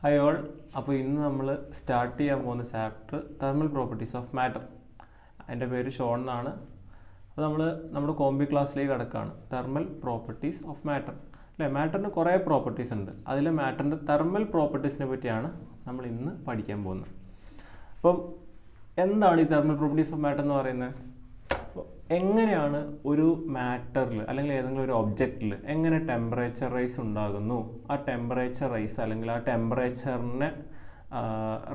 Hi all, അപ്പോൾ ഇന്ന് നമ്മൾ സ്റ്റാർട്ട് ചെയ്യാൻ പോകുന്ന chapter thermal properties of matter. എൻ്റെ പേര് ഷോൺ എന്നാണ്. അപ്പോൾ നമ്മൾ നമ്മുടെ കോംബി ക്ലാസ്സിലേക്ക് കടക്കുകയാണ്. തെർമൽ പ്രോപ്പർട്ടീസ് ഓഫ് മാറ്റർ അല്ലേ. മാറ്ററിന് കുറേ പ്രോപ്പർട്ടീസ് ഉണ്ട്. അതിലെ മാറ്ററിൻ്റെ തെർമൽ പ്രോപ്പർട്ടീസിനെ പറ്റിയാണ് നമ്മൾ ഇന്ന് പഠിക്കാൻ പോകുന്നത്. അപ്പം എന്താണ് ഈ തെർമൽ പ്രോപ്പർട്ടീസ് ഓഫ് മാറ്റർ എന്ന് പറയുന്നത്? എങ്ങനെയാണ് ഒരു മാറ്ററിൽ അല്ലെങ്കിൽ ഏതെങ്കിലും ഒരു ഒബ്ജക്റ്റിൽ എങ്ങനെ ടെമ്പറേച്ചർ റൈസ് ഉണ്ടാകുന്നു, ആ ടെമ്പറേച്ചർ റൈസ് അല്ലെങ്കിൽ ആ ടെമ്പറേച്ചറിനെ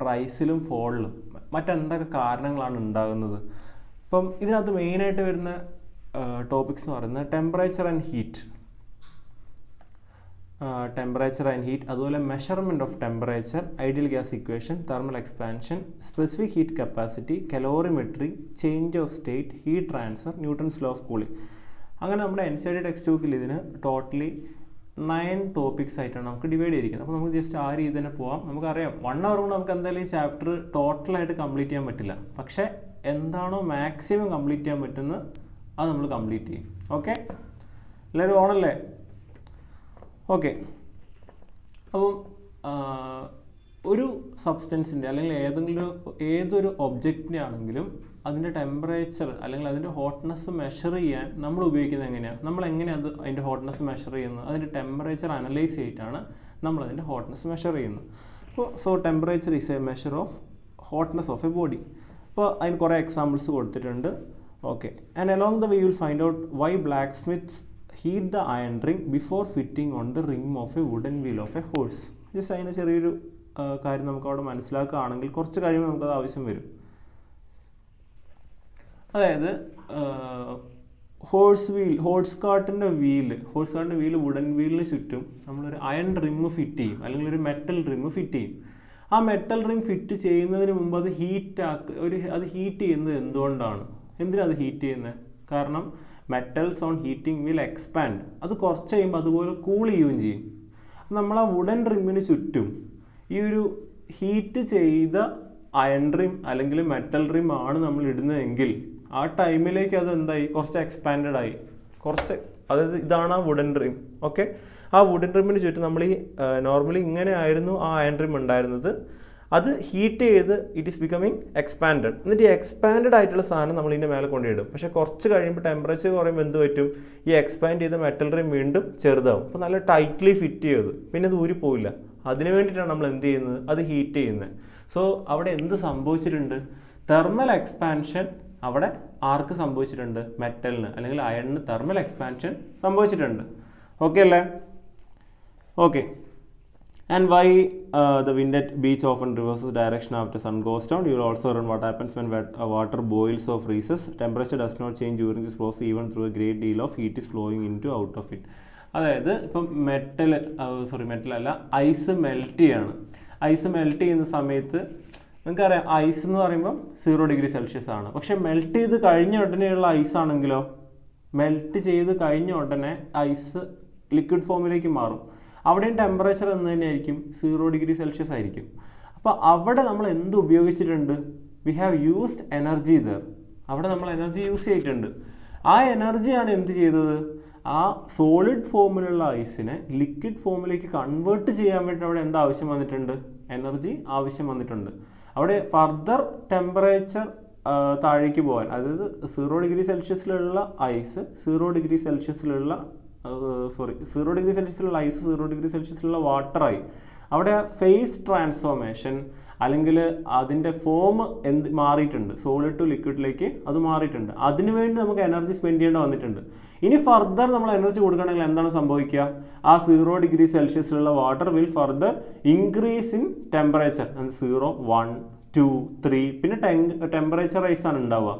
റൈസിലും ഫോളിലും മറ്റെന്തൊക്കെ കാരണങ്ങളാണ് ഉണ്ടാകുന്നത്. ഇപ്പം ഇതിനകത്ത് മെയിനായിട്ട് വരുന്ന ടോപ്പിക്സ് എന്ന് പറയുന്നത് ടെമ്പറേച്ചർ ആൻഡ് ഹീറ്റ്, അതുപോലെ measurement of temperature, ideal gas equation, thermal expansion, specific heat capacity, calorimetry, change of state, heat transfer, Newton's law of cooling. അങ്ങനെ നമ്മുടെ NCERT ടെക്സ്റ്റ് ബുക്കിൽ ഇതിന് ടോട്ടലി 9 ടോപ്പിക്സ് ആയിട്ടാണ് നമുക്ക് ഡിവൈഡ് ചെയ്തിരിക്കുന്നത്. അപ്പോൾ നമുക്ക് ജസ്റ്റ് ആ രീതി തന്നെ പോകാം. നമുക്കറിയാം 1 hour കൊണ്ട് നമുക്ക് എന്തായാലും ഈ ചാപ്റ്റർ ടോട്ടലായിട്ട് കംപ്ലീറ്റ് ചെയ്യാൻ പറ്റില്ല. പക്ഷേ എന്താണോ മാക്സിമം കംപ്ലീറ്റ് ചെയ്യാൻ പറ്റുന്നത് അത് നമ്മൾ കംപ്ലീറ്റ് ചെയ്യും. ഓക്കെ, എല്ലാവരും ഓണല്ലേ? ഓക്കെ, അപ്പം ഒരു സബ്സ്റ്റൻസിൻ്റെ അല്ലെങ്കിൽ ഏതൊരു ഒബ്ജക്റ്റിൻ്റെ ആണെങ്കിലും അതിൻ്റെ ടെമ്പറേച്ചർ അല്ലെങ്കിൽ അതിൻ്റെ ഹോട്ട്നെസ് മെഷർ ചെയ്യാൻ നമ്മൾ ഉപയോഗിക്കുന്നത് എങ്ങനെയാണ്? നമ്മൾ എങ്ങനെയാണ് അതിൻ്റെ ഹോട്ട്നെസ് മെഷർ ചെയ്യുന്നത്? അതിൻ്റെ ടെമ്പറേച്ചർ അനലൈസ് ചെയ്തിട്ടാണ് നമ്മളതിൻ്റെ ഹോട്ട്നെസ് മെഷർ ചെയ്യുന്നത്. അപ്പോൾ temperature is a measure of hotness of a body. അപ്പോൾ അതിന് കുറേ എക്സാമ്പിൾസ് കൊടുത്തിട്ടുണ്ട്. Okay, and along the way you will find out why blacksmiths heat the iron ring before fitting on the rim of a wooden wheel of a horse. Just അതിന് ചെറിയൊരു കാര്യം നമുക്ക് അവിടെ മനസ്സിലാക്കുകയാണെങ്കിൽ കുറച്ച് കഴിയുമ്പോൾ നമുക്കത് ആവശ്യം വരും. അതായത് ഹോഴ്സ് കാർട്ടിൻ്റെ വീല് വുഡൻ വീലിന് ചുറ്റും നമ്മളൊരു അയൺ റിമ്മ് ഫിറ്റ് ചെയ്യും അല്ലെങ്കിൽ ഒരു മെറ്റൽ റിമ്മ് ഫിറ്റ് ചെയ്യും. ആ മെറ്റൽ റിം ഫിറ്റ് ചെയ്യുന്നതിന് മുമ്പ് അത് ഹീറ്റ് ചെയ്യുന്നത് എന്തുകൊണ്ടാണ്? എന്തിനാണ് അത് ഹീറ്റ് ചെയ്യുന്നത്? കാരണം metals on heating will expand. അത് കുറച്ച് കഴിയുമ്പോൾ അതുപോലെ കൂൾ ചെയ്യുകയും ചെയ്യും. നമ്മൾ ആ വുഡൻ റിമ്മിന് ചുറ്റും ഈ ഒരു ഹീറ്റ് ചെയ്ത അയൺ റിം അല്ലെങ്കിൽ മെറ്റൽ റിം ആണ് നമ്മൾ ഇടുന്നതെങ്കിൽ ആ ടൈമിലേക്ക് അത് എന്തായി? കുറച്ച് എക്സ്പാൻഡഡ് ആയി. അതായത് ഇതാണ് ആ വുഡൻ റിം. ഓക്കെ, ആ വുഡൻ റിമ്മിന് ചുറ്റും നമ്മൾ ഈ നോർമലി ഇങ്ങനെ ആയിരുന്നു ആ അയൺ റിം ഉണ്ടായിരുന്നത്. അത് ഹീറ്റ് ചെയ്ത് ഇറ്റ് ഈസ് ബിക്കമിങ് എക്സ്പാൻഡഡ്. എന്നിട്ട് ഈ എക്സ്പാൻഡഡ് ആയിട്ടുള്ള സാധനം നമ്മൾ ഇതിൻ്റെ മേലെ കൊണ്ടിടും. പക്ഷേ കുറച്ച് കഴിയുമ്പോൾ ടെമ്പറേച്ചർ കുറയുമ്പോൾ എന്ത് പറ്റും? ഈ എക്സ്പാൻഡ് ചെയ്ത മെറ്റൽ റിം വീണ്ടും ചെറുതാവും. അപ്പോൾ നല്ല ടൈറ്റ്ലി ഫിറ്റ് ചെയ്ത് പിന്നെ അത് ഊരിപ്പോവില്ല. അതിന് വേണ്ടിയിട്ടാണ് നമ്മൾ എന്ത് ചെയ്യുന്നത്? അത് ഹീറ്റ് ചെയ്യുന്നത്. സോ അവിടെ എന്ത് സംഭവിച്ചിട്ടുണ്ട്? തെർമൽ എക്സ്പാൻഷൻ അവിടെ ആർക്ക് സംഭവിച്ചിട്ടുണ്ട്? മെറ്റലിന് അല്ലെങ്കിൽ അയണിന് തെർമൽ എക്സ്പാൻഷൻ സംഭവിച്ചിട്ടുണ്ട്. ഓക്കെ അല്ലേ? Okay, and why the wind at beach often reverses direction after sun goes down. You will also learn what happens when water boils or freezes. Temperature does not change during this process even though a great deal of heat is flowing out of it. അതായത് ഇപ്പം metal അല്ല, ice melt ചെയ്യാണ്. Ice melt ചെയ്യുന്ന സമയത്ത് നിങ്ങൾക്കറിയാം ice എന്ന് പറയുമ്പം 0 degree Celsius ആണ്. പക്ഷെ മെൽറ്റ് ചെയ്ത് കഴിഞ്ഞ ഉടനെയുള്ള ഐസ് ആണെങ്കിലോ, മെൽറ്റ് ചെയ്ത് കഴിഞ്ഞ ഉടനെ ഐസ് ലിക്വിഡ് ഫോമിലേക്ക് മാറും. അവിടെയും ടെമ്പറേച്ചർ എന്ന് തന്നെയായിരിക്കും, 0 ഡിഗ്രി സെൽഷ്യസ് ആയിരിക്കും. അപ്പോൾ അവിടെ നമ്മൾ എന്ത് ഉപയോഗിച്ചിട്ടുണ്ട്? We have used energy there. അവിടെ നമ്മൾ എനർജി യൂസ് ചെയ്തിട്ടുണ്ട്. ആ എനർജിയാണ് എന്ത് ചെയ്തത്? ആ സോളിഡ് ഫോമിലുള്ള ഐസിനെ ലിക്വിഡ് ഫോമിലേക്ക് കൺവേർട്ട് ചെയ്യാൻ വേണ്ടി അവിടെ എന്ത് ആവശ്യം വന്നിട്ടുണ്ട്? എനർജി ആവശ്യം വന്നിട്ടുണ്ട്. അവിടെ ഫർദർ ടെമ്പറേച്ചർ താഴേക്ക് പോകാൻ, അതായത് 0 ഡിഗ്രി സെൽഷ്യസിലുള്ള ഐസ് 0 ഡിഗ്രി സെൽഷ്യസിലുള്ള ഐസ് 0 ഡിഗ്രി സെൽഷ്യസിലുള്ള വാട്ടറായി. അവിടെ ഫേസ് ട്രാൻസ്ഫോർമേഷൻ അല്ലെങ്കിൽ അതിൻ്റെ ഫോം മാറിയിട്ടുണ്ട്. സോളിഡ് ടു ലിക്വിഡിലേക്ക് അത് മാറിയിട്ടുണ്ട്. അതിനുവേണ്ടി നമുക്ക് എനർജി സ്പെൻഡ് ചെയ്യേണ്ടി വന്നിട്ടുണ്ട്. ഇനി ഫർദർ നമ്മൾ എനർജി കൊടുക്കണമെങ്കിൽ എന്താണ് സംഭവിക്കുക? ആ 0 ഡിഗ്രി സെൽഷ്യസിലുള്ള water will further increase in temperature. 0, 1, 2, 3 പിന്നെ ടെമ്പറേച്ചർ റൈസ് ആണ് ഉണ്ടാവുക.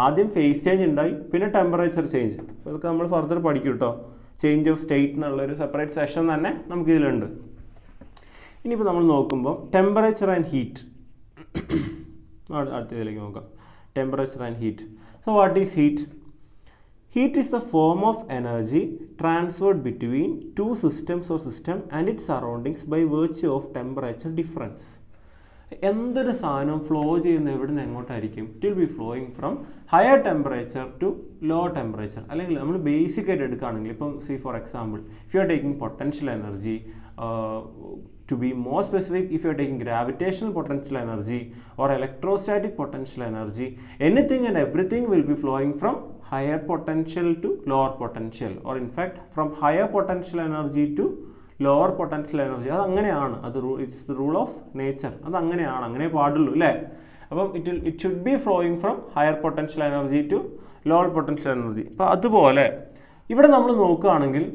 ആദ്യം ഫേസ് ചേഞ്ച് ഉണ്ടായി, പിന്നെ ടെമ്പറേച്ചർ ചേഞ്ച്. അതൊക്കെ നമ്മൾ ഫർദർ പഠിക്കും കേട്ടോ. ചേഞ്ച് ഓഫ് സ്റ്റേറ്റ് എന്നുള്ളൊരു സെപ്പറേറ്റ് സെഷൻ തന്നെ നമുക്കിതിലുണ്ട്. ഇനിയിപ്പോൾ നമ്മൾ നോക്കുമ്പോൾ ടെമ്പറേച്ചർ ആൻഡ് ഹീറ്റ്, അടുത്തതിലേക്ക് നോക്കാം. Temperature and heat. So what is heat? Heat is the form of energy transferred between two systems or system and its surroundings by virtue of temperature difference. എന്തൊരു സാധനം flow ചെയ്യുന്നത് എവിടെ നിന്ന് എങ്ങോട്ടായിരിക്കും? It will be flowing from higher temperature to low temperature. അല്ലെങ്കിൽ നമ്മൾ basic ആയിട്ട് എടുക്കുകയാണെങ്കിൽ ഇപ്പം see for example if you are taking potential energy To be more specific, if you are taking gravitational potential energy or electrostatic potential energy, anything and everything will be flowing from higher potential to lower potential, or in fact from higher potential energy to lower potential energy. അത് അങ്ങനെയാണ്, അത് it's the rule of nature. അത് അങ്ങനെയാണ്, അങ്ങനെ പാടുള്ളൂ അല്ലേ? അപ്പം it should be flowing from higher potential energy to lower potential energy. അപ്പോൾ അതുപോലെ ഇവിടെ നമ്മൾ നോക്കുകയാണെങ്കിൽ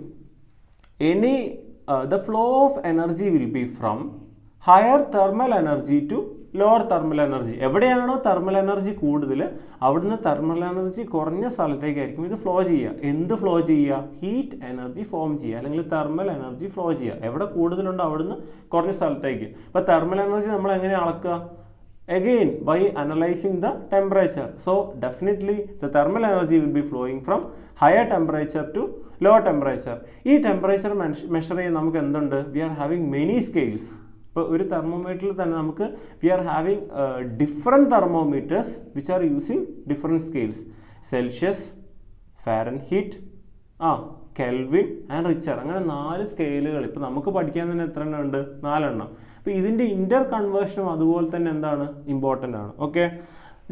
the flow of energy will be from higher thermal energy to lower thermal energy. എവിടെയാണോ തെർമൽ എനർജി കൂടുതൽ അവിടുന്ന് തെർമൽ എനർജി കുറഞ്ഞ സ്ഥലത്തേക്കായിരിക്കും ഇത് ഫ്ലോ ചെയ്യുക. എന്ത് ഫ്ലോ ചെയ്യുക? ഹീറ്റ് എനർജി ഫോം ചെയ്യുക, അല്ലെങ്കിൽ തെർമൽ എനർജി ഫ്ലോ ചെയ്യുക. എവിടെ കൂടുതലുണ്ടോ അവിടുന്ന് കുറഞ്ഞ സ്ഥലത്തേക്ക്. അപ്പോൾ തെർമൽ എനർജി നമ്മൾ എങ്ങനെ അളക്കുക? Again, by analyzing the temperature. So definitely the thermal energy will be flowing from higher temperature to lower temperature. ഈ ടെമ്പറേച്ചർ മെഷർ ചെയ്യാൻ നമുക്ക് എന്തുണ്ട്? We are having many scales. ഇപ്പോൾ ഒരു തെർമോമീറ്ററിൽ തന്നെ നമുക്ക് we are having different thermometers which are using different scales. Celsius, Fahrenheit, Kelvin and Richter. അങ്ങനെ 4 സ്കെയിലുകൾ ഇപ്പോൾ നമുക്ക് പഠിക്കാൻ തന്നെ എത്ര എണ്ണം ഉണ്ട്? 4 എണ്ണം. അപ്പോൾ ഇതിൻ്റെ ഇൻ്റർ കൺവേർഷനും അതുപോലെ തന്നെ എന്താണ്? ഇമ്പോർട്ടൻ്റ് ആണ്. Okay,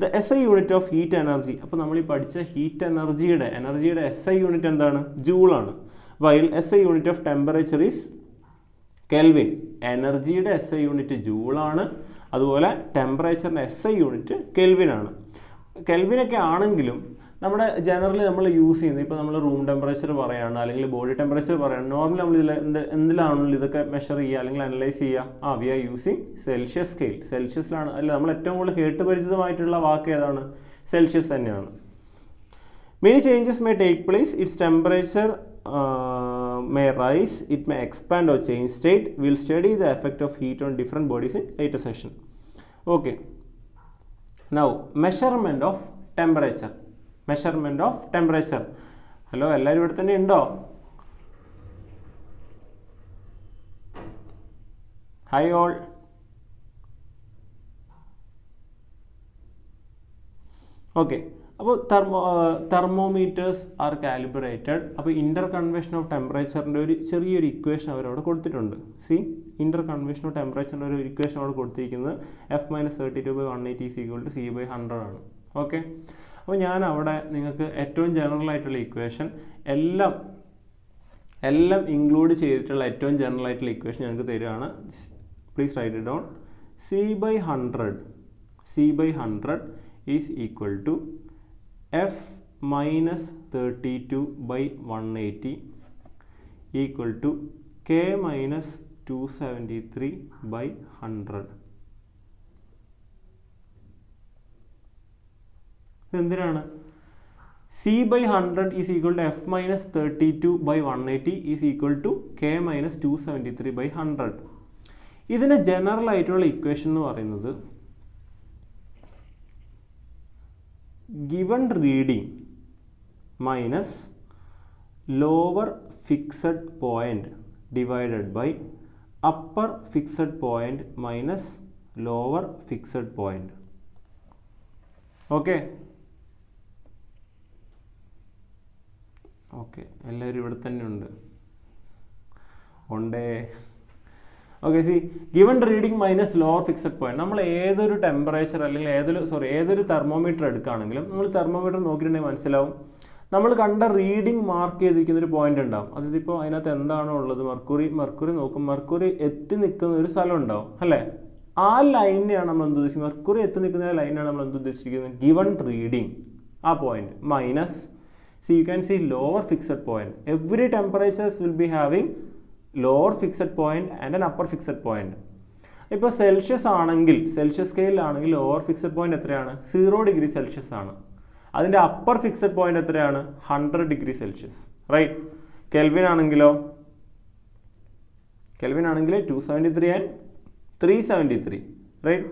the SI unit of heat energy. അപ്പോൾ നമ്മൾ ഈ പഠിച്ച ഹീറ്റ് എനർജിയുടെ SI യൂണിറ്റ് എന്താണ്? ജൂളാണ്. While SI unit of temperature is Kelvin. എനർജിയുടെ SI യൂണിറ്റ് ജൂളാണ്, അതുപോലെ ടെമ്പറേച്ചറിൻ്റെ SI യൂണിറ്റ് കെൽവിനാണ്. കെൽവിനൊക്കെ ആണെങ്കിലും നമ്മുടെ ജനറലി നമ്മൾ യൂസ് ചെയ്യുന്നത്, ഇപ്പോൾ നമ്മൾ റൂം ടെമ്പറേച്ചർ പറയുകയാണ് അല്ലെങ്കിൽ ബോഡി ടെമ്പറേച്ചർ പറയുകയാണ്, നോർമലി നമ്മൾ എന്തിലാണല്ലോ ഇതൊക്കെ മെഷർ ചെയ്യുക അല്ലെങ്കിൽ അനലൈസ് ചെയ്യുക? We are using Celsius scale. സെൽഷ്യസിലാണ് അല്ല നമ്മൾ ഏറ്റവും കൂടുതൽ കേട്ടുപരിചിതമായിട്ടുള്ള വാക്ക് ഏതാണ്? സെൽഷ്യസ് തന്നെയാണ്. Many changes may take place. It's temperature may rise, it may expand or change state. We'll study the effect of heat on different bodies in later session. Okay, now measurement of temperature. Measurement of temperature. Hello, എല്ലാവരും ഇവിടെ തന്നെ ഉണ്ടോ? Hi all. Okay, അപ്പോൾ thermometers R calibrated. അപ്പോൾ ഇൻ്റർ conversion of ടെമ്പറേച്ചറിൻ്റെ ഒരു ചെറിയൊരു equation അവരവിടെ കൊടുത്തിട്ടുണ്ട്. സി, ഇൻ്റർ കൺവേർഷൻ ഓഫ് ടെമ്പറേച്ചറിൻ്റെ ഒരു ഇക്വേഷൻ അവിടെ കൊടുത്തിരിക്കുന്നത് F-32/180 = C/100 ആണ്. ഓക്കെ, അപ്പോൾ ഞാൻ അവിടെ നിങ്ങൾക്ക് ഏറ്റവും ജനറൽ ആയിട്ടുള്ള ഇക്വേഷൻ എല്ലാം ഇൻക്ലൂഡ് ചെയ്തിട്ടുള്ള ഏറ്റവും ജനറൽ ആയിട്ടുള്ള ഇക്വേഷൻ ഞങ്ങൾക്ക് തരികയാണ്. Please write it down. C/100 is equal to F-32/180 equal to K-273/100. എന്തിനാണ്? C/100 is equal to F-32/180 is equal to K-273/100. ഇതിൻ്റെ ജനറൽ ആയിട്ടുള്ള ഇക്വേഷൻ എന്ന് പറയുന്നത് given reading minus lower fixed point divided by upper fixed point minus lower fixed point. Okay, എല്ലാവരും ഇവിടെ തന്നെ ഉണ്ട്. Okay, C, given reading minus lower fixed point. നമ്മൾ ഏതൊരു ടെമ്പറേച്ചർ അല്ലെങ്കിൽ ഏതൊരു തെർമോമീറ്റർ എടുക്കുകയാണെങ്കിലും നമ്മൾ തെർമോമീറ്റർ നോക്കിയിട്ടുണ്ടെങ്കിൽ മനസ്സിലാവും നമ്മൾ കണ്ട റീഡിംഗ് മാർക്ക് ചെയ്തിരിക്കുന്ന ഒരു പോയിന്റ് ഉണ്ടാവും. അതിപ്പോൾ അതിനകത്ത് എന്താണോ ഉള്ളത്? മെർക്കുറി നോക്കും, മെർക്കുറി എത്തി നിൽക്കുന്ന ഒരു സ്ഥലം ഉണ്ടാവും അല്ലേ? ആ ലൈനെയാണ് നമ്മൾ എന്ത് ഉദ്ദേശിക്കുന്നത്? മെർക്കുറി എത്തി നിൽക്കുന്ന ലൈനാണ് നമ്മൾ എന്ത് ഉദ്ദേശിക്കുന്നത്? ഗിവൺ റീഡിംഗ്, ആ point minus. C, you can see lower fixed point. Every temperatures will be having lower fixed point and an upper fixed point. ഇപ്പോൾ സെൽഷ്യസ് ആണെങ്കിൽ, സെൽഷ്യസ് സ്കെയിലാണെങ്കിൽ ലോവർ ഫിക്സഡ് പോയിന്റ് എത്രയാണ്? 0 ഡിഗ്രി സെൽഷ്യസ് ആണ്. അതിൻ്റെ upper fixed point എത്രയാണ്? 100 degree Celsius, right? Kelvin ആണെങ്കിലോ 273 and 373, right?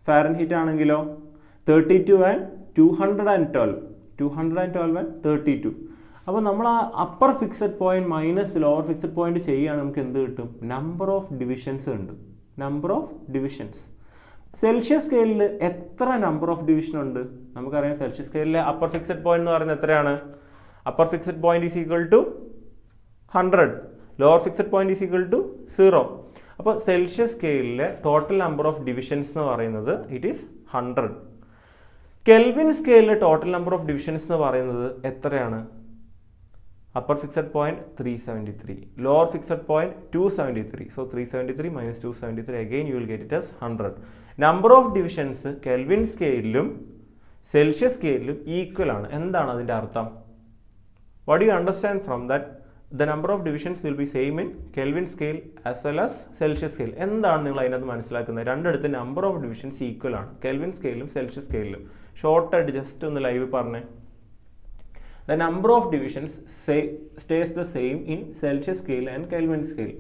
Fahrenheit ആണെങ്കിലോ 32 and 212 and 32. അപ്പോൾ നമ്മൾ ആ upper fixed point minus lower fixed point ചെയ്യുകയാണെങ്കിൽ നമുക്ക് എന്ത് കിട്ടും? നമ്പർ ഓഫ് ഡിവിഷൻസ് ഉണ്ട്. Number of divisions. സെൽഷ്യസ് സ്കെയിലിൽ എത്ര നമ്പർ ഓഫ് ഡിവിഷൻ ഉണ്ട്? നമുക്കറിയാം സെൽഷ്യസ് സ്കെയിലിലെ അപ്പർ ഫിക്സഡ് പോയിന്റ് എന്ന് പറയുന്നത് എത്രയാണ്? Upper fixed point is equal to 100, lower fixed point is equal to 0. അപ്പോൾ സെൽഷ്യസ് സ്കെയിലിലെ ടോട്ടൽ നമ്പർ ഓഫ് ഡിവിഷൻസ് എന്ന് പറയുന്നത് ഇറ്റ് ഈസ് 100. കെൽവിൻ സ്കെയിലിലെ ടോട്ടൽ നമ്പർ ഓഫ് ഡിവിഷൻസ് എന്ന് പറയുന്നത് എത്രയാണ്? upper fixed point 373, lower fixed point 273. So 373 minus 273, again you will get it as 100. Number of divisions Kelvin scale Celsius scale equal ആണ്. എന്താണ് അതിന്റെ അർത്ഥം? What do you understand from that? The number of divisions will be same in Kelvin scale as well as Celsius scale. എന്താണ് നിങ്ങൾ അതിനകത്ത് മനസ്സിലാക്കുന്നത്? രണ്ടിടത്ത് number of divisions equal ആണ്. Kelvin scale Celsius scale. Short ആയിട്ട് just ഒന്ന് live പറഞ്ഞേ. The number of divisions stays the same in Celsius scale and Kelvin scale.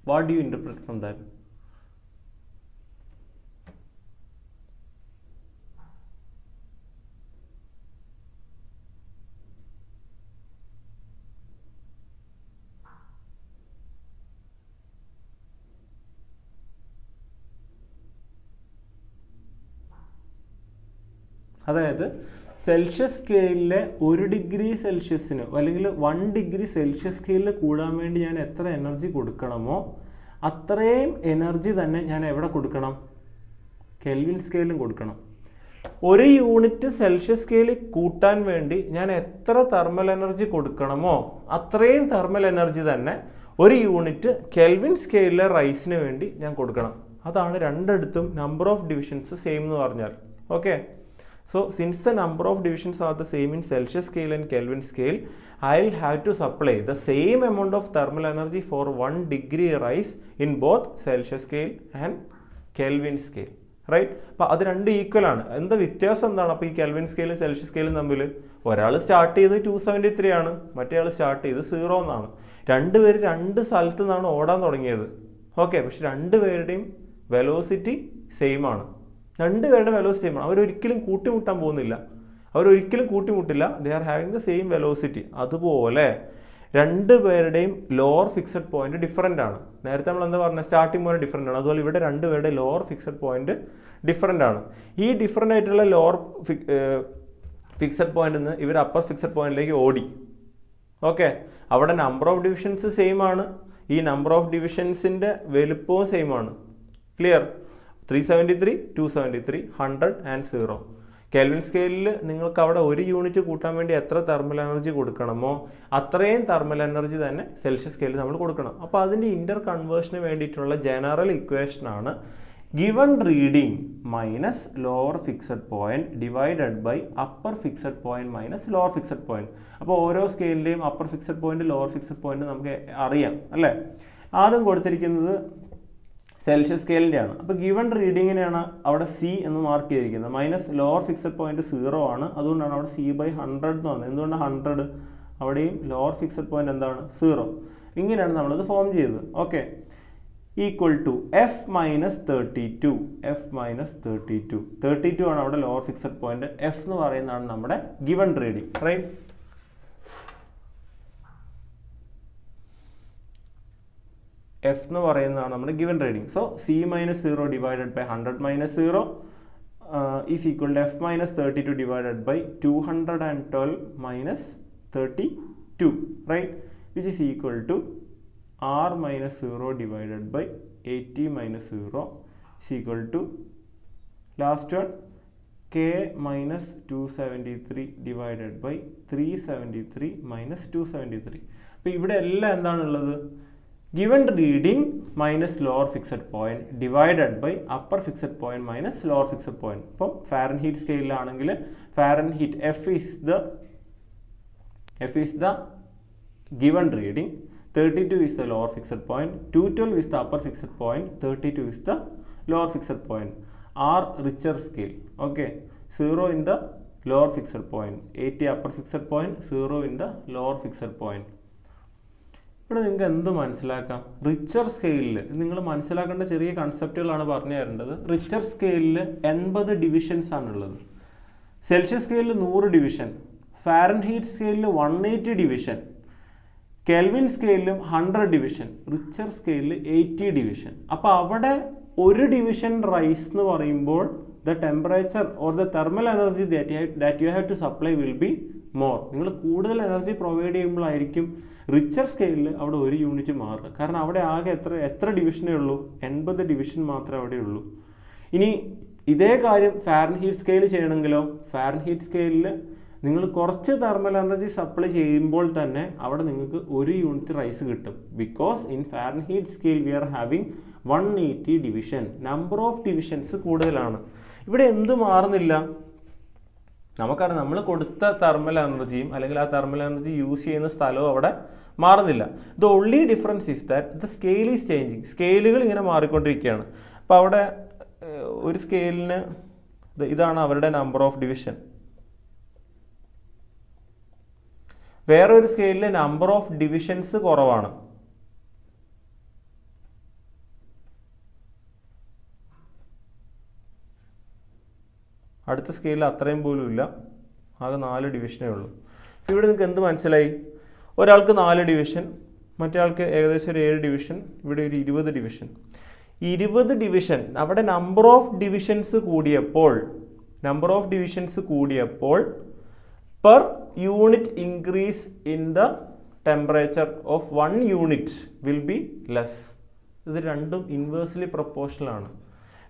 What do you interpret from that? അതായത് സെൽഷ്യസ് സ്കെയിലിലെ 1 ഡിഗ്രി സെൽഷ്യസിന് അല്ലെങ്കിൽ 1 degree Celsius സ്കെയിലിൽ കൂടാൻ വേണ്ടി ഞാൻ എത്ര എനർജി കൊടുക്കണമോ അത്രയും എനർജി തന്നെ ഞാൻ എവിടെ കൊടുക്കണം? കെൽവിൻ സ്കെയിലും കൊടുക്കണം. 1 യൂണിറ്റ് സെൽഷ്യസ് സ്കെയിലിൽ കൂട്ടാൻ വേണ്ടി ഞാൻ എത്ര തെർമൽ എനർജി കൊടുക്കണമോ അത്രയും തെർമൽ എനർജി തന്നെ 1 യൂണിറ്റ് കെൽവിൻ സ്കെയിലിലെ റൈസിന് വേണ്ടി ഞാൻ കൊടുക്കണം. അതാണ് രണ്ടിടത്തും നമ്പർ ഓഫ് ഡിവിഷൻസ് സെയിം എന്ന് പറഞ്ഞാൽ. Okay. So since the number of divisions are the same in Celsius scale and Kelvin scale, I'll have to supply the same amount of thermal energy for 1 degree rise in both Celsius scale and Kelvin scale. Right? അപ്പോൾ അത് രണ്ടും equal ആണ്. എന്താ വ്യത്യാസം എന്താണ്? അപ്പോൾ ഈ kelvin സ്കെയിലും Celsius സ്കെയിലും തമ്മിൽ ഒരാൾ സ്റ്റാർട്ട് ചെയ്ത് 273 ആണ്, മറ്റേ ആൾ സ്റ്റാർട്ട് ചെയ്ത് 0 എന്നാണ്. രണ്ടുപേര് രണ്ട് സ്ഥലത്തു നിന്നാണ് ഓടാൻ തുടങ്ങിയത്. ഓക്കെ. പക്ഷെ രണ്ടുപേരുടെയും വെലോസിറ്റി സെയിം ആണ്. രണ്ടുപേരുടെ വെലോസിറ്റി സെയിം ആണ്. അവരൊരിക്കലും കൂട്ടിമുട്ടാൻ പോകുന്നില്ല. They are having the same velocity. അതുപോലെ രണ്ടുപേരുടെയും ലോവർ ഫിക്സഡ് പോയിന്റ് ഡിഫറൻ്റ് ആണ്. നേരത്തെ നമ്മൾ എന്താ പറഞ്ഞത്? സ്റ്റാർട്ടിംഗ് പോയിന്റ് ഡിഫറൻ്റ് ആണ്. അതുപോലെ ഇവിടെ രണ്ടുപേരുടെ ലോവർ ഫിക്സഡ് പോയിന്റ് ഡിഫറൻ്റ് ആണ്. ഈ ഡിഫറൻ്റ് ആയിട്ടുള്ള ലോവർ ഫിക്സഡ് പോയിന്റിൽ നിന്ന് ഇവർ അപ്പർ ഫിക്സഡ് പോയിന്റിലേക്ക് ഓടി. ഓക്കെ. അവിടെ നമ്പർ ഓഫ് ഡിവിഷൻസ് സെയിം ആണ്. ഈ നമ്പർ ഓഫ് ഡിവിഷൻസിൻ്റെ വലുപ്പവും സെയിം ആണ്. ക്ലിയർ? 373, 273, 100 and 0. കെൽവിൻ സ്കെയിലിൽ നിങ്ങൾക്ക് അവിടെ 1 യൂണിറ്റ് കൂട്ടാൻ വേണ്ടി എത്ര തെർമൽ എനർജി കൊടുക്കണമോ അത്രയും തെർമൽ എനർജി തന്നെ സെൽഷ്യസ് സ്കെയിലിൽ നമ്മൾ കൊടുക്കണം. അപ്പോൾ അതിൻ്റെ ഇൻ്റർ കൺവേർഷന് വേണ്ടിയിട്ടുള്ള ജനറൽ ഇക്വേഷനാണ് given reading minus lower fixed point divided by upper fixed point minus lower fixed point. അപ്പോൾ ഓരോ സ്കെയിലിൻ്റെയും upper fixed point lower fixed point നമുക്ക് അറിയാം അല്ലേ? ആദ്യം കൊടുത്തിരിക്കുന്നത് സെൽഷ്യസ് സ്കെയിലിൻ്റെ ആണ്. അപ്പോൾ ഗിവൺ റീഡിങ്ങിനെയാണ് അവിടെ സി എന്ന് മാർക്ക് ചെയ്തിരിക്കുന്നത്. മൈനസ് ലോവർ ഫിക്സഡ് പോയിന്റ് 0 ആണ്. അതുകൊണ്ടാണ് അവിടെ C/100 എന്ന് വന്നത്. എന്തുകൊണ്ടാണ് 100? അവിടെയും ലോവർ ഫിക്സഡ് പോയിന്റ് എന്താണ്? 0. ഇങ്ങനെയാണ് നമ്മളത് ഫോം ചെയ്തത്. Okay. Equal to F minus 32. 32 ആണ് അവിടെ ലോവർ ഫിക്സഡ് പോയിന്റ്. എഫ് എന്ന് പറയുന്നതാണ് നമ്മുടെ ഗിവൺ റീഡിങ്. റൈറ്റ്? എഫ് എന്ന് പറയുന്നതാണ് നമ്മുടെ given reading. So C-0 divided by 100 minus 0 is equal to F minus 32 divided by 212 minus 32. Right? Which is equal to R minus 0 divided by 80 minus 0 is equal to last one K minus 273 divided by 373 minus 273. അപ്പോൾ ഇവിടെ എല്ലാം എന്താണുള്ളത്? Given reading minus lower fixed point divided by upper fixed point minus lower fixed point. ഇപ്പോൾ Fahrenheit സ്കെയിലാണെങ്കിൽ Fahrenheit F is the given reading, 32 is the lower fixed point, 212 is the upper fixed point, 32 is the lower fixed point. R richer scale. Okay. 0 in the lower fixed point, 80 upper fixed point, 0 in the lower fixed point. ഇവിടെ നിങ്ങൾക്ക് എന്ത് മനസ്സിലാക്കാം? Richer സ്കെയിലിൽ നിങ്ങൾ മനസ്സിലാക്കേണ്ട ചെറിയ കൺസെപ്റ്റുകളാണ് പറഞ്ഞു തരേണ്ടത്. റിച്ചർ സ്കെയിലിൽ 80 ഡിവിഷൻസ് ആണുള്ളത്. സെൽഷ്യസ് സ്കെയിലിൽ 100 ഡിവിഷൻ, ഫാരൻഹീറ്റ് സ്കെയിലിൽ 180 ഡിവിഷൻ, കെൽവിൻ സ്കെയിലും 100 ഡിവിഷൻ, റിച്ചർ സ്കെയിലിൽ 80 ഡിവിഷൻ. അപ്പോൾ അവിടെ ഒരു ഡിവിഷൻ റൈസ് എന്ന് പറയുമ്പോൾ the temperature or the thermal energy that you have to supply will be more. നിങ്ങൾ കൂടുതൽ എനർജി പ്രൊവൈഡ് ചെയ്യുമ്പോഴായിരിക്കും റിച്ചർ സ്കെയിലിൽ അവിടെ 1 യൂണിറ്റ് മാറുക. കാരണം അവിടെ ആകെ എത്ര ഡിവിഷനേ ഉള്ളൂ? 80 ഡിവിഷൻ മാത്രമേ അവിടെ ഉള്ളൂ. ഇനി ഇതേ കാര്യം ഫാരൻഹീറ്റ് സ്കെയിൽ ചെയ്യണമെങ്കിലോ, ഫാരൻഹീറ്റ് സ്കെയിലിൽ നിങ്ങൾ കുറച്ച് തെർമൽ എനർജി സപ്ലൈ ചെയ്യുമ്പോൾ തന്നെ അവിടെ നിങ്ങൾക്ക് 1 യൂണിറ്റ് റൈസ് കിട്ടും. Because in Fahrenheit scale we are having 180 division. Number of divisions കൂടുതലാണ്. ഇവിടെ എന്ത് മാറുന്നില്ല? നമുക്കറിയാം നമ്മൾ കൊടുത്ത തെർമൽ എനർജിയും അല്ലെങ്കിൽ ആ തെർമൽ എനർജി യൂസ് ചെയ്യുന്ന സ്ഥലവും അവിടെ മാറുന്നില്ല. The only difference is that the scale is changing. സ്കെയിലുകൾ ഇങ്ങനെ മാറിക്കൊണ്ടിരിക്കുകയാണ്. അപ്പോൾ അവിടെ ഒരു സ്കെയിലിന് ഇതാണ് അവരുടെ നമ്പർ ഓഫ് ഡിവിഷൻ, വേറൊരു സ്കെയിലിൽ നമ്പർ ഓഫ് ഡിവിഷൻസ് കുറവാണ്. അടുത്ത സ്കെയിലിൽ അത്രയും പോലും ഇല്ല, ആകെ 4 ഡിവിഷനേ ഉള്ളൂ. ഇവിടെ നിങ്ങൾക്ക് എന്ത് മനസ്സിലായി? ഒരാൾക്ക് 4 ഡിവിഷൻ, മറ്റേ ആൾക്ക് ഏകദേശം ഒരു 7 ഡിവിഷൻ, ഇവിടെ ഒരു 20 ഡിവിഷൻ. 20 ഡിവിഷൻ അവിടെ നമ്പർ ഓഫ് ഡിവിഷൻസ് കൂടിയപ്പോൾ per unit increase in the temperature of 1 unit will be less. ഇത് രണ്ടും ഇൻവേഴ്സ്ലി പ്രൊപ്പോർഷണൽ ആണ്.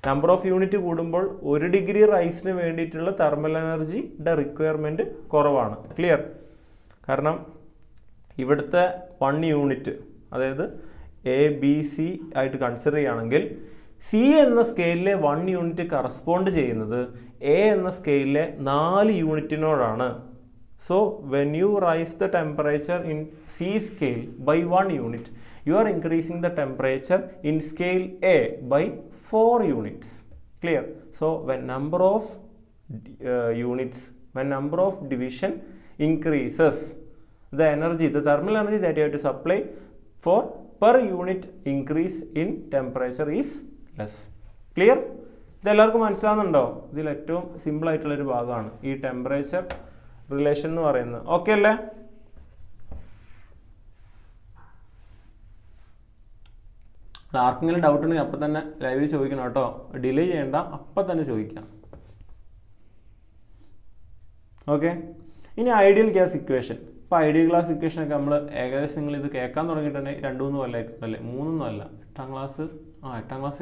നമ്പർ ഓഫ് യൂണിറ്റ് കൂടുമ്പോൾ 1 ഡിഗ്രി റൈസിന് വേണ്ടിയിട്ടുള്ള തെർമൽ എനർജിയുടെ റിക്വയർമെൻറ്റ് കുറവാണ്. ക്ലിയർ? കാരണം ഇവിടുത്തെ 1 യൂണിറ്റ്, അതായത് ABC ആയിട്ട് കൺസിഡർ ചെയ്യുകയാണെങ്കിൽ C എന്ന സ്കെയിലിലെ 1 യൂണിറ്റ് കറസ്പോണ്ട് ചെയ്യുന്നത് A എന്ന സ്കെയിലിലെ 4 യൂണിറ്റിനോടാണ്. So when you raise the temperature in C scale by 1 unit, you are increasing the temperature in scale A by 4 units. Clear? So when number of division increases, the thermal energy that you have to supply for per unit increase in temperature is less. Clear? ഇത് എല്ലാവർക്കും മനസ്സിലാവുന്നുണ്ടോ? ഇതിൽ ഏറ്റവും simple ആയിട്ടുള്ളൊരു ഭാഗമാണ് ഈ temperature relation എന്ന് പറയുന്നത്. ഓക്കെ അല്ലേ? ആർക്കെങ്കിലും ഡൗട്ട് ഉണ്ടെങ്കിൽ അപ്പം തന്നെ ലൈവിൽ ചോദിക്കണം കേട്ടോ, ഡിലേ ചെയ്യേണ്ട, അപ്പം തന്നെ ചോദിക്കാം. ഓക്കെ, ഇനി ഐഡിയൽ ഗ്യാസ് ഇക്വേഷൻ. അപ്പോൾ ഐഡിയൽ ഗ്യാസ് ഇക്വേഷനൊക്കെ നമ്മൾ ഏകദേശം നിങ്ങൾ ഇത് കേൾക്കാൻ തുടങ്ങിയിട്ടുണ്ടെങ്കിൽ 2-3 കൊല്ലമായിരിക്കും അല്ലേ, 3 അല്ല, 8ാം ക്ലാസ്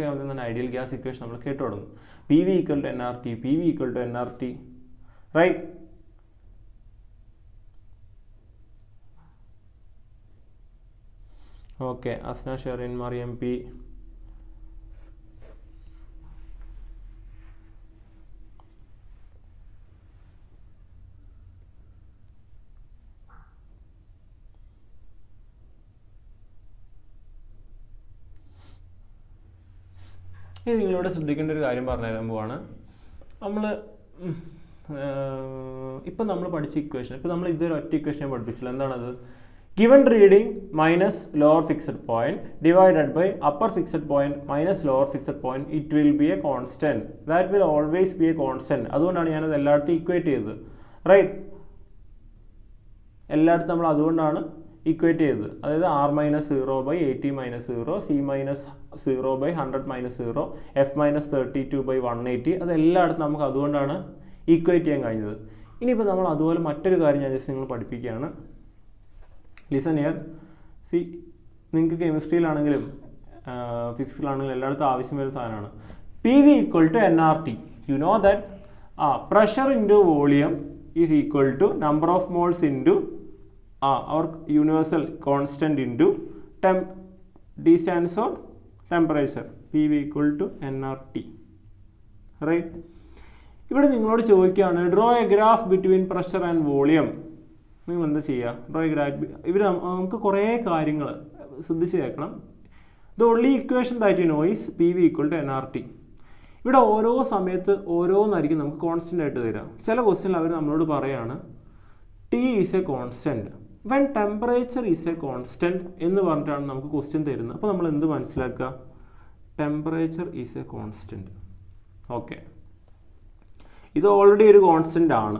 ആകുമ്പോൾ തന്നെ ഐഡിയൽ ഗ്യാസ് ഇക്വേഷൻ നമ്മൾ കേട്ടു തുടങ്ങും. PV = nRT, PV = nRT, right? Okay, Asna Sherin Mariyam P. ഇത് നിങ്ങളോട് ശ്രദ്ധിക്കേണ്ട ഒരു കാര്യം പറഞ്ഞു തരാൻ പോവാണ്. ഇപ്പം നമ്മൾ പഠിച്ച ഇക്വേഷൻ, ഇപ്പം നമ്മൾ ഇതൊരു ഒറ്റ ഇക്വേഷൻ പഠിപ്പിച്ചില്ല. എന്താണത്? Given reading minus lower fixed point divided by upper fixed point minus lower fixed point, it will be a constant. That will always be a constant. അതുകൊണ്ടാണ് ഞാനത് എല്ലായിടത്തും ഇക്വേറ്റ് ചെയ്തത്, റൈറ്റ്? എല്ലായിടത്തും നമ്മൾ അതുകൊണ്ടാണ് ഇക്വേറ്റ് ചെയ്തത്. അതായത് R-0/80-0, C-0/100-0, F-32/180, അതെല്ലായിടത്തും നമുക്ക് അതുകൊണ്ടാണ് ഇക്വേറ്റ് ചെയ്യാൻ കഴിഞ്ഞത്. ഇനിയിപ്പോൾ നമ്മൾ അതുപോലെ മറ്റൊരു കാര്യം ഞാൻ ജസ്റ്റ് നിങ്ങൾ പഠിപ്പിക്കുകയാണ്. Listen here. സി, നിങ്ങൾക്ക് കെമിസ്ട്രിയിലാണെങ്കിലും ഫിസിക്സിലാണെങ്കിലും എല്ലായിടത്തും ആവശ്യം വരുന്ന സാധനമാണ്. PV = nRT. You know that pressure into volume is equal to number of moles into our universal constant into T stands for temperature. PV = nRT, right? ഇവിടെ നിങ്ങളോട് ചോദിക്കുകയാണ് draw A graph between pressure and volume. നിങ്ങൾ എന്താ ചെയ്യുക? Draw A graph. ഇവർ നമുക്ക് കുറേ കാര്യങ്ങൾ ശ്രദ്ധിച്ച് കേൾക്കണം. The only equation that you know is PV = nRT. ഇവിടെ ഓരോ സമയത്ത് ഓരോന്നായിരിക്കും നമുക്ക് കോൺസ്റ്റൻ്റ് ആയിട്ട് തരിക. ചില ക്വസ്റ്റ്യനിൽ അവർ നമ്മളോട് പറയുകയാണ് T is a constant, when temperature is a constant എന്ന് പറഞ്ഞിട്ടാണ് നമുക്ക് ക്വസ്റ്റ്യൻ തരുന്നത്. അപ്പോൾ നമ്മൾ എന്ത് മനസ്സിലാക്കുക? Temperature is a constant. Okay, ഇത് ഓൾറെഡി ഒരു കോൺസ്റ്റൻ്റ് ആണ്.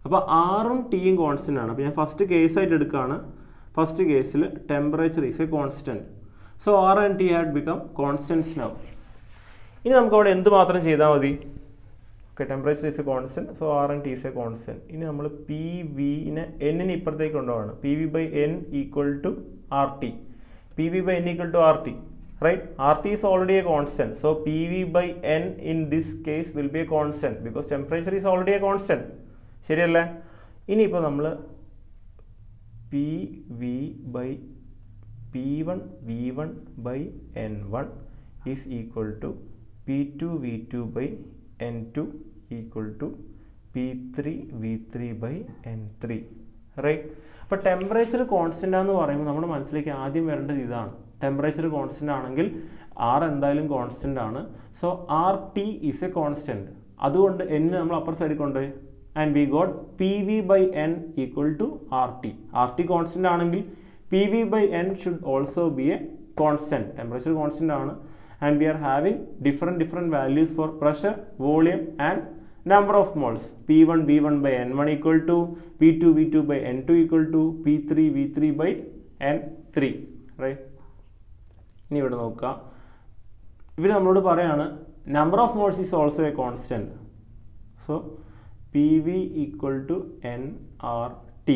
അപ്പോൾ ആറും ടിയും കോൺസ്റ്റൻ്റ് ആണ്. അപ്പോൾ ഞാൻ ഫസ്റ്റ് കേസായിട്ട് എടുക്കുകയാണ്. ഫസ്റ്റ് കേസിൽ temperature is a constant. So R and T had become constants now. ഇനി നമുക്ക് അവിടെ എന്ത് മാത്രം ചെയ്താൽ മതി? Okay, temperature is a constant, so R and T is a constant. ഇനി നമ്മൾ PV നെ N ന് ഇപ്പുറത്തേക്ക് കൊണ്ടുപോകണം. PV by N equal to RT. PV by N equal to RT. Right? RT is already a constant. So PV by N in this case will be a constant because temperature is already a constant. ശരിയല്ലേ? ഇനിയിപ്പോൾ നമ്മൾ PV by P1 V1 by N1 is equal to P2 V2 by N2 equal to P3 V3 by N3. Right? അപ്പോൾ temperature constant ആണെന്ന് പറയുമ്പോൾ നമ്മുടെ മനസ്സിലേക്ക് ആദ്യം വരേണ്ടത് ഇതാണ്. ടെമ്പറേച്ചർ കോൺസ്റ്റൻ്റ് ആണെങ്കിൽ R എന്തായാലും കോൺസ്റ്റൻ്റ് ആണ്. So RT is a constant. അതുകൊണ്ട് N നമ്മൾ അപ്പർ സൈഡിൽ കൊണ്ടുപോയി and we got PV by N equal to RT. RT constant ആണെങ്കിൽ PV by N should also be a constant. Temperature constant ആണ് and we are having different values for pressure, volume and number of moles. P1 V1 by N1 equal to P2 V2 by N2 equal to P3 V3 by N3. Right? ഇനി ഇവിടെ നോക്കുക, ഇവർ നമ്മളോട് പറയാണ് number of moles is also a constant. So PV equal to nRT.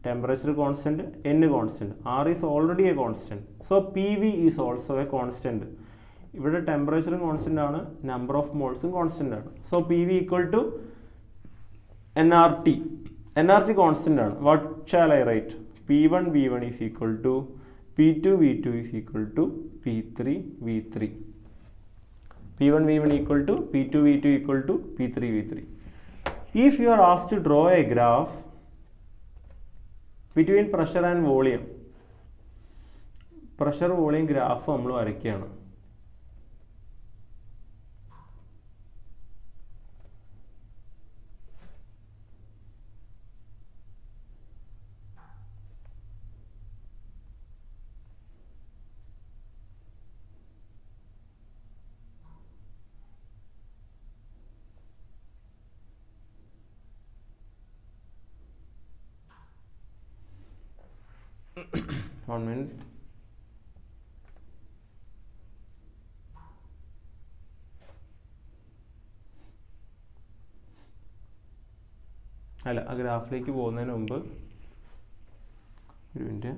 Temperature constant, N constant. R is already a constant. So PV is also a constant. ഇവിടെ ടെമ്പറേച്ചറും constant ആണ്, number of മോൾസും കോൺസ്റ്റൻ്റ് ആണ്. So PV equal to NRT. NRT constant ആണ്. What shall I write? P1 V1 is equal to P2 V2 is equal to P3 V3. P1 V1 equal to P2 V2 equal to P3 V3. If you are asked to draw a graph between pressure and volume, pressure volume graph നമ്മൾ വരയ്ക്കുകയാണ്. One minute. അല്ല, ആ ഗ്രാഫിലേക്ക് പോകുന്നതിന് മുമ്പ് ഒരു minute.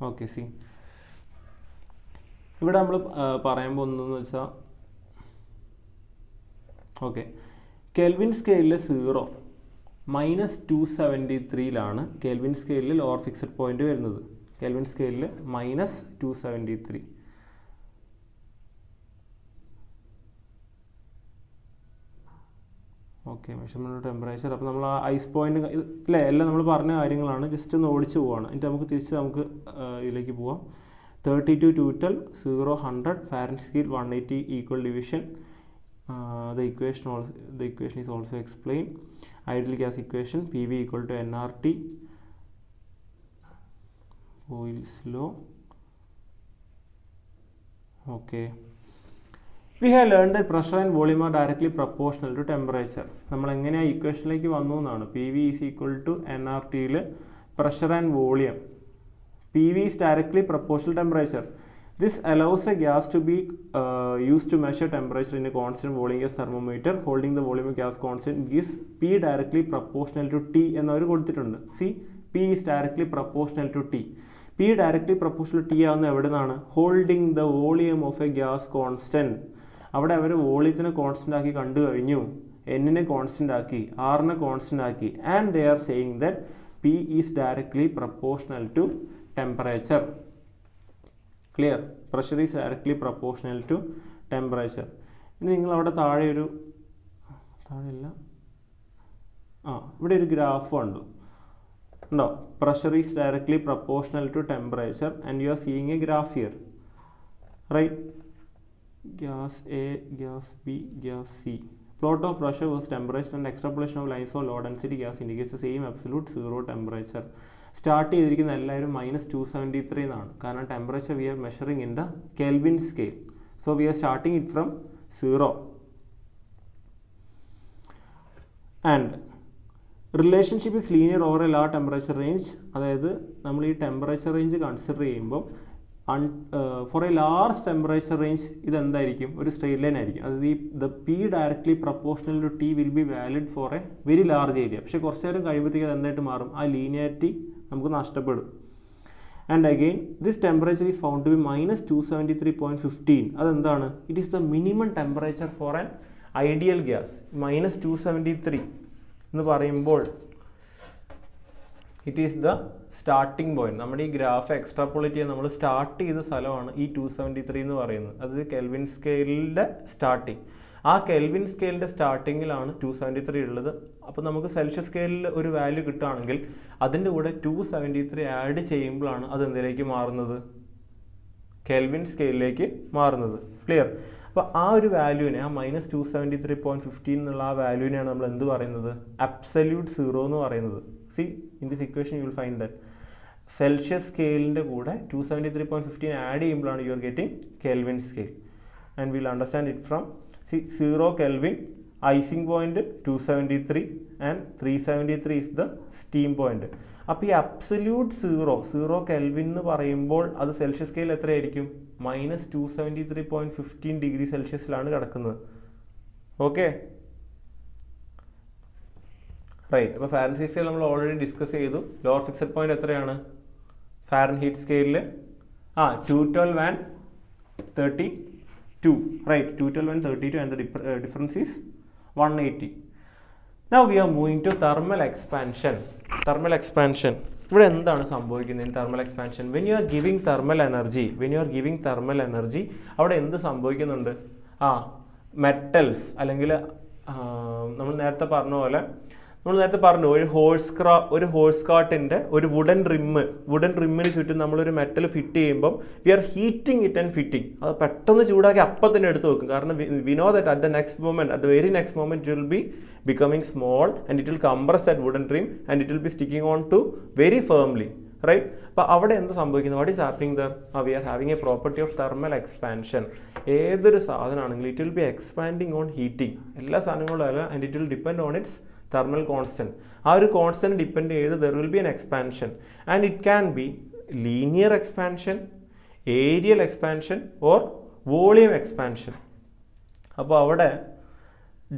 Okay, C ഇവിടെ നമ്മൾ പറയാൻ പോകുന്നതെന്ന് വെച്ചാൽ, ഓക്കെ, കെൽവിൻ സ്കെയിലിൽ 0 -273 കെൽവിൻ സ്കെയിലിൽ ലോവർ ഫിക്സഡ് പോയിന്റ് വരുന്നത്. കെൽവിൻ സ്കെയിലിൽ -273. Okay, measurement temperature. അപ്പോൾ നമ്മൾ ആ ഐസ് പോയിന്റ് അല്ലേ, എല്ലാം നമ്മൾ പറഞ്ഞ കാര്യങ്ങളാണ്. ജസ്റ്റ് ഒന്ന് ഓടിച്ച് പോവാണ്. എന്നിട്ട് നമുക്ക് തിരിച്ച് ഇതിലേക്ക് പോവാം. 32 212 0 100 Fahrenheit 180 equal division. The equation is also explained. Ideal gas equation, PV equal to nRT. Boyle's law. Okay. We have learned that pressure and volume are directly proportional to temperature. നമ്മൾ എങ്ങനെയാ ഇക്വേഷനിലേക്ക് വന്നു എന്നാണ്. PV is equal to nRT യിൽ pressure and volume. PV is directly proportional to temperature. This allows a gas to be used to measure temperature in a constant volume gas thermometer. Holding the volume of gas constant gives P directly proportional to T എന്നവർ കൊടുത്തിട്ടുണ്ട്. See, P is directly proportional to T. P directly proportional to T ആവുന്ന എവിടെ നിന്നാണ്? Holding the volume of a gas constant. അവിടെ അവർ വോളിയത്തിനെ constant ആക്കി കണ്ടു കഴിഞ്ഞു, എന്നിനെ constant ആക്കി, ആറിനെ കോൺസ്റ്റൻ്റ് ആക്കി. And they are saying that P is directly proportional to temperature. Clear? Pressure is directly proportional to temperature. ഇനി നിങ്ങൾ അവിടെ താഴെയില്ല, ഇവിടെ ഒരു ഗ്രാഫ് ഉണ്ടോ? Pressure is directly proportional to temperature and you are seeing a graph here, right? Gas A, gas B, gas C. Plot of pressure versus temperature and extrapolation of lines for low density gas indicates the same absolute zero temperature. Start ചെയ്തിരിക്കുന്ന എല്ലാവരും -273 എന്നാണ്. കാരണം temperature we are measuring in the Kelvin scale. So we are starting it from 0. And relationship is linear over a ലാ temperature range. അതായത് നമ്മൾ ഈ temperature range consider ചെയ്യുമ്പോൾ for a large temperature range ഇത് എന്തായിരിക്കും, ഒരു സ്ട്രെയിറ്റ് ലൈൻ ആയിരിക്കും. അത് the P directly proportional to T will be valid for a very large area. പക്ഷേ കുറച്ച് നേരം കഴിയുമ്പോഴത്തേക്ക് അത് എന്തായിട്ട് മാറും, ആ ലീനിയാരിറ്റി നമുക്ക് നഷ്ടപ്പെടും. And again this temperature is found to be -273.15. അതെന്താണ്, it is the minimum temperature for an ideal gas. -273 എന്ന് പറയുമ്പോൾ it is the starting point. നമ്മുടെ ഈ ഗ്രാഫ് എക്സ്ട്രാപോളേറ്റ് ചെയ്യാൻ നമ്മൾ സ്റ്റാർട്ട് ചെയ്ത സ്ഥലമാണ് ഈ 273 എന്ന് പറയുന്നത്. അത് കെൽവിൻ സ്കെയിലിൻ്റെ സ്റ്റാർട്ടിങ്. ആ കെൽവിൻ സ്കെയിലിൻ്റെ സ്റ്റാർട്ടിങ്ങിലാണ് 273 ഉള്ളത്. അപ്പോൾ നമുക്ക് സെൽഷ്യസ് സ്കെയിലിൽ ഒരു വാല്യൂ കിട്ടുകയാണെങ്കിൽ അതിൻ്റെ കൂടെ 273 ആഡ് ചെയ്യുമ്പോഴാണ് അത് എന്തിലേക്ക് മാറുന്നത്, കെൽവിൻ സ്കെയിലിലേക്ക് മാറുന്നത്. ക്ലിയർ? അപ്പോൾ ആ ഒരു വാല്യൂവിനെ, ആ -273.15 എന്നുള്ള ആ വാല്യൂവിനെയാണ് നമ്മൾ എന്ത് പറയുന്നത്, അബ്സല്യൂട്ട് സീറോ എന്ന് പറയുന്നത്. C in this equation you will find that Celsius സ്കെയിലിൻ്റെ കൂടെ 273.15 ആഡ് ചെയ്യുമ്പോഴാണ് you are getting Kelvin scale. And will understand it from 0 Kelvin, icing point 273 and 373 is the steam point. അപ്പോൾ ഈ അബ്സല്യൂട്ട് സീറോ കെൽവിൻ എന്ന് പറയുമ്പോൾ അത് Celsius scale എത്രയായിരിക്കും, -273.15 degree സെൽഷ്യസിലാണ് കിടക്കുന്നത്. Okay right. അപ്പോൾ ഫാരൻഹീറ്റ് സ്കെയിൽ നമ്മൾ ഓൾറെഡി ഡിസ്കസ് ചെയ്തു. ലോവർ ഫിക്സഡ് പോയിന്റ് എത്രയാണ് ഫാരൻഹീറ്റ് സ്കെയിലിൽ? 212 and 32. Right, 212 and 32, and the difference is 180. Now we are moving to thermal expansion. Thermal expansion. ഇവിടെ എന്താണ് സംഭവിക്കുന്നത് thermal expansion? When you are giving thermal energy, അവിടെ എന്ത് സംഭവിക്കുന്നുണ്ട്? മെറ്റൽസ് അല്ലെങ്കിൽ നമ്മൾ നേരത്തെ പറഞ്ഞ പോലെ ഒരു ഹോഴ്സ് കാർട്ടിൻ്റെ ഒരു വുഡൻ റിമ്മിന് ചുറ്റും നമ്മളൊരു മെറ്റൽ ഫിറ്റ് ചെയ്യുമ്പം we are heating it and fitting. അത് പെട്ടെന്ന് ചൂടാക്കി അപ്പം തന്നെ എടുത്ത് വെക്കും. കാരണം we know that at the very next moment it will be becoming small and it will compress that wooden rim and it will be sticking on to very firmly, right? അപ്പോൾ അവിടെ എന്ത് സംഭവിക്കുന്നു? What is happening there? We are having a property of thermal expansion. ഏതൊരു സാധനമാണെങ്കിലും it will be expanding on heating. എല്ലാ സാധനങ്ങളും അല്ല, and it will depend on its thermal constant. ആ ഒരു കോൺസ്റ്റന്റ് ഡിപ്പെൻഡ് ചെയ്ത് there will be an expansion and it can be linear expansion, aerial expansion or volume expansion. അപ്പോൾ അവിടെ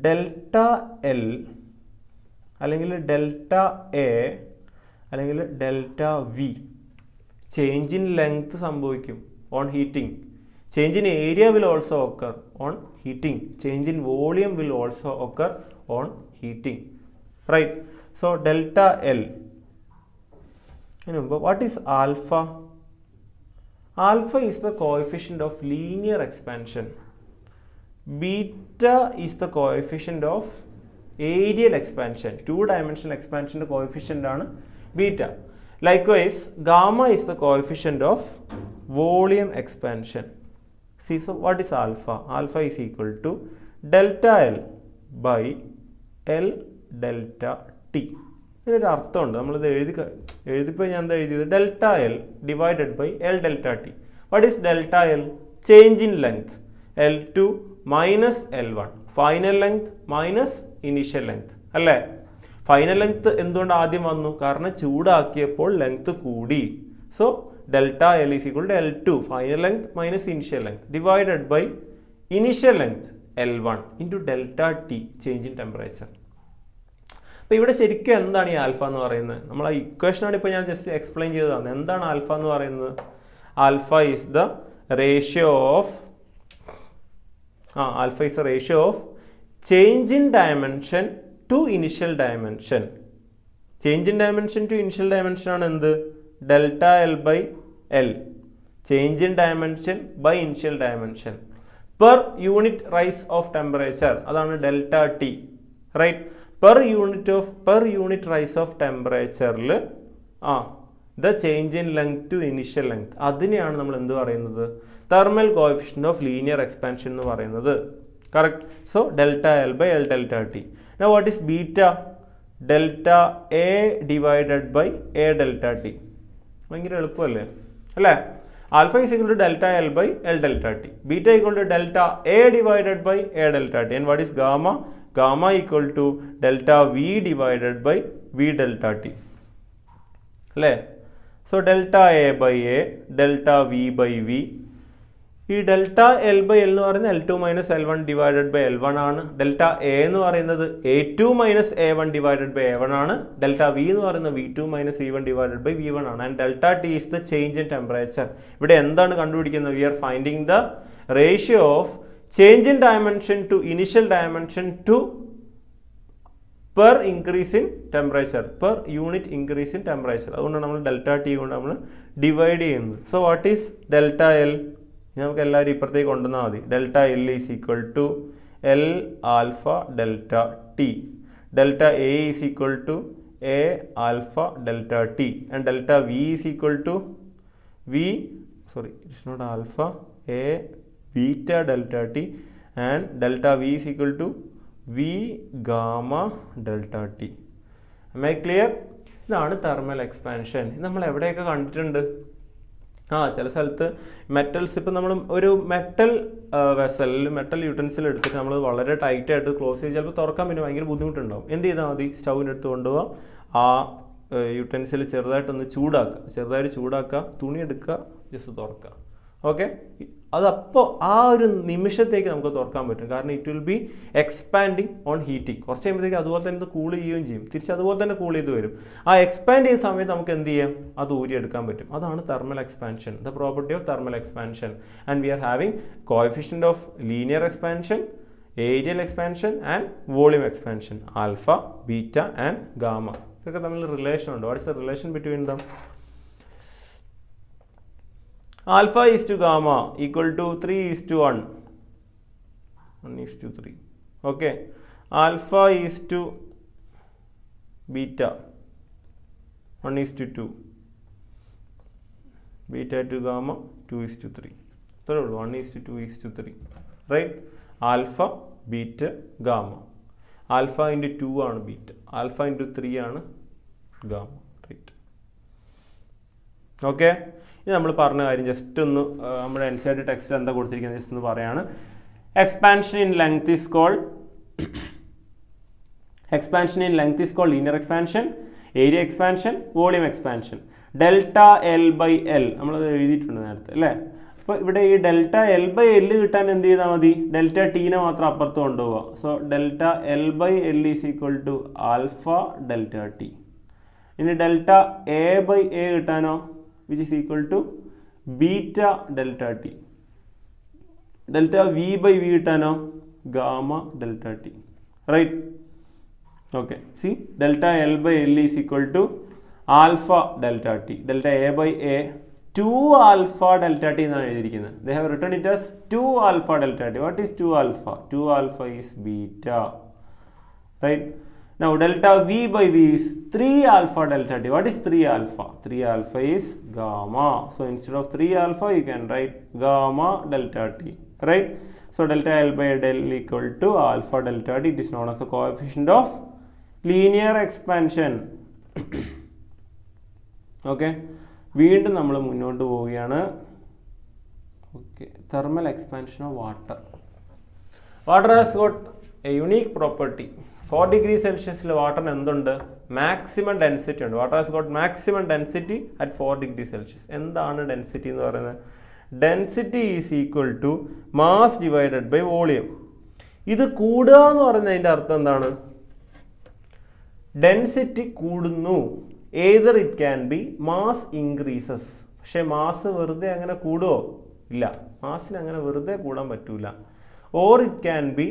delta L അല്ലെങ്കിൽ delta A അല്ലെങ്കിൽ delta V change in length സംഭവിക്കും on heating. Change in area will also occur on heating. Change in volume will also occur on heating, right? So delta L. Remember, what is alpha? Alpha is the coefficient of linear expansion. Beta is the coefficient of aerial expansion. Two-dimensional expansion coefficient ആണ് beta. Likewise, gamma is the coefficient of volume expansion. See, so what is alpha? Alpha is equal to delta L by L delta T. ഇതിനൊരു അർത്ഥമുണ്ട്. നമ്മളിത് എഴുതിപ്പോൾ ഞാൻ എന്താ എഴുതിയത്? Delta L divided by L delta T. What is delta L? Change in length. L2 minus L1. Final length minus initial length അല്ലേ? Final length എന്തുകൊണ്ട് ആദ്യം വന്നു? കാരണം ചൂടാക്കിയപ്പോൾ ലെങ്ത് കൂടി. So delta L is equal to L2 final length minus initial length divided by initial length L1 into delta T change in temperature. അപ്പോൾ ഇവിടെ ശരിക്കും എന്താണ് ഈ ആൽഫ എന്ന് പറയുന്നത്? നമ്മൾ ആ ഇക്വേഷനാണ് ഇപ്പോൾ ഞാൻ ജസ്റ്റ് എക്സ്പ്ലെയിൻ ചെയ്തതാണ്. എന്താണ് ആൽഫ എന്ന് പറയുന്നത്? Alpha is the ratio of change in dimension to initial dimension. Change in dimension to initial dimension ആണ് എന്ത്? Delta L by L. Change in dimension by initial dimension per unit rise of temperature, അതാണ് delta T, right? per unit rise of temperature the change in length to initial length, അതിനെയാണ് നമ്മൾ എന്ത് പറയുന്നത്? thermal coefficient of linear expansion എന്ന് പറയുന്നത്. Correct. So delta L by L delta T. now what is beta? Delta A divided by A delta T. ഭയങ്കര എളുപ്പമല്ലേ അല്ലേ? Alpha is equal to delta L by L delta T. Beta equal to delta A divided by A delta T. And what is gamma? Gamma equal to delta V divided by V delta T. So delta A by A, delta V by V. ഈ delta L by L എന്ന് പറയുന്നത് L2 minus L1 divided by L1 ആണ്. Delta A എന്ന് പറയുന്നത് A2 minus A1 divided by A1 ആണ്. Delta V എന്ന് പറയുന്നത് V2 minus V1 divided by V1 ആണ്. And delta T is the change in temperature. ഇവിടെ എന്താണ് കണ്ടുപിടിക്കുന്നത്? We are finding the ratio of change in dimension to initial dimension to per increase in temperature, per unit increase in temperature. അതുകൊണ്ടാണ് നമ്മൾ delta T കൊണ്ട് നമ്മൾ divide ചെയ്യുന്നത്. So what is delta L? നമുക്ക് എല്ലാവരും ഇപ്പുറത്തേക്ക് കൊണ്ടുവന്നാൽ മതി. Delta L is equal to L alpha delta T. Delta A is equal to A alpha delta T. And delta V is equal to V, sorry it's not alpha, A beta delta T. And delta V is equal to V gamma delta T. am I clear? ഇതാണ് thermal expansion. ഇത് നമ്മൾ എവിടെയൊക്കെ കണ്ടിട്ടുണ്ട്? ചില സ്ഥലത്ത് metals, ഇപ്പം നമ്മൾ ഒരു മെറ്റൽ വെസലിൽ മെറ്റൽ യൂട്ടൻസിൽ എടുത്തിട്ട് നമ്മൾ വളരെ ടൈറ്റായിട്ട് ക്ലോസ് ചെയ്ത് ചിലപ്പോൾ തുറക്കാൻ പിന്നെ ഭയങ്കര ബുദ്ധിമുട്ടുണ്ടാവും. എന്ത് ചെയ്താൽ മതി? സ്റ്റൗവിൻ്റെ അടുത്ത് കൊണ്ടുപോകാം, ആ യൂട്ടൻസിൽ ചെറുതായിട്ടൊന്ന് ചെറുതായിട്ട് ചൂടാക്കുക, തുണി എടുക്കുക, ജസ്റ്റ് തുറക്കുക. ഓക്കെ, അതപ്പോൾ ആ ഒരു നിമിഷത്തേക്ക് നമുക്ക് തുറക്കാൻ പറ്റും. കാരണം it will be expanding on heating. കുറച്ച് കഴിയുമ്പോഴത്തേക്ക് അതുപോലെ തന്നെ ഇത് കൂൾ ചെയ്യുകയും ചെയ്യും, തിരിച്ച് അതുപോലെ തന്നെ കൂൾ ചെയ്ത് വരും. ആ എക്സ്പാൻഡ് ചെയ്യുന്ന സമയത്ത് നമുക്ക് എന്ത് ചെയ്യാം? അത് ഊരിയെടുക്കാൻ പറ്റും. അതാണ് thermal expansion, the property of thermal expansion. And we are having coefficient of linear expansion, areal expansion and volume expansion, alpha, beta and gamma. ഇതൊക്കെ തമ്മിൽ റിലേഷൻ ഉണ്ട്. What is the relation between them? Alpha is to gamma equal to 3 is to 1. 1 is to 3. Okay. Alpha is to beta. 1 is to 2. Beta to gamma 2 is to 3. Third 1 is to 2 is to 3. Right? Alpha, beta, gamma. Alpha into 2 ആണ് beta. Alpha into 3 ആണ് gamma. Right? Okay. ഇത് നമ്മൾ പറഞ്ഞ കാര്യം just ഒന്ന് നമ്മുടെ NCERT ടെക്സ്റ്റിൽ എന്താ കൊടുത്തിരിക്കുന്നത് ജസ്റ്റ് ഒന്ന് പറയാണ്. Expansion in length is called linear expansion, area expansion, volume expansion. Delta L by L നമ്മളത് എഴുതിയിട്ടുണ്ട് നേരത്തെ അല്ലേ? അപ്പോൾ ഇവിടെ ഈ ഡെൽറ്റ എൽ ബൈ എൽ കിട്ടാൻ എന്ത് ചെയ്താൽ മതി? ഡെൽറ്റ ടീനെ മാത്രം അപ്പുറത്ത് കൊണ്ടുപോവുക. So delta L by L is equal to alpha delta T. ഇനി ഡെൽറ്റ എ ബൈ എ കിട്ടാനോ? which is equal to beta delta t. Delta v by v കിട്ടാനോ? gamma delta t. Right? Okay. See, delta L by L is equal to alpha delta t. Delta A by A 2 alpha delta t എന്നാണ് എഴുതിയിരിക്കുന്നത്. They have written it as 2 alpha delta t. What is 2 alpha? 2 alpha is beta. Right? Now delta V by V is 3 alpha delta t. What is 3 alpha? 3 alpha is gamma. So instead of 3 alpha you can write gamma delta t. Right? So delta L by del equal to alpha delta t. It is known as the coefficient of linear expansion. Okay. വീണ്ടും നമ്മൾ മുന്നോട്ട് പോവുകയാണ്. Okay. Thermal expansion of water. Water has got a unique property. 4 degree Celsius വാട്ടറിന് എന്തുണ്ട്? Maximum density ഉണ്ട്. Water has got maximum density at 4 degree Celsius. എന്താണ് density എന്ന് പറയുന്നത്? Density is equal to mass divided by volume. ഇത് കൂടുക എന്ന് പറയുന്നതിൻ്റെ അർത്ഥം എന്താണ്? ഡെൻസിറ്റി കൂടുന്നു. Either it can be mass increases. പക്ഷേ മാസ് വെറുതെ അങ്ങനെ കൂടുമോ? ഇല്ല, മാസിന് അങ്ങനെ വെറുതെ കൂടാൻ പറ്റൂല. Or it can be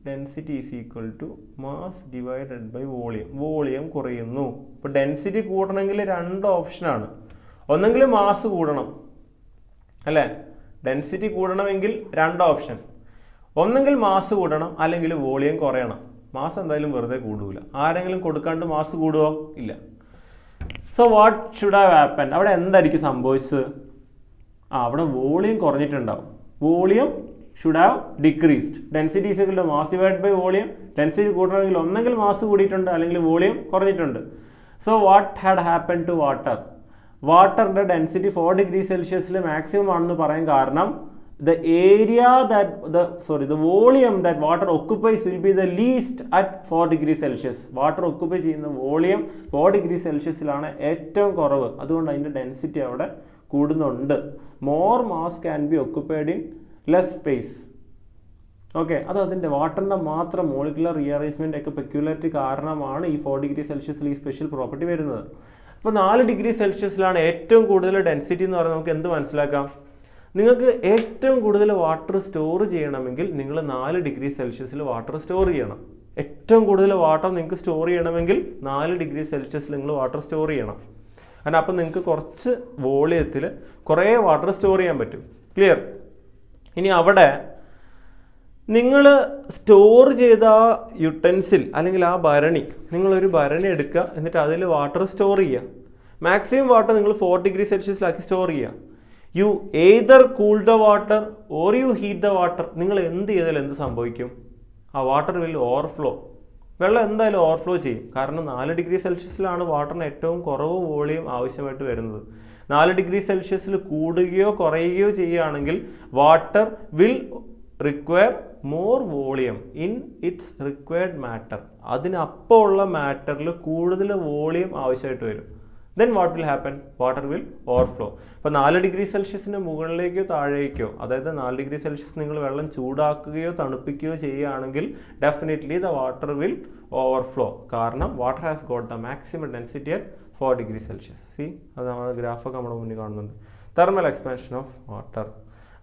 density is equal to mass divided by volume. Volume കുറയുന്നു. ഇപ്പോൾ ഡെൻസിറ്റി കൂടണമെങ്കിൽ 2 ഓപ്ഷനാണ്. ഒന്നെങ്കിൽ മാസ് കൂടണം അല്ലേ? ഡെൻസിറ്റി കൂടണമെങ്കിൽ 2 ഓപ്ഷൻ. ഒന്നെങ്കിൽ മാസ് കൂടണം, അല്ലെങ്കിൽ വോളിയം കുറയണം. മാസ് എന്തായാലും വെറുതെ കൂടൂല. ആരെങ്കിലും കൊടുക്കാണ്ട് മാസ് കൂടുമോ? ഇല്ല. So what should have happen? അവിടെ എന്തായിരിക്കും സംഭവിച്ചത്? അവിടെ വോളിയം കുറഞ്ഞിട്ടുണ്ടാവും. Volume should have decreased. Density is equal to mass divided by volume. Density കൂടണമെങ്കിൽ ഒന്നെങ്കിൽ മാസ് കൂടിയിട്ടുണ്ട്, അല്ലെങ്കിൽ വോളിയം കുറഞ്ഞിട്ടുണ്ട്. So what had happen to water? വാട്ടറിൻ്റെ ഡെൻസിറ്റി 4 degree Celsius മാക്സിമം ആണെന്ന് പറയാൻ കാരണം the area that the volume that water occupies will be the least at 4 degrees Celsius. Water occupy ചെയ്യുന്ന വോളിയം 4 ഡിഗ്രി സെൽഷ്യസിലാണ് ഏറ്റവും കുറവ്. അതുകൊണ്ട് അതിൻ്റെ ഡെൻസിറ്റി അവിടെ കൂടുന്നുണ്ട്. More mass can be occupied in less space. Okay, അത് അതിൻ്റെ വാട്ടറിൻ്റെ മാത്രം മോളിക്കുലർ റീഅറേഞ്ച്മെൻ്റ് ഒക്കെ പെക്യുലാരിറ്റി കാരണമാണ് ഈ 4 ഡിഗ്രി സെൽഷ്യസിൽ ഈ സ്പെഷ്യൽ പ്രോപ്പർട്ടി വരുന്നത്. അപ്പോൾ 4 ഡിഗ്രി സെൽഷ്യസിലാണ് ഏറ്റവും കൂടുതൽ ഡെൻസിറ്റി എന്ന് പറഞ്ഞാൽ നമുക്ക് എന്ത് മനസ്സിലാക്കാം? നിങ്ങൾക്ക് ഏറ്റവും കൂടുതൽ വാട്ടർ സ്റ്റോർ ചെയ്യണമെങ്കിൽ നിങ്ങൾ 4 ഡിഗ്രി സെൽഷ്യസിൽ വാട്ടർ സ്റ്റോർ ചെയ്യണം. ഏറ്റവും കൂടുതൽ വാട്ടർ നിങ്ങൾക്ക് സ്റ്റോർ ചെയ്യണമെങ്കിൽ 4 ഡിഗ്രി സെൽഷ്യസിൽ നിങ്ങൾ വാട്ടർ സ്റ്റോർ ചെയ്യണം. കാരണം അപ്പം നിങ്ങൾക്ക് കുറച്ച് വോളിയത്തിൽ കുറേ വാട്ടർ സ്റ്റോർ ചെയ്യാൻ പറ്റും. ക്ലിയർ? ഇനി അവിടെ നിങ്ങൾ സ്റ്റോർ ചെയ്ത ആ യുട്ടൻസിൽ അല്ലെങ്കിൽ ആ ഭരണി, നിങ്ങളൊരു ഭരണി എടുക്കുക, എന്നിട്ട് അതിൽ വാട്ടർ സ്റ്റോർ ചെയ്യുക. മാക്സിമം വാട്ടർ നിങ്ങൾ 4 ഡിഗ്രി സെൽഷ്യസിലാക്കി സ്റ്റോർ ചെയ്യുക. You either cool the water or you heat the water. നിങ്ങൾ എന്ത് ചെയ്താലും എന്ത് സംഭവിക്കും? ആ വാട്ടർ വിൽ ഓവർഫ്ലോ. വെള്ളം എന്തായാലും ഓവർഫ്ലോ ചെയ്യും. കാരണം 4 ഡിഗ്രി സെൽഷ്യസിലാണ് വാട്ടറിന് ഏറ്റവും കുറവ് വോളിയം ആവശ്യമായിട്ട് വരുന്നത്. 4 ഡിഗ്രി സെൽഷ്യസിൽ കൂടുകയോ കുറയുകയോ ചെയ്യുകയാണെങ്കിൽ water will require more volume in its required matter. അതിനപ്പോൾ ഉള്ള മാറ്ററിൽ കൂടുതൽ വോളിയം ആവശ്യമായിട്ട് വരും. then what will happen? Water will overflow. അപ്പോൾ 4 ഡിഗ്രി സെൽഷ്യസിന് മുകളിലേക്കോ താഴേക്കോ, അതായത് 4 ഡിഗ്രി സെൽഷ്യസ് നിങ്ങൾ വെള്ളം ചൂടാക്കുകയോ തണുപ്പിക്കുകയോ ചെയ്യുകയാണെങ്കിൽ definitely the water will overflow. കാരണം water has got the maximum density at 4 degree Celsius. C, അത് നമ്മുടെ ഗ്രാഫൊക്കെ നമ്മുടെ മുന്നിൽ കാണുന്നുണ്ട്. തെർമൽ എക്സ്പാൻഷൻ ഓഫ് വാട്ടർ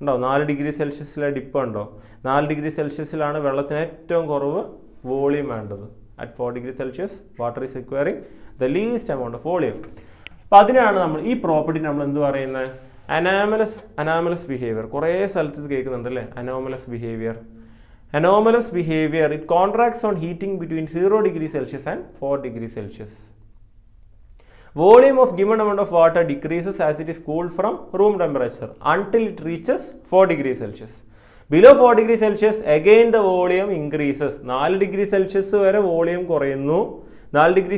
ഉണ്ടോ? 4 ഡിഗ്രി സെൽഷ്യസിലെ ഡിപ്പ് ഉണ്ടോ? 4 ഡിഗ്രി സെൽഷ്യസിലാണ് വെള്ളത്തിന് ഏറ്റവും കുറവ് വോളിയം വേണ്ടത്. at 4 degree Celsius, water is requiring the least amount of volume. അപ്പോൾ അതിനാണ് നമ്മൾ ഈ പ്രോപ്പർട്ടി നമ്മൾ എന്ത് പറയുന്നത്? Anomalous behaviour. കുറേ സ്ഥലത്ത് കേൾക്കുന്നുണ്ട് അല്ലേ? Anomalous behaviour it contracts on heating between 0 degree Celsius and 4 degree Celsius. Volume of given amount of water decreases as it is cooled from room temperature until it reaches 4 degree Celsius. Below 4 degree Celsius, again the volume increases. 4 degree Celsius വരെ volume കുറയുന്നു. 4 degree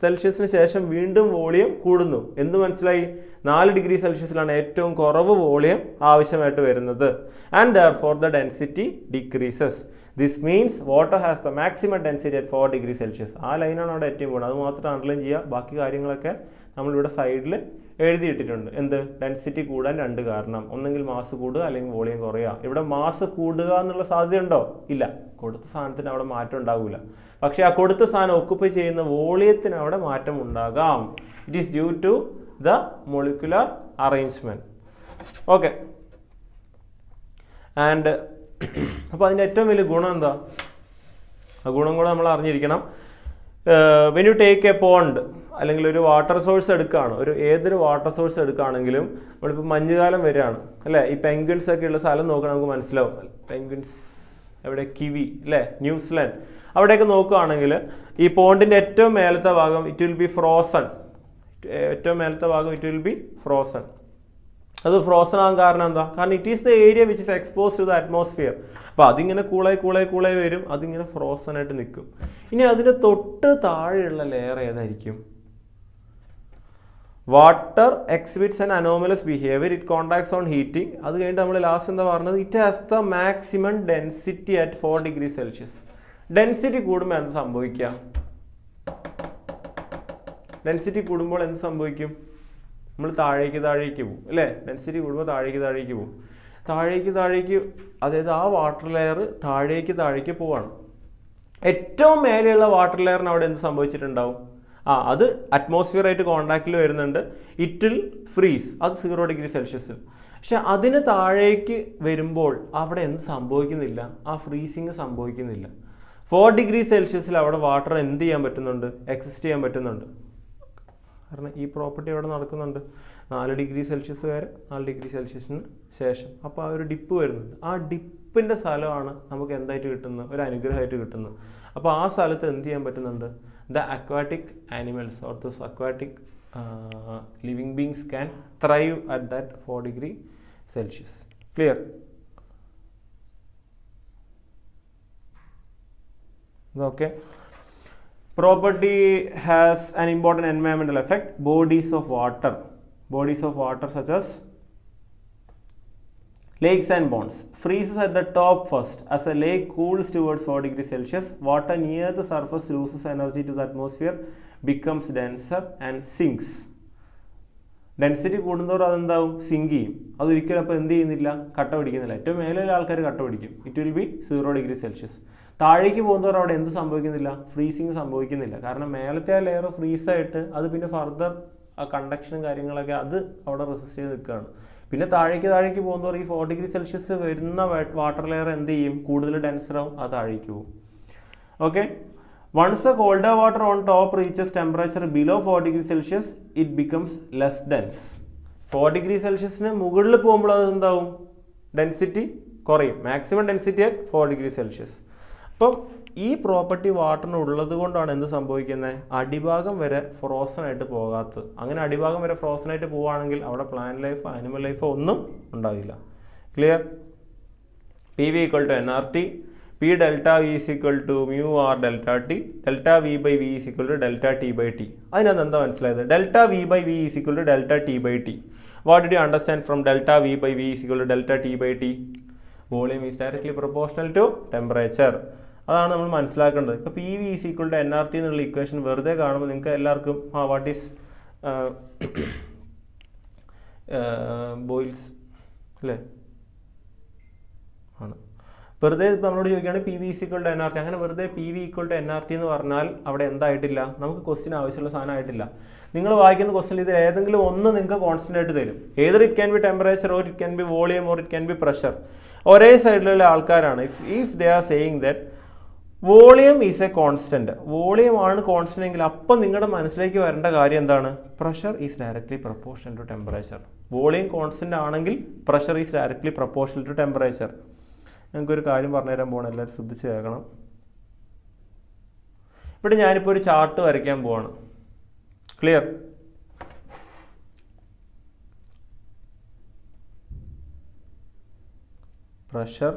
സെൽഷ്യസിന് ശേഷം വീണ്ടും volume കൂടുന്നു. എന്ത് മനസ്സിലായി? 4 degree സെൽഷ്യസിലാണ് ഏറ്റവും കുറവ് volume ആവശ്യമായിട്ട് വരുന്നത്. And therefore the density decreases. This means water has the maximum density at 4 degree Celsius. ആ ലൈനാണ് അവിടെ ഏറ്റവും കൂടുതൽ. അത് മാത്രം അണ്ടർലൈൻ ചെയ്യുക. ബാക്കി കാര്യങ്ങളൊക്കെ നമ്മളിവിടെ സൈഡിൽ എഴുതിയിട്ടിട്ടുണ്ട്. എന്ത്? ഡെൻസിറ്റി കൂടാൻ 2 കാരണം. ഒന്നെങ്കിൽ മാസ് കൂടുക അല്ലെങ്കിൽ വോളിയം കുറയുക. ഇവിടെ മാസ് കൂടുക എന്നുള്ള സാധ്യത ഉണ്ടോ? ഇല്ല. കൊടുത്ത സാധനത്തിന് അവിടെ മാറ്റം ഉണ്ടാകില്ല. പക്ഷേ ആ കൊടുത്ത സാധനം ഒക്കുപ്പൈ ചെയ്യുന്ന വോളിയത്തിന് അവിടെ മാറ്റം ഉണ്ടാകാം. It is due to the molecular arrangement. Okay. And അപ്പോൾ അതിൻ്റെ ഏറ്റവും വലിയ ഗുണം എന്താ? ആ ഗുണം കൂടെ നമ്മൾ അറിഞ്ഞിരിക്കണം. When you take A pond അല്ലെങ്കിൽ ഒരു വാട്ടർ സോഴ്സ് എടുക്കുകയാണ്, ഏതൊരു വാട്ടർ സോഴ്സ് എടുക്കുകയാണെങ്കിലും നമ്മളിപ്പോൾ മഞ്ഞുകാലം വരികയാണ് അല്ലേ? ഈ പെൻഗ്വിൻസ് ഒക്കെ ഉള്ള സ്ഥലം നോക്കണം, നമുക്ക് മനസ്സിലാവും. പെൻഗ്വിൻസ് എവിടെ? കിവി അല്ലേ? ന്യൂസിലാൻഡ്. അവിടെയൊക്കെ നോക്കുകയാണെങ്കിൽ ഈ പോണ്ടിൻ്റെ ഏറ്റവും മേലത്തെ ഭാഗം ഇറ്റ് വിൽ ബി ഫ്രോസൺ. അത് ഫ്രോസൺ ആകാൻ കാരണം എന്താ? കാരണം it is the area which is expose to the atmosphere. അപ്പോൾ അതിങ്ങനെ കൂളായി വരും, അതിങ്ങനെ ഫ്രോസൺ ആയിട്ട് നിൽക്കും. ഇനി അതിൻ്റെ തൊട്ട് താഴെയുള്ള ലെയർ ഏതായിരിക്കും? Water exhibits an anomalous behaviour, it contacts on heating. അത് കഴിഞ്ഞിട്ട് നമ്മൾ ലാസ്റ്റ് എന്താ പറഞ്ഞത്? It has the maximum density at 4 degree Celsius. Density കൂടുമ്പോൾ എന്ത് സംഭവിക്കുക? ഡെൻസിറ്റി കൂടുമ്പോൾ എന്ത് സംഭവിക്കും? നമ്മൾ താഴേക്ക് പോകും അല്ലേ? ഡെൻസിറ്റി കൂടുമ്പോൾ താഴേക്ക് പോകും. അതായത് ആ വാട്ടർ ലെയർ താഴേക്ക് പോവാണ്. ഏറ്റവും മേലെയുള്ള വാട്ടർ ലെയറിന് അവിടെ എന്ത് സംഭവിച്ചിട്ടുണ്ടാവും? അത് അറ്റ്മോസ്ഫിയറായിട്ട് കോണ്ടാക്റ്റിൽ വരുന്നുണ്ട്. It will freeze. അത് 0 degree Celsius. പക്ഷെ അതിന് താഴേക്ക് വരുമ്പോൾ അവിടെ എന്ത് സംഭവിക്കുന്നില്ല? ആ ഫ്രീസിങ് സംഭവിക്കുന്നില്ല. 4 degree Celsius അവിടെ വാട്ടർ എന്ത് ചെയ്യാൻ പറ്റുന്നുണ്ട്? എക്സിസ്റ്റ് ചെയ്യാൻ പറ്റുന്നുണ്ട്. കാരണം ഈ പ്രോപ്പർട്ടി അവിടെ നടക്കുന്നുണ്ട്. 4 degree Celsius വരെ, 4 degree Celsiusന് ശേഷം. അപ്പോൾ ആ ഒരു ഡിപ്പ് വരുന്നുണ്ട്. ആ ഡിപ്പിൻ്റെ സ്ഥലമാണ് നമുക്ക് എന്തായിട്ട് കിട്ടുന്നത്? ഒരു അനുഗ്രഹമായിട്ട് കിട്ടുന്നത്. അപ്പോൾ ആ സ്ഥലത്ത് എന്ത് ചെയ്യാൻ പറ്റുന്നുണ്ട്? The aquatic animals or those aquatic living beings can thrive at that 4 degree Celsius. Clear? Okay. Property has an important environmental effect. Bodies of water such as Lakes and ponds. Freezes at the top first. As a lake cools towards 4 degrees Celsius, water near the surface loses energy to the atmosphere, becomes denser and sinks. Density കൂടുന്നതോടെ അതെന്താവും? Sink ചെയ്യും. അതൊരിക്കലും അപ്പോൾ എന്ത് ചെയ്യുന്നില്ല? കട്ട പിടിക്കുന്നില്ല. ഏറ്റവും മേലെയുള്ള ആൾക്കാർ കട്ട പിടിക്കും. It will B 0 degree Celsius. താഴേക്ക് പോകുന്നതോടെ അവിടെ എന്ത് സംഭവിക്കുന്നില്ല? ഫ്രീസിങ് സംഭവിക്കുന്നില്ല. കാരണം മേലത്തെ ആ ലെയർ ഫ്രീസായിട്ട് അത് പിന്നെ ഫർദർ ആ കണ്ടക്ഷനും കാര്യങ്ങളൊക്കെ അത് അവിടെ റെസിസ്റ്റ് ചെയ്ത് നിൽക്കുകയാണ്. പിന്നെ താഴേക്ക് പോകുന്നതോടെ ഈ 4 ഡിഗ്രി സെൽഷ്യസ് വരുന്ന വാട്ടർ ലെയർ എന്ത് ചെയ്യും? കൂടുതൽ ഡെൻസറാവും, അത് താഴേക്ക് പോകും. Okay. Once the colder water on top reaches temperature below 4 degrees Celsius, it becomes less dense. 4 degrees Celsius മുകളിൽ പോകുമ്പോൾ അത് എന്താവും? ഡെൻസിറ്റി കുറയും. Maximum density at 4 degrees Celsius. അപ്പം ഈ പ്രോപ്പർട്ടി വാട്ടറിന് ഉള്ളത് കൊണ്ടാണ് എന്ത് സംഭവിക്കുന്നത്? അടിഭാഗം വരെ ഫ്രോസൺ ആയിട്ട് പോകാത്തത്. അങ്ങനെ അടിഭാഗം വരെ ഫ്രോസൺ ആയിട്ട് പോവുകയാണെങ്കിൽ അവിടെ പ്ലാന്റ് ലൈഫോ ആനിമൽ ലൈഫോ ഒന്നും ഉണ്ടാവില്ല. Clear? P V equal to NRT. P delta V is equal to mu R delta T. Delta V by V is equal to delta T by T. അതിനകത്ത് എന്താ മനസ്സിലായത്? Delta V by V is equal to delta T by T. What did you understand from delta V by V is equal to delta T by T? Volume is directly proportional to temperature. അതാണ് നമ്മൾ മനസ്സിലാക്കേണ്ടത്. ഇപ്പോൾ P V is equal to NRT എന്നുള്ള equation വെറുതെ കാണുമ്പോൾ നിങ്ങൾക്ക് എല്ലാവർക്കും what is boils അല്ലേ ആണ്. വെറുതെ നമ്മളോട് ചോദിക്കുകയാണെങ്കിൽ P V is equal to NRT. അങ്ങനെ വെറുതെ P V equal to NRT എന്ന് പറഞ്ഞാൽ അവിടെ എന്തായിട്ടില്ല? നമുക്ക് ക്വസ്റ്റ്യൻ ആവശ്യമുള്ള സാധനം ആയിട്ടില്ല. നിങ്ങൾ വായിക്കുന്ന ക്വസ്റ്റ്യൻ ഇത് ഏതെങ്കിലും ഒന്ന് നിങ്ങൾക്ക് കോൺസ്റ്റന്റ് ആയിട്ട് തരും. Either it can be temperature or it can be volume or it can be pressure. ഒരേ സൈഡിലുള്ള ആൾക്കാരാണ്. If they are saying that volume is a constant, volume ആണ് കോൺസ്റ്റന്റ് എങ്കിൽ അപ്പം നിങ്ങളുടെ മനസ്സിലേക്ക് വരേണ്ട കാര്യം എന്താണ്? Pressure is directly proportional to temperature. Volume constant ആണെങ്കിൽ pressure is directly proportional to temperature. ഞങ്ങൾക്കൊരു കാര്യം പറഞ്ഞുതരാൻ പോകണം, എല്ലാവരും ശ്രദ്ധിച്ച് കേൾക്കണം. ഇവിടെ ഞാനിപ്പോൾ ഒരു ചാർട്ട് വരയ്ക്കാൻ പോവാണ്. ക്ലിയർ? പ്രഷർ,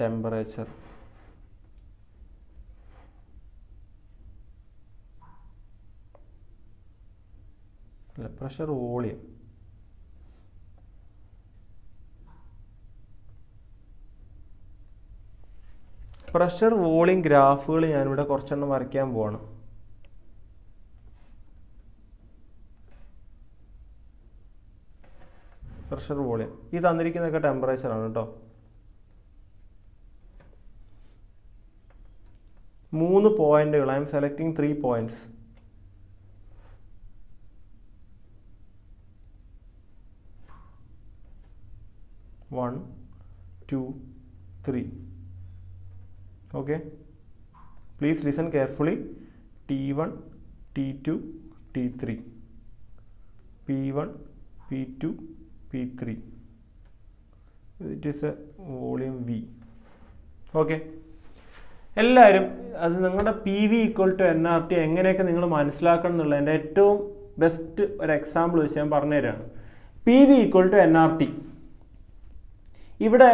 ടെമ്പറേച്ചർ, അല്ല പ്രഷർ, വോളിയം. പ്രഷർ വോളിയം ഗ്രാഫുകൾ ഞാനിവിടെ കുറച്ചെണ്ണം വരയ്ക്കാൻ പോവാണ്. പ്രഷർ വോളിയം ഈ തന്നിരിക്കുന്നതൊക്കെ ടെമ്പറേച്ചറാണ് കേട്ടോ. 3 പോയിന്റുകൾ. I M selecting 3 points. One, 2, 3. Okay, please listen carefully. T1, T2, T3, P1, P2, P3. It is a volume V. Okay, എല്ലാവരും അത് നിങ്ങളുടെ P V equal to NRT എങ്ങനെയൊക്കെ നിങ്ങൾ മനസ്സിലാക്കണം എന്നുള്ള എൻ്റെ ഏറ്റവും ബെസ്റ്റ് ഒരു എക്സാമ്പിൾ വെച്ച് ഞാൻ പറഞ്ഞുതരാണ്. P V equal to NRT. ഇവിടെ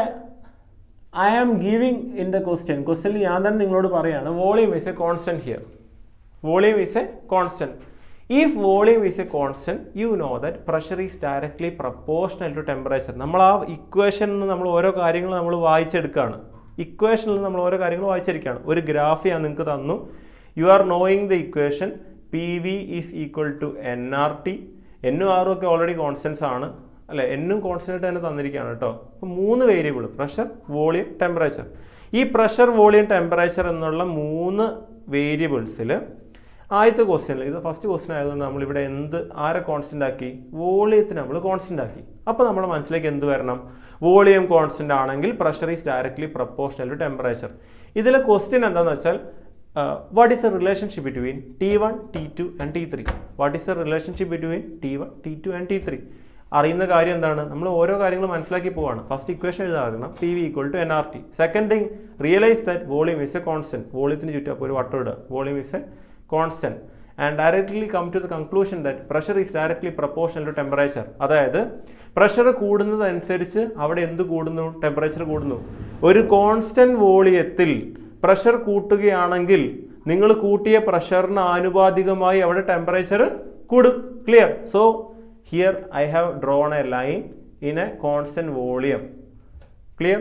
I am giving in the question. Question ഞാൻ തന്നെ നിങ്ങളോട് പറയാണ് volume is a constant here. Volume is a constant. If volume is a constant, you know that pressure is directly proportional to temperature. നമ്മൾ ആ ഇക്വേഷനിൽ നിന്ന് നമ്മൾ ഓരോ കാര്യങ്ങൾ നമ്മൾ വായിച്ചെടുക്കുകയാണ്. ഇക്വേഷനിൽ നമ്മൾ ഓരോ കാര്യങ്ങൾ വായിച്ചെടുക്കുകയാണ്. ഒരു ഗ്രാഫ് ഞാൻ നിങ്ങൾക്ക് തന്നു. You are knowing the equation. PV is equal to NRT. N ഉം R ഒക്കെ ഓൾറെഡി കോൺസ്റ്റൻസ് ആണ് അല്ലേ? എന്നും കോൺസ്റ്റന്റ് തന്നെ തന്നിരിക്കുകയാണ് കേട്ടോ. അപ്പോൾ 3 വേരിയബിൾ പ്രഷർ, വോളിയം, ടെമ്പറേച്ചർ. ഈ പ്രഷർ, വോളിയം, ടെമ്പറേച്ചർ എന്നുള്ള 3 വേരിയബിൾസിൽ ആദ്യത്തെ ക്വസ്റ്റ്യനിൽ, ഇത് ഫസ്റ്റ് ക്വസ്റ്റ്യൻ ആയതുകൊണ്ട് നമ്മളിവിടെ ആരെ കോൺസ്റ്റന്റ് ആക്കി? വോളിയത്തിന് നമ്മൾ കോൺസ്റ്റന്റ് ആക്കി. അപ്പോൾ നമ്മുടെ മനസ്സിലേക്ക് എന്ത് വരണം? വോളിയം കോൺസ്റ്റന്റ് ആണെങ്കിൽ pressure is directly proportional to temperature. ഇതിലെ ക്വസ്റ്റ്യൻ എന്താണെന്ന് വെച്ചാൽ what is the relationship between T1, T2 and T3? What is the relationship between T1, T2 and T3? അറിയുന്ന കാര്യം എന്താണ്? നമ്മൾ ഓരോ കാര്യങ്ങൾ മനസ്സിലാക്കി പോവാണ്. ഫസ്റ്റ് ഇക്വേഷൻ എഴുതാറിയണം, P V equal to NRT. Second thing, realise that volume is a constant. വോളിയത്തിന് ചുറ്റും അപ്പോൾ ഒരു വട്ടം ഇടുക, volume is a constant. And directly come to the conclusion that pressure is directly proportional to temperature. അതായത് pressure കൂടുന്നതനുസരിച്ച് അവിടെ എന്ത് കൂടുന്നു? ടെമ്പറേച്ചർ കൂടുന്നു. ഒരു കോൺസ്റ്റന്റ് വോളിയത്തിൽ പ്രഷർ കൂട്ടുകയാണെങ്കിൽ നിങ്ങൾ കൂട്ടിയ പ്രഷറിന് ആനുപാതികമായി അവിടെ ടെമ്പറേച്ചർ കൂടും. Clear? So here I have drawn a line in a constant volume. Clear?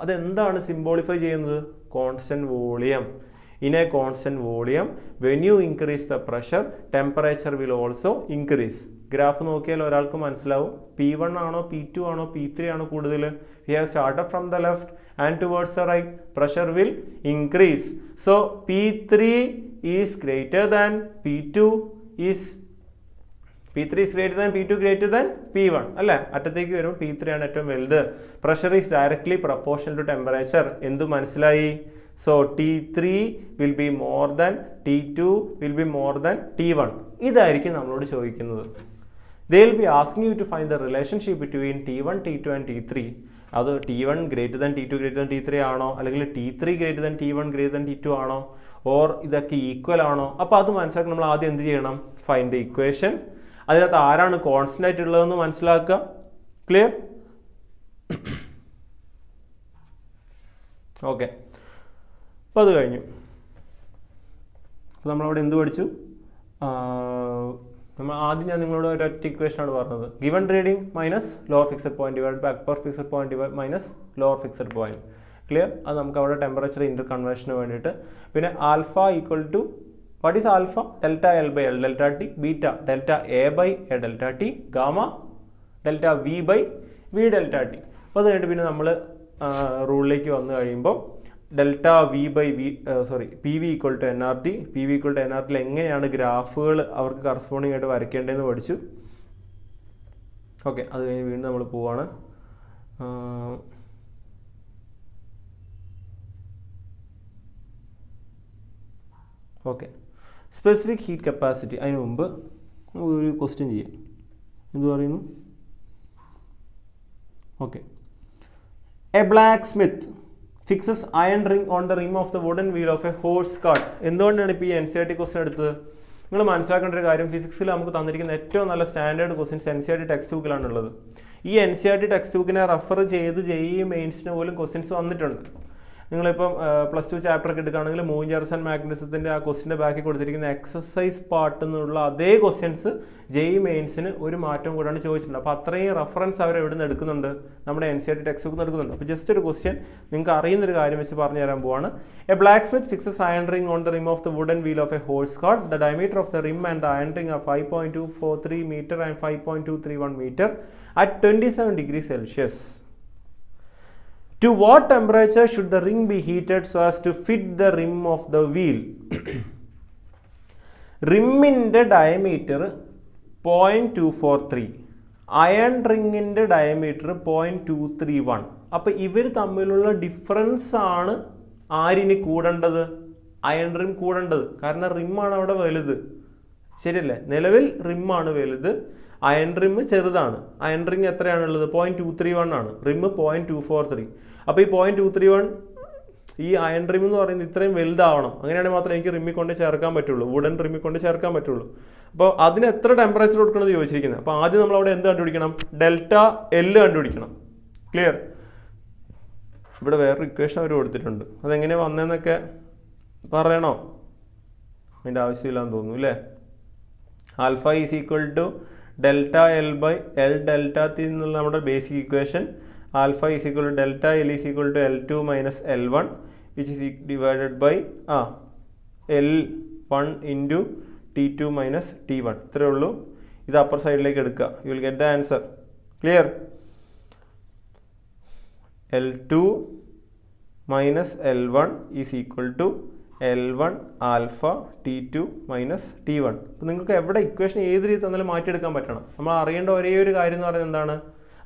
അതെന്താണ് സിംബോളിഫൈ ചെയ്യുന്നത്? Constant volume. In a constant volume, when you increase the pressure, temperature will also increase. Graph നോക്കിയാൽ ഒരാൾക്ക് മനസ്സിലാവും P1 ആണോ P2 ആണോ P3 ആണോ കൂടുതൽ. We have started from the left and towards the right. Pressure will increase. So P3 is greater than P2 is P3 is greater than P2 greater than P1. അല്ലേ? അറ്റത്തേക്ക് വരുമ്പോൾ P3 ആണ് ഏറ്റവും വലുത്. Pressure is directly proportional to temperature. എന്തു മനസ്സിലായി? So T3 will be more than T2 will be more than T1. ഇതായിരിക്കും നമ്മളോട് ചോദിക്കുന്നത്. They will be asking you to find the relationship between T1, T2 and T3. അത് T1 greater than T2 greater than T3 ആണോ, അല്ലെങ്കിൽ T3 greater than T1 greater than T2 ആണോ, or ഇതൊക്കെ equal ആണോ? അപ്പോൾ അത് മനസ്സിലാക്കി നമ്മൾ ആദ്യം എന്ത് ചെയ്യണം? Find the equation. അതിനകത്ത് ആരാണ് കോൺസ്റ്റന്റ് ആയിട്ടുള്ളതെന്ന് മനസ്സിലാക്കുക. ക്ലിയർ? ഓക്കെ, അപ്പോൾ അത് കഴിഞ്ഞു. അപ്പോൾ നമ്മളവിടെ എന്ത് പഠിച്ചു? നമ്മൾ ആദ്യം ഞാൻ നിങ്ങളോട് ഒരൊറ്റ ഇക്വേഷനാണ് പറഞ്ഞത്. Given reading minus lower fixed point divide by upper fixed point divide minus lower fixed point. Clear? അത് നമുക്ക് അവിടെ ടെമ്പറേച്ചർ ഇൻ്റർ കൺവേർഷന് വേണ്ടിയിട്ട്. പിന്നെ alpha equal to what is alpha? Delta L by L delta T. Beta delta A by A delta T. Gamma delta V by V delta T. അപ്പോൾ അത് കഴിഞ്ഞിട്ട് പിന്നെ നമ്മൾ റൂളിലേക്ക് വന്നു കഴിയുമ്പോൾ delta V by V P V equal to N R T. P V equal to N R ടിയിൽ എങ്ങനെയാണ് ഗ്രാഫുകൾ അവർക്ക് കറസ്പോണ്ടിങ് ആയിട്ട് വരയ്ക്കേണ്ടതെന്ന് പഠിച്ചു. ഓക്കെ, അത് കഴിഞ്ഞ് വീണ്ടും നമ്മൾ പോവാണ്. Okay, specific heat capacity. അതിന് മുമ്പ് നമുക്കൊരു ക്വസ്റ്റ്യൻ ചെയ്യാം. എന്ത് പറയുന്നു? Okay, A black Smith fixes iron ring on the rim of the wooden wheel of a horse cart. എന്തുകൊണ്ടാണ് ഇപ്പോൾ ഈ NCERT ക്വസ്റ്റ്യൻ എടുത്തത്? നിങ്ങൾ മനസ്സിലാക്കേണ്ട ഒരു കാര്യം, ഫിസിക്സിൽ നമുക്ക് തന്നിരിക്കുന്ന ഏറ്റവും നല്ല സ്റ്റാൻഡേർഡ് ക്വസ്റ്റ്യൻസ് NCERT ടെക്സ്റ്റ് ബുക്കിലാണുള്ളത്. ഈ NCERT ടെക്സ്റ്റ് ബുക്കിനെ റെഫർ ചെയ്ത് മെയിൻസിന് പോലും ക്വസ്റ്റ്യൻസ് വന്നിട്ടുണ്ട്. നിങ്ങളിപ്പം +2 ചാപ്റ്റർ ഒക്കെ എടുക്കുകയാണെങ്കിൽ മൂഞ്ചേഴ്സ് ആൻഡ് മാഗ്നറ്റിസത്തിൻ്റെ ആ ക്വസ്റ്റിൻ്റെ ബാക്കിൽ കൊടുത്തിരിക്കുന്ന എക്സസൈസ് പാർട്ട് എന്നുള്ള അതേ ക്വസ്റ്റ്യൻസ് മെയിൻസിന് ഒരു മാറ്റം കൂടാണ്ട് ചോദിച്ചിട്ടുണ്ട്. അപ്പോൾ അത്രയും റെഫറൻസ് അവർ എവിടെ നിന്ന് എടുക്കുന്നുണ്ട്? നമ്മുടെ NCERT ടെക്സ്റ്റ് ബുക്ക് എടുക്കുന്നുണ്ട്. അപ്പോൾ ജസ്റ്റ് ഒരു ക്വസ്റ്റ്യൻ നിങ്ങൾക്ക് അറിയുന്നൊരു കാര്യം വെച്ച് പറഞ്ഞു തരാൻ പോവാണ്. A blacksmith fixes iron ring on the rim of the wooden wheel of a horse cart. The diameter of the rim and the iron ring are 5.243 meter and 5.231 meter at 27 degrees Celsius. To what temperature should the ring be heated so as to fit the rim of the wheel? റിമ്മിൻ്റെ diameter 0.243, iron റിങ്ങിൻ്റെ diameter 0.231. അപ്പോൾ ഇവർ തമ്മിലുള്ള difference ആണ് ആരിന് കൂടേണ്ടത്? Iron റിം കൂടേണ്ടത്. കാരണം റിമ്മാണ് അവിടെ വലുത്, ശരിയല്ലേ? നിലവിൽ റിമ്മാണ് വലുത്, അയൺ റിം ചെറുതാണ്. Iron ring എത്രയാണുള്ളത്? 0.231 ആണ്. റിം 0.243. അപ്പോൾ ഈ 0.231 ഈ അയൺ റിം എന്ന് പറയുന്നത് ഇത്രയും വലുതാവണം. അങ്ങനെയാണെങ്കിൽ മാത്രമേ എനിക്ക് റിമ്മിൽ കൊണ്ട് ചേർക്കാൻ പറ്റുള്ളൂ, വുഡൻ റിമ്മിൽ കൊണ്ട് ചേർക്കാൻ പറ്റുള്ളൂ. അപ്പോൾ അതിന് എത്ര ടെമ്പറേച്ചർ കൊടുക്കണമെന്ന് ചോദിച്ചിരിക്കുന്നത്. അപ്പോൾ ആദ്യം നമ്മൾ അവിടെ എന്ത് കണ്ടുപിടിക്കണം? ഡെൽറ്റ എൽ കണ്ടുപിടിക്കണം. ക്ലിയർ? ഇവിടെ വേറൊരു ഇക്വേഷൻ അവർ കൊടുത്തിട്ടുണ്ട്. അതെങ്ങനെ വന്നതെന്നൊക്കെ പറയണോ? അതിൻ്റെ ആവശ്യമില്ലാന്ന് തോന്നുന്നു അല്ലേ? Alpha is equal to delta L by L delta T എന്നുള്ള നമ്മുടെ basic equation. Alpha is equal to delta L is equal to L2 minus L1 which is divided by L1 into T2 minus T1. ഇത്രയേ ഉള്ളൂ. ഇത് upper സൈഡിലേക്ക് എടുക്കുക. You will get the answer. Clear? L2 minus L1 is equal to L1 alpha T2 minus T1. അപ്പോൾ നിങ്ങൾക്ക് എവിടെ equation ഏത് രീതി തന്നാലും മാറ്റിയെടുക്കാൻ പറ്റണം. നമ്മൾ അറിയേണ്ട ഒരേ ഒരു കാര്യം എന്ന് പറയുന്നത് എന്താണ്?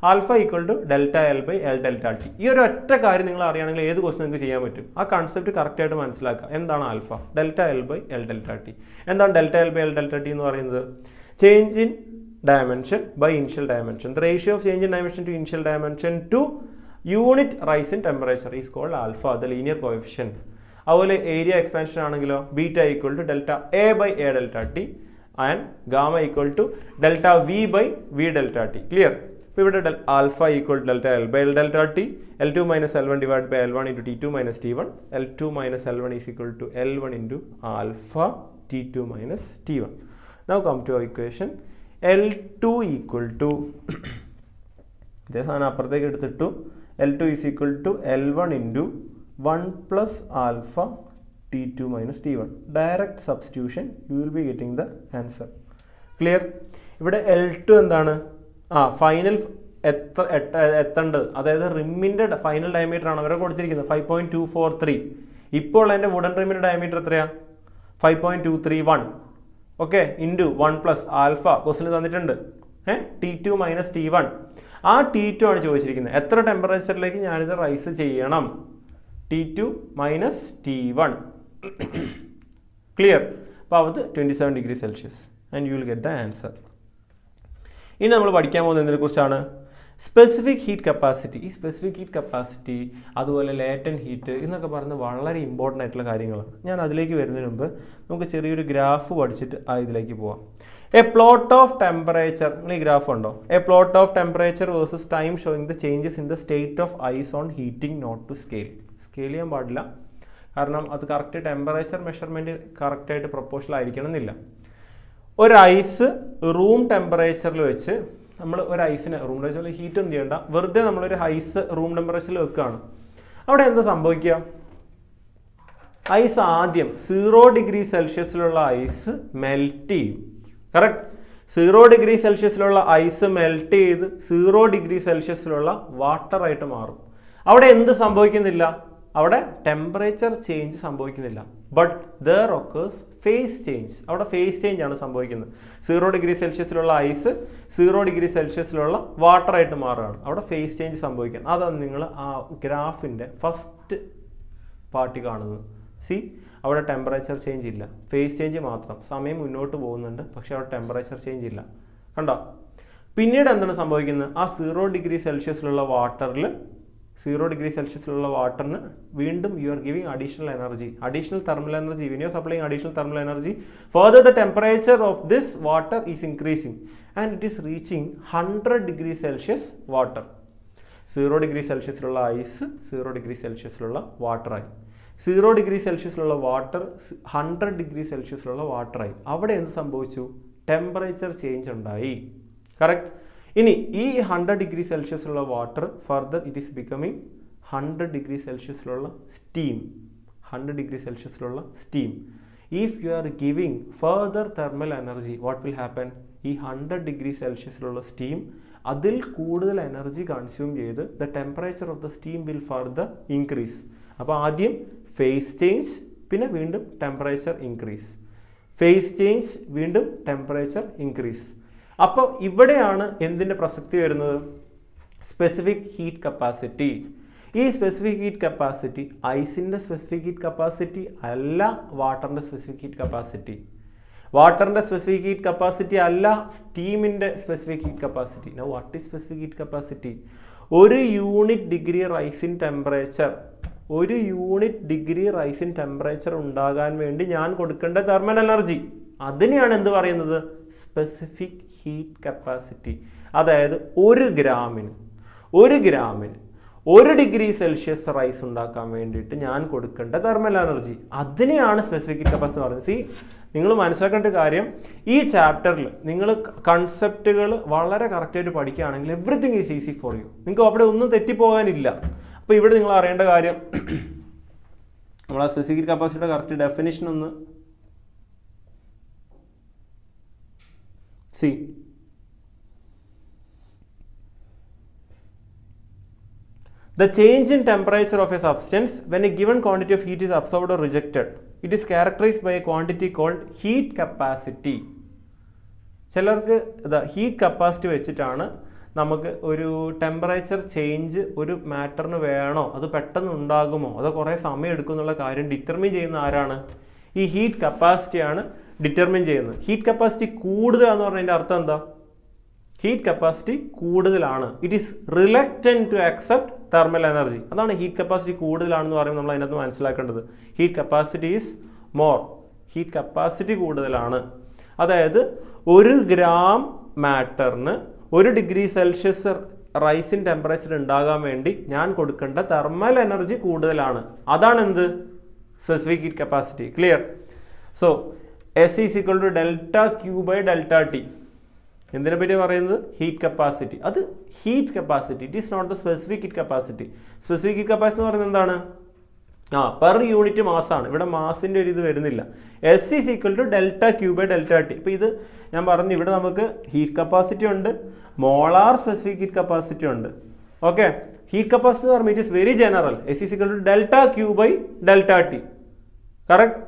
Alpha equal to delta L by L delta T. ഈ ഒരു ഒറ്റ കാര്യം നിങ്ങൾ അറിയുകയാണെങ്കിൽ ഏത് ക്വസ്റ്റൻ നിങ്ങൾക്ക് ചെയ്യാൻ പറ്റും. ആ കൺസെപ്റ്റ് കറക്റ്റായിട്ട് മനസ്സിലാക്കുക. എന്താണ് alpha? Delta L by L delta T. എന്താണ് delta L by L delta T എന്ന് പറയുന്നത്? Change in dimension by initial dimension. The ratio of change in dimension to initial dimension to unit rise in temperature is called alpha, the linear coefficient. അതുപോലെ area expansion ആണെങ്കിലോ beta equal to delta A by A delta T and gamma equal to delta V by V delta T. Clear? ഇപ്പോൾ ഇവിടെ alpha equal to delta L by L delta T, L2 minus L1 divide by L1 into T2 minus T1. L2 minus L1 is equal to L1 into alpha T2 minus T1. Now come to our equation. L2 equal to ഇതേ സാധനം അപ്പുറത്തേക്ക് എടുത്തിട്ടു L2 is equal to L1 into 1 plus alpha T2 minus T1. Direct substitution, you will be getting the answer. Clear? ഇവിടെ L2 എന്താണ്? Final എത്തേണ്ടത്, അതായത് റിമ്മിൻ്റെ final diameter ആണ് അവരെ കൊടുത്തിരിക്കുന്നത് 5.243. ഇപ്പോൾ അതിൻ്റെ വുഡൻ റിമ്മിൻ്റെ ഡയമീറ്റർ എത്രയാണ്? 5.231. ഓക്കെ, ഇൻറ്റു 1 പ്ലസ് ആൽഫ ക്വസ്റ്റിന് തന്നിട്ടുണ്ട്. T2 minus T1. ആ T2 ആണ് ചോദിച്ചിരിക്കുന്നത്. എത്ര ടെമ്പറേച്ചറിലേക്ക് ഞാനിത് റൈസ് ചെയ്യണം? T2 minus T1. ക്ലിയർ? അപ്പോൾ അത് 27 degree Celsius and you will get the answer. ഇനി നമ്മൾ പഠിക്കാൻ പോകുന്നത് എന്തിനെക്കുറിച്ചാണ്? Specific heat capacity. ഈ സ്പെസിഫിക് ഹീറ്റ് കപ്പാസിറ്റി അതുപോലെ ലേറ്റൻറ്റ് ഹീറ്റ് എന്നൊക്കെ പറയുന്നത് വളരെ ഇമ്പോർട്ടൻ്റ് ആയിട്ടുള്ള കാര്യങ്ങളാണ്. ഞാൻ അതിലേക്ക് വരുന്നതിന് മുമ്പ് നമുക്ക് ചെറിയൊരു ഗ്രാഫ് പഠിച്ചിട്ട് ഇതിലേക്ക് പോവാം. എ പ്ലോട്ട് ഓഫ് ടെമ്പറേച്ചർ, നിങ്ങൾ ഈ ഗ്രാഫ് ഉണ്ടോ? A plot of temperature versus time showing the changes in the state of ice on heating not to scale. Scale ചെയ്യാൻ പാടില്ല, കാരണം അത് കറക്റ്റ് ടെമ്പറേച്ചർ മെഷർമെൻറ്റ് കറക്റ്റായിട്ട് പ്രൊപ്പോഷണൽ ആയിരിക്കണം എന്നില്ല. ഒരു ഐസ് റൂം ടെമ്പറേച്ചറിൽ വെച്ച് നമ്മൾ ഒരു ഐസിനെ റൂം ടെമ്പറേച്ചറിൽ ഹീറ്റ് ഒന്നും ചെയ്യേണ്ട, വെറുതെ നമ്മളൊരു ഐസ് റൂം ടെമ്പറേച്ചറിൽ വെക്കുകയാണ്. അവിടെ എന്താ സംഭവിക്കുക? ഐസ് ആദ്യം 0 ഡിഗ്രി സെൽഷ്യസിലുള്ള ഐസ് മെൽറ്റ് ചെയ്യും. കറക്റ്റ്? 0 ഡിഗ്രി സെൽഷ്യസിലുള്ള ഐസ് മെൽറ്റ് ചെയ്ത് 0 ഡിഗ്രി സെൽഷ്യസിലുള്ള വാട്ടറായിട്ട് മാറും. അവിടെ എന്ത് സംഭവിക്കുന്നില്ല? അവിടെ ടെമ്പറേച്ചർ ചേഞ്ച് സംഭവിക്കുന്നില്ല. But there occurs phase change. അവിടെ ഫേസ് ചേഞ്ച് ആണ് സംഭവിക്കുന്നത്. 0 ഡിഗ്രി സെൽഷ്യസിലുള്ള ഐസ് 0 ഡിഗ്രി സെൽഷ്യസിലുള്ള വാട്ടറായിട്ട് മാറുകയാണ്. അവിടെ ഫേസ് ചേഞ്ച് സംഭവിക്കാൻ. അതാണ് നിങ്ങൾ ആ ഗ്രാഫിൻ്റെ ഫസ്റ്റ് പാർട്ടി കാണുന്നത്. സി, അവിടെ ടെമ്പറേച്ചർ ചേഞ്ച് ഇല്ല, ഫേസ് ചേഞ്ച് മാത്രം. സമയം മുന്നോട്ട് പോകുന്നുണ്ട്, പക്ഷേ അവിടെ ടെമ്പറേച്ചർ ചേഞ്ച് ഇല്ല. കണ്ടോ? പിന്നീട് എന്താണ് സംഭവിക്കുന്നത്? ആ 0 ഡിഗ്രി സെൽഷ്യസിലുള്ള വാട്ടറിൽ 0 ഡിഗ്രി സെൽഷ്യസിലുള്ള വാട്ടറിന് വീണ്ടും you are giving additional energy, additional thermal energy. When you are supplying additional thermal energy, further the temperature of this water is increasing and it is reaching 100 degree Celsius water. 0 degree സെൽഷ്യസിലുള്ള ice 0 degree സെൽഷ്യസിലുള്ള വാട്ടറായി. 0 degree സെൽഷ്യസിലുള്ള water 100 degree സെൽഷ്യസിലുള്ള വാട്ടറായി. അവിടെ എന്ത് സംഭവിച്ചു? Temperature change ഉണ്ടായി. കറക്റ്റ്? ഇനി ഈ 100 ഡിഗ്രി സെൽഷ്യസിലുള്ള water further it is becoming 100 degree സെൽഷ്യസിലുള്ള സ്റ്റീം. 100 ഡിഗ്രി സെൽഷ്യസിലുള്ള steam. If you are giving further thermal energy, what will happen? ഈ 100 ഡിഗ്രി സെൽഷ്യസിലുള്ള സ്റ്റീം അതിൽ കൂടുതൽ എനർജി കൺസ്യൂം ചെയ്ത് the temperature of the steam will further increase. അപ്പോൾ ആദ്യം phase change, പിന്നെ വീണ്ടും ടെമ്പറേച്ചർ ഇൻക്രീസ്. ഫേസ് ചേഞ്ച്, വീണ്ടും ടെമ്പറേച്ചർ ഇൻക്രീസ്. അപ്പോൾ ഇവിടെയാണ് എന്തിൻ്റെ പ്രസക്തി വരുന്നത്? Specific heat capacity. ഈ സ്പെസിഫിക് ഹീറ്റ് കപ്പാസിറ്റി ഐസിൻ്റെ സ്പെസിഫിക് ഹീറ്റ് കപ്പാസിറ്റി അല്ല, വാട്ടറിൻ്റെ സ്പെസിഫിക് ഹീറ്റ് കപ്പാസിറ്റി. വാട്ടറിൻ്റെ സ്പെസിഫിക് ഹീറ്റ് കപ്പാസിറ്റി അല്ല, സ്റ്റീമിൻ്റെ specific heat capacity. Now what is specific heat capacity? ഒരു unit degree rise in temperature, ഒരു unit degree rise in temperature ഉണ്ടാകാൻ വേണ്ടി ഞാൻ കൊടുക്കേണ്ട തെർമൽ എനർജി, അതിനെയാണ് എന്ത് പറയുന്നത്? Specific heat capacity. അതായത് ഒരു ഗ്രാമിന് 1 ഡിഗ്രി സെൽഷ്യസ് റൈസ് ഉണ്ടാക്കാൻ വേണ്ടിയിട്ട് ഞാൻ കൊടുക്കേണ്ട തെർമൽ എനർജി, അതിനെയാണ് സ്പെസിഫിക് ഹീറ്റ് കപ്പാസിറ്റി പറയുന്നത്. സി, നിങ്ങൾ മനസ്സിലാക്കേണ്ട കാര്യം, ഈ ചാപ്റ്ററിൽ നിങ്ങൾ കൺസെപ്റ്റുകൾ വളരെ കറക്റ്റായിട്ട് പഠിക്കുകയാണെങ്കിൽ everything is easy for U. നിങ്ങൾക്ക് അവിടെ ഒന്നും തെറ്റിപ്പോകാനില്ല. അപ്പോൾ ഇവിടെ നിങ്ങൾ അറിയേണ്ട കാര്യം, നമ്മൾ ആ സ്പെസിഫിക് ഹീറ്റ് കപ്പാസിറ്റിയുടെ കറക്റ്റ് ഡെഫിനിഷൻ ഒന്ന് see. The change in temperature of a substance when a given quantity of heat is absorbed or rejected, it is characterized by a quantity called heat capacity. ചിലർക്ക് heat capacity വെച്ചിട്ടാണ് നമുക്ക് ഒരു temperature change ഒരു മാറ്ററിന് വേണോ, അത് പെട്ടെന്ന് ഉണ്ടാകുമോ, അതോ കുറേ സമയം എടുക്കും എന്നുള്ള കാര്യം ഡിറ്റർമിൻ ചെയ്യുന്ന ആരാണ്? ഈ ഹീറ്റ് കപ്പാസിറ്റിയാണ് ഡിറ്റർമിൻ ചെയ്യുന്നത്. ഹീറ്റ് കപ്പാസിറ്റി കൂടുതലാണെന്ന് പറഞ്ഞതിൻ്റെ അർത്ഥം എന്താ? ഹീറ്റ് കപ്പാസിറ്റി കൂടുതലാണ്. It is reluctant to accept thermal energy. അതാണ് ഹീറ്റ് കപ്പാസിറ്റി കൂടുതലാണെന്ന് പറയുമ്പോൾ നമ്മൾ അതിനകത്ത് മനസ്സിലാക്കേണ്ടത്. Heat capacity is more. Heat capacity കൂടുതലാണ്. അതായത് 1 ഗ്രാം മാറ്ററിന് 1 degree Celsius rise in temperature ഉണ്ടാകാൻ വേണ്ടി ഞാൻ കൊടുക്കേണ്ട തെർമൽ എനർജി കൂടുതലാണ്. അതാണ് എന്ത്? Specific heat capacity. Clear? So S is equal to delta Q by delta T. എന്തിനെ പറ്റി പറയുന്നത്? Heat capacity. അത് heat capacity, it is not the specific heat capacity. Specific heat capacity എന്ന് പറയുന്നത് എന്താണ്? പെർ യൂണിറ്റ് മാസ്സാണ്. ഇവിടെ മാസിൻ്റെ ഒരു ഇത് വരുന്നില്ല. S is equal to delta Q by delta T. ഇപ്പോൾ ഇത് ഞാൻ പറഞ്ഞു, ഇവിടെ നമുക്ക് ഹീറ്റ് കപ്പാസിറ്റി ഉണ്ട്, മോളാർ സ്പെസിഫിക് ഹീറ്റ് കപ്പാസിറ്റി ഉണ്ട്. ഓക്കെ, ഹീറ്റ് കപ്പാസിറ്റി എന്ന് പറയുമ്പോൾ it is very general. S is equal to delta Q by delta T. Correct?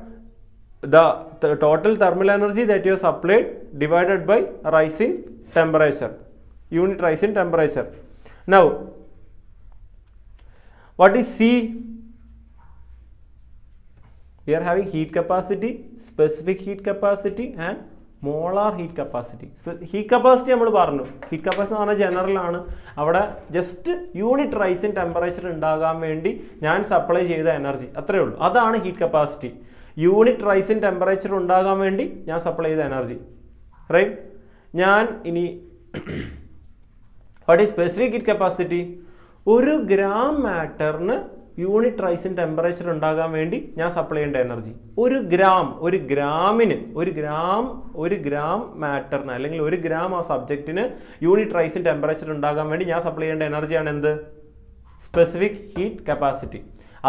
The total thermal energy that you have supplied divided by rise in temperature, unit rise in temperature. Now, what is C? We are having heat capacity, specific heat capacity and molar heat capacity. Heat capacity നമ്മൾ പറഞ്ഞു, heat capacity എന്ന് പറഞ്ഞാൽ general ആണ്. അവിടെ just unit rise in temperature ഉണ്ടാകാൻ വേണ്ടി ഞാൻ supply ചെയ്ത എനർജി, അത്രയേ ഉള്ളൂ. അതാണ് heat capacity. Unit rise in temperature ഉണ്ടാകാൻ വേണ്ടി ഞാൻ സപ്ലൈ ചെയ്ത എനർജി, റൈറ്റ്? ഞാൻ ഇനി what is specific heat capacity? ഒരു ഗ്രാം മാറ്ററിന് യൂണിറ്റ് റൈസ് ഇൻ ടെമ്പറേച്ചർ ഉണ്ടാകാൻ വേണ്ടി ഞാൻ സപ്ലൈ ചെയ്യേണ്ട എനർജി. ഒരു ഗ്രാമിന് ഒരു ഗ്രാം മാറ്ററിന് അല്ലെങ്കിൽ ഒരു ഗ്രാം ആ സബ്ജക്റ്റിന് യൂണിറ്റ് റൈസ് ഇൻ ടെമ്പറേച്ചർ ഉണ്ടാകാൻ വേണ്ടി ഞാൻ സപ്ലൈ ചെയ്യേണ്ട എനർജിയാണ് എന്ത്? Specific heat capacity.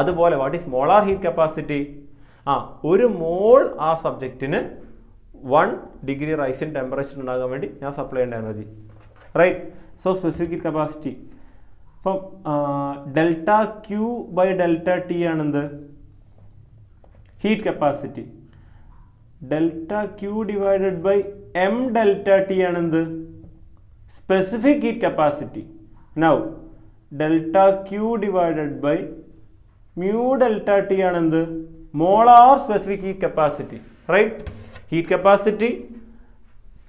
അതുപോലെ what is molar heat capacity? ഒരു മോൾ ആ സബ്ജക്റ്റിന് 1 ഡിഗ്രി റൈസ് ഇൻ ടെമ്പറേച്ചർ ഉണ്ടാകാൻ വേണ്ടി ഞാൻ സപ്ലൈ ചെയ്യേണ്ട energy, right? So specific heat capacity. അപ്പം delta Q by delta T ആണെന്ത്? Heat capacity. Delta Q divided by M delta T ആണെന്ത്? Specific heat capacity. Now delta Q divided by mu delta T ആണെന്ത്? molar specific heat capacity, right? Heat capacity,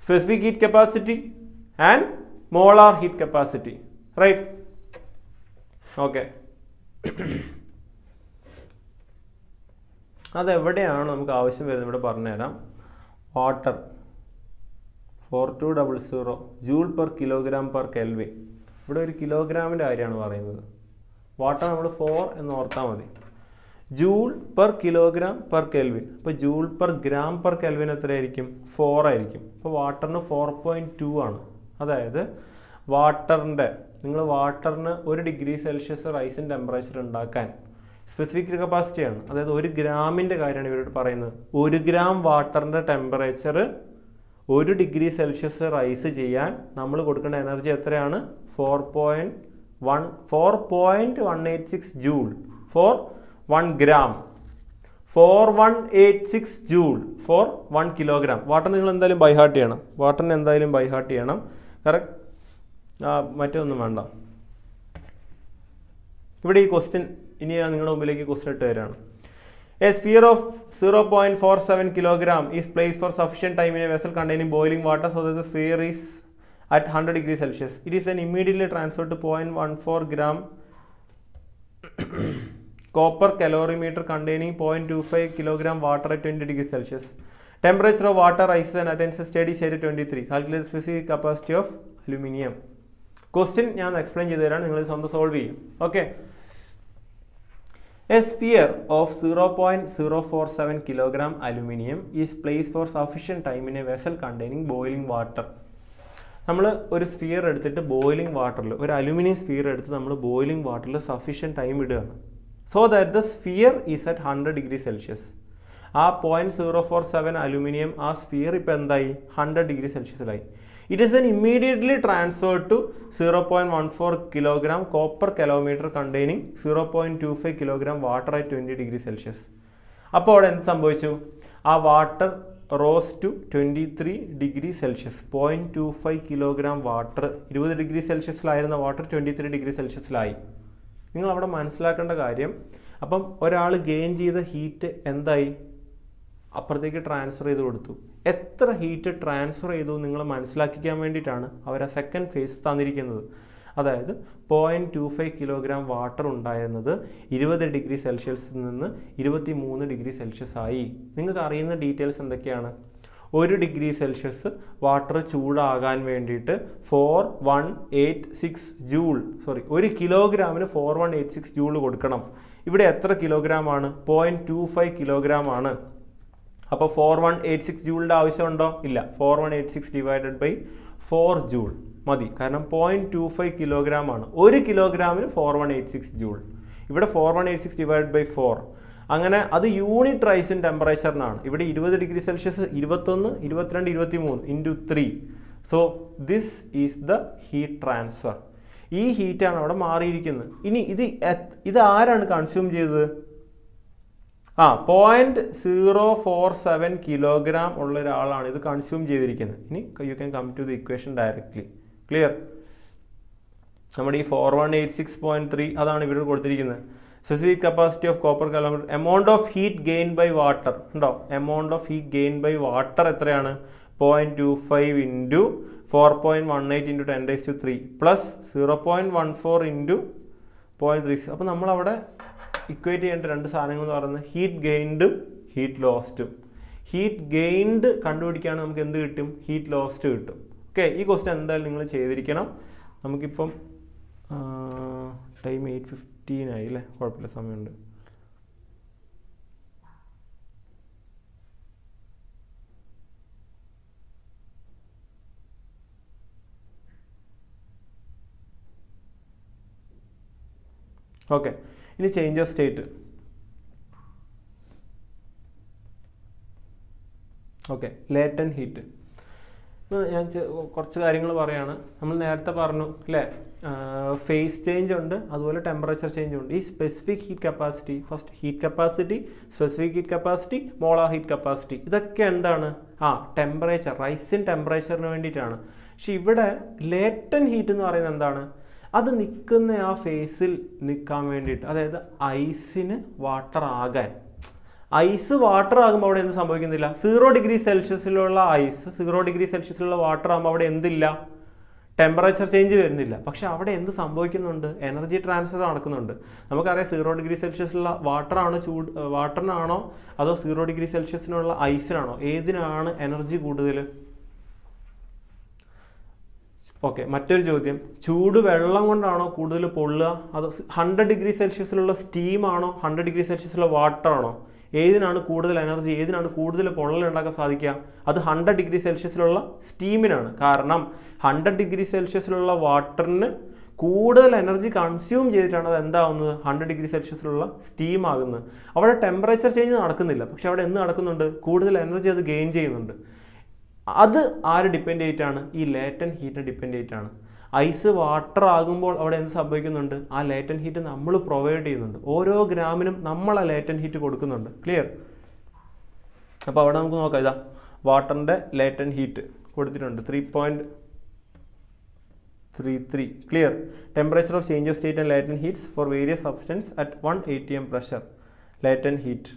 specific heat capacity and molar heat capacity, right? Okay. അതെവിടെയാണ് നമുക്ക് ആവശ്യം വരുന്നത് ഇവിടെ പറഞ്ഞുതരാം. Water 4200 joule per kilogram per kelvin. ഇവിടെ ഒരു കിലോഗ്രാമിൻ്റെ കാര്യമാണ് പറയുന്നത്. വാട്ടർ നമ്മൾ 4 എന്ന് ഓർത്താൽ മതി. Joule per kilogram per Kelvin. അപ്പോൾ joule per gram per Kelvin എത്രയായിരിക്കും? 4 ആയിരിക്കും. അപ്പോൾ വാട്ടറിന് 4.2 ആണ്. അതായത് നിങ്ങൾ വാട്ടറിന് 1 degree Celsius rise in temperature ഉണ്ടാക്കാൻ സ്പെസിഫിക് കപ്പാസിറ്റിയാണ്. അതായത് 1 ഗ്രാമിൻ്റെ കാര്യമാണ് ഇവരോട് പറയുന്നത്. 1 ഗ്രാം വാട്ടറിൻ്റെ ടെമ്പറേച്ചർ 1 ഡിഗ്രി സെൽഷ്യസ് റൈസ് ചെയ്യാൻ നമ്മൾ കൊടുക്കേണ്ട എനർജി എത്രയാണ്? 4.186 joule for 1 gram. 4186 joule for 1 kilogram. Water നിങ്ങൾ എന്തായാലും ബൈ ഹാർട്ട് ചെയ്യണം. വാട്ടറിന് എന്തായാലും ബൈ ഹാർട്ട് ചെയ്യണം. കറക്റ്റ്? മറ്റൊന്നും വേണ്ട. ഇവിടെ ഈ ക്വസ്റ്റ്യൻ ഇനി നിങ്ങളുടെ മുമ്പിലേക്ക് ക്വസ്റ്റ്യൻ ഇട്ട് തരാണ്. A sphere of 0.47 kilogram is placed for sufficient time in a vessel containing boiling water so that the sphere is at 100 degrees Celsius. It is then immediately transferred to 0.14 gram copper calorimeter containing 0.25 kilogram water at 20 degrees Celsius. Temperature of water rises and attains a steady state at 23. Calculate the specific capacity of aluminium. Question ഞാൻ explain ചെയ്തു തരാണ്, നിങ്ങൾ സ്വന്തം solve ചെയ്യും. Okay. A sphere of 0.047 kilogram aluminium is placed for sufficient time in a vessel containing boiling water. നമ്മൾ ഒരു sphere എടുത്തിട്ട് boiling വാട്ടറിൽ, ഒരു അലുമിനിയം സ്ഫിയർ എടുത്ത് നമ്മൾ ബോയിലിംഗ് വാട്ടറിൽ സഫീഷ്യൻറ്റ് ടൈം ഇടുകയാണ്. So that the sphere is at 100 degree Celsius. ആ 0.047 അലുമിനിയം ആ സ്ഫിയർ ഇപ്പോൾ എന്തായി? 100 degree സെൽഷ്യസിലായി. It is then immediately transferred to 0.14 kilogram copper calometer containing 0.25 kilogram water at 20 degree Celsius. അപ്പോൾ അവിടെ എന്ത് സംഭവിച്ചു? ആ water rose to 23 degree Celsius. 0.25 kilogram water 20 degree സെൽഷ്യസിലായിരുന്ന വാട്ടർ 23 ഡിഗ്രി സെൽഷ്യസിലായി. നിങ്ങൾ അവിടെ മനസ്സിലാക്കേണ്ട കാര്യം, അപ്പം ഒരാൾ ഗെയിൻ ചെയ്ത ഹീറ്റ് എന്തായി? അപ്പുറത്തേക്ക് ട്രാൻസ്ഫർ ചെയ്ത് കൊടുത്തു. എത്ര ഹീറ്റ് ട്രാൻസ്ഫർ ചെയ്തു നിങ്ങൾ മനസ്സിലാക്കിക്കാൻ വേണ്ടിയിട്ടാണ് അവർ ആ സെക്കൻഡ് ഫേസ് തന്നിരിക്കുന്നത്. അതായത് 0.25 കിലോഗ്രാം വാട്ടർ ഉണ്ടായിരുന്നത് 20 ഡിഗ്രി സെൽഷ്യസിൽ നിന്ന് 23 ഡിഗ്രി സെൽഷ്യസ് ആയി. നിങ്ങൾക്ക് അറിയുന്ന ഡീറ്റെയിൽസ് എന്തൊക്കെയാണ്? 1 ഡിഗ്രി സെൽഷ്യസ് വാട്ടർ ചൂടാകാൻ വേണ്ടിയിട്ട് 4186 ജൂൾ, 1 കിലോഗ്രാമിന് 4186 ജൂൾ കൊടുക്കണം. ഇവിടെ എത്ര കിലോഗ്രാം ആണ്? 0.25 കിലോഗ്രാം ആണ്. അപ്പോൾ 4186 ജൂളിൻ്റെ ആവശ്യമുണ്ടോ? ഇല്ല. 4186 ഡിവൈഡഡ് ബൈ 4 ജൂൾ മതി. കാരണം 0.25 കിലോഗ്രാം ആണ്. 1 കിലോഗ്രാമിന് 4186 ജൂൾ. ഇവിടെ 4186 ഡിവൈഡ് ബൈ 4. അങ്ങനെ അത് യൂണിറ്റ് റൈസ് ഇൻ ടെമ്പറേച്ചറിനാണ്. ഇവിടെ 20 degree Celsius 21, 22, 23 into 3. So this is the heat transfer. ഈ ഹീറ്റാണ് അവിടെ മാറിയിരിക്കുന്നത്. ഇനി ഇത് ആരാണ് കൺസ്യൂം ചെയ്തത്? 0.047 കിലോഗ്രാം ഉള്ള ഒരാളാണ് ഇത് കൺസ്യൂം ചെയ്തിരിക്കുന്നത്. ഇനി you can come to the equation directly. Clear? നമ്മുടെ ഈ 4186.3 അതാണ് ഇവിടെ കൊടുത്തിരിക്കുന്നത്. Specific capacity of copper calorimeter, amount of heat gain by water ഉണ്ടോ? Amount of heat gain by water എത്രയാണ്? 0.25 ഇൻറ്റു 4.18 ഇൻറ്റു 10⁻³ പ്ലസ് 0.14 ഇൻറ്റു 0.36. അപ്പോൾ നമ്മളവിടെ ഇക്വേറ്റ് ചെയ്യേണ്ട രണ്ട് സാധനങ്ങൾ എന്ന് പറയുന്നത് ഹീറ്റ് ഗെയിൻഡും ഹീറ്റ് ലോസ്റ്റും. ഹീറ്റ് ഗെയിൻഡ് കണ്ടുപിടിക്കുകയാണെങ്കിൽ നമുക്ക് എന്ത് കിട്ടും? ഹീറ്റ് ലോസ്റ്റ് കിട്ടും. ഓക്കെ, ഈ ക്വസ്റ്റ്യൻ എന്തായാലും നിങ്ങൾ ചെയ്തിരിക്കണം. നമുക്കിപ്പം ടൈം 8:15 ആയി അല്ലേ? കുഴപ്പമില്ല, സമയമുണ്ട്. ഓക്കെ, ഇനി change of state. Okay, latent heat. ഞാൻ കുറച്ച് കാര്യങ്ങൾ പറയാണ്. നമ്മൾ നേരത്തെ പറഞ്ഞു അല്ലേ, ഫേസ് ചേഞ്ച് ഉണ്ട്, അതുപോലെ ടെമ്പറേച്ചർ ചേഞ്ച് ഉണ്ട്. ഈ specific heat capacity, first heat capacity, specific heat capacity, molar heat capacity, ഇതൊക്കെ എന്താണ്? ടെമ്പറേച്ചർ, റൈസ് ഇൻ ടെമ്പറേച്ചറിന് വേണ്ടിയിട്ടാണ്. പക്ഷെ ഇവിടെ ലേറ്റന്റ് ഹീറ്റ് എന്ന് പറയുന്നത് എന്താണ്? അത് നിൽക്കുന്ന ആ ഫേസിൽ നിൽക്കാൻ വേണ്ടിയിട്ട്, അതായത് ഐസിന് വാട്ടർ ആകാൻ. ഐസ് വാട്ടർ ആകുമ്പോൾ അവിടെ എന്ത് സംഭവിക്കുന്നില്ല? 0 ഡിഗ്രി സെൽഷ്യസിലുള്ള ഐസ് 0 ഡിഗ്രി സെൽഷ്യസിലുള്ള വാട്ടർ ആകുമ്പോൾ അവിടെ എന്തില്ല? ടെമ്പറേച്ചർ ചേഞ്ച് വരുന്നില്ല. പക്ഷെ അവിടെ എന്ത് സംഭവിക്കുന്നുണ്ട്? എനർജി ട്രാൻസ്ഫർ നടക്കുന്നുണ്ട്. നമുക്കറിയാം 0 ഡിഗ്രി സെൽഷ്യസിലുള്ള വാട്ടറിനാണോ അതോ 0 ഡിഗ്രി സെൽഷ്യസിനുള്ള ഐസിനാണോ? ഏതിനാണ് എനർജി കൂടുതൽ? ഓക്കെ, മറ്റൊരു ചോദ്യം, ചൂട് വെള്ളം കൊണ്ടാണോ കൂടുതൽ പൊള്ളുക? അതോ 100 ഡിഗ്രി സെൽഷ്യസിലുള്ള സ്റ്റീമാണോ 100 ഡിഗ്രി സെൽഷ്യസിലുള്ള വാട്ടർ ആണോ? ഏതിനാണ് കൂടുതൽ എനർജി, ഏതിനാണ് കൂടുതൽ പൊള്ളൽ ഉണ്ടാക്കാൻ സാധിക്കുക? അത് 100 ഡിഗ്രി സെൽഷ്യസിലുള്ള സ്റ്റീമിനാണ്. കാരണം 100 ഡിഗ്രി സെൽഷ്യസിലുള്ള വാട്ടറിന് കൂടുതൽ എനർജി കൺസ്യൂം ചെയ്തിട്ടാണ് അത് എന്താവുന്നത്? 100 ഡിഗ്രി സെൽഷ്യസിലുള്ള സ്റ്റീം ആകുന്നത്. അവിടെ ടെമ്പറേച്ചർ ചേഞ്ച് നടക്കുന്നില്ല, പക്ഷെ അവിടെ എന്ത് നടക്കുന്നുണ്ട്? കൂടുതൽ എനർജി അത് ഗെയിൻ ചെയ്യുന്നുണ്ട്. അത് ആര് ഡിപ്പെൻഡ് ചെയ്തിട്ടാണ്? ഈ ലേറ്റന്റ് ഹീറ്റിനെ ഡിപ്പെൻഡ് ചെയ്തിട്ടാണ്. ഐസ് വാട്ടർ ആകുമ്പോൾ അവിടെ എന്ത് സംഭവിക്കുന്നുണ്ട്? ആ ലേറ്റന്റ് ഹീറ്റ് നമ്മൾ പ്രൊവൈഡ് ചെയ്യുന്നുണ്ട്. ഓരോ ഗ്രാമിനും നമ്മൾ ആ ലേറ്റന്റ് ഹീറ്റ് കൊടുക്കുന്നുണ്ട്. ക്ലിയർ? അപ്പോൾ അവിടെ നമുക്ക് നോക്കാം. ഇതാ വാട്ടറിൻ്റെ ലേറ്റന്റ് ഹീറ്റ് കൊടുത്തിട്ടുണ്ട് 3.33. Clear? Temperature of change of state and latent heats for various substance at 1 atm pressure. Latent heat.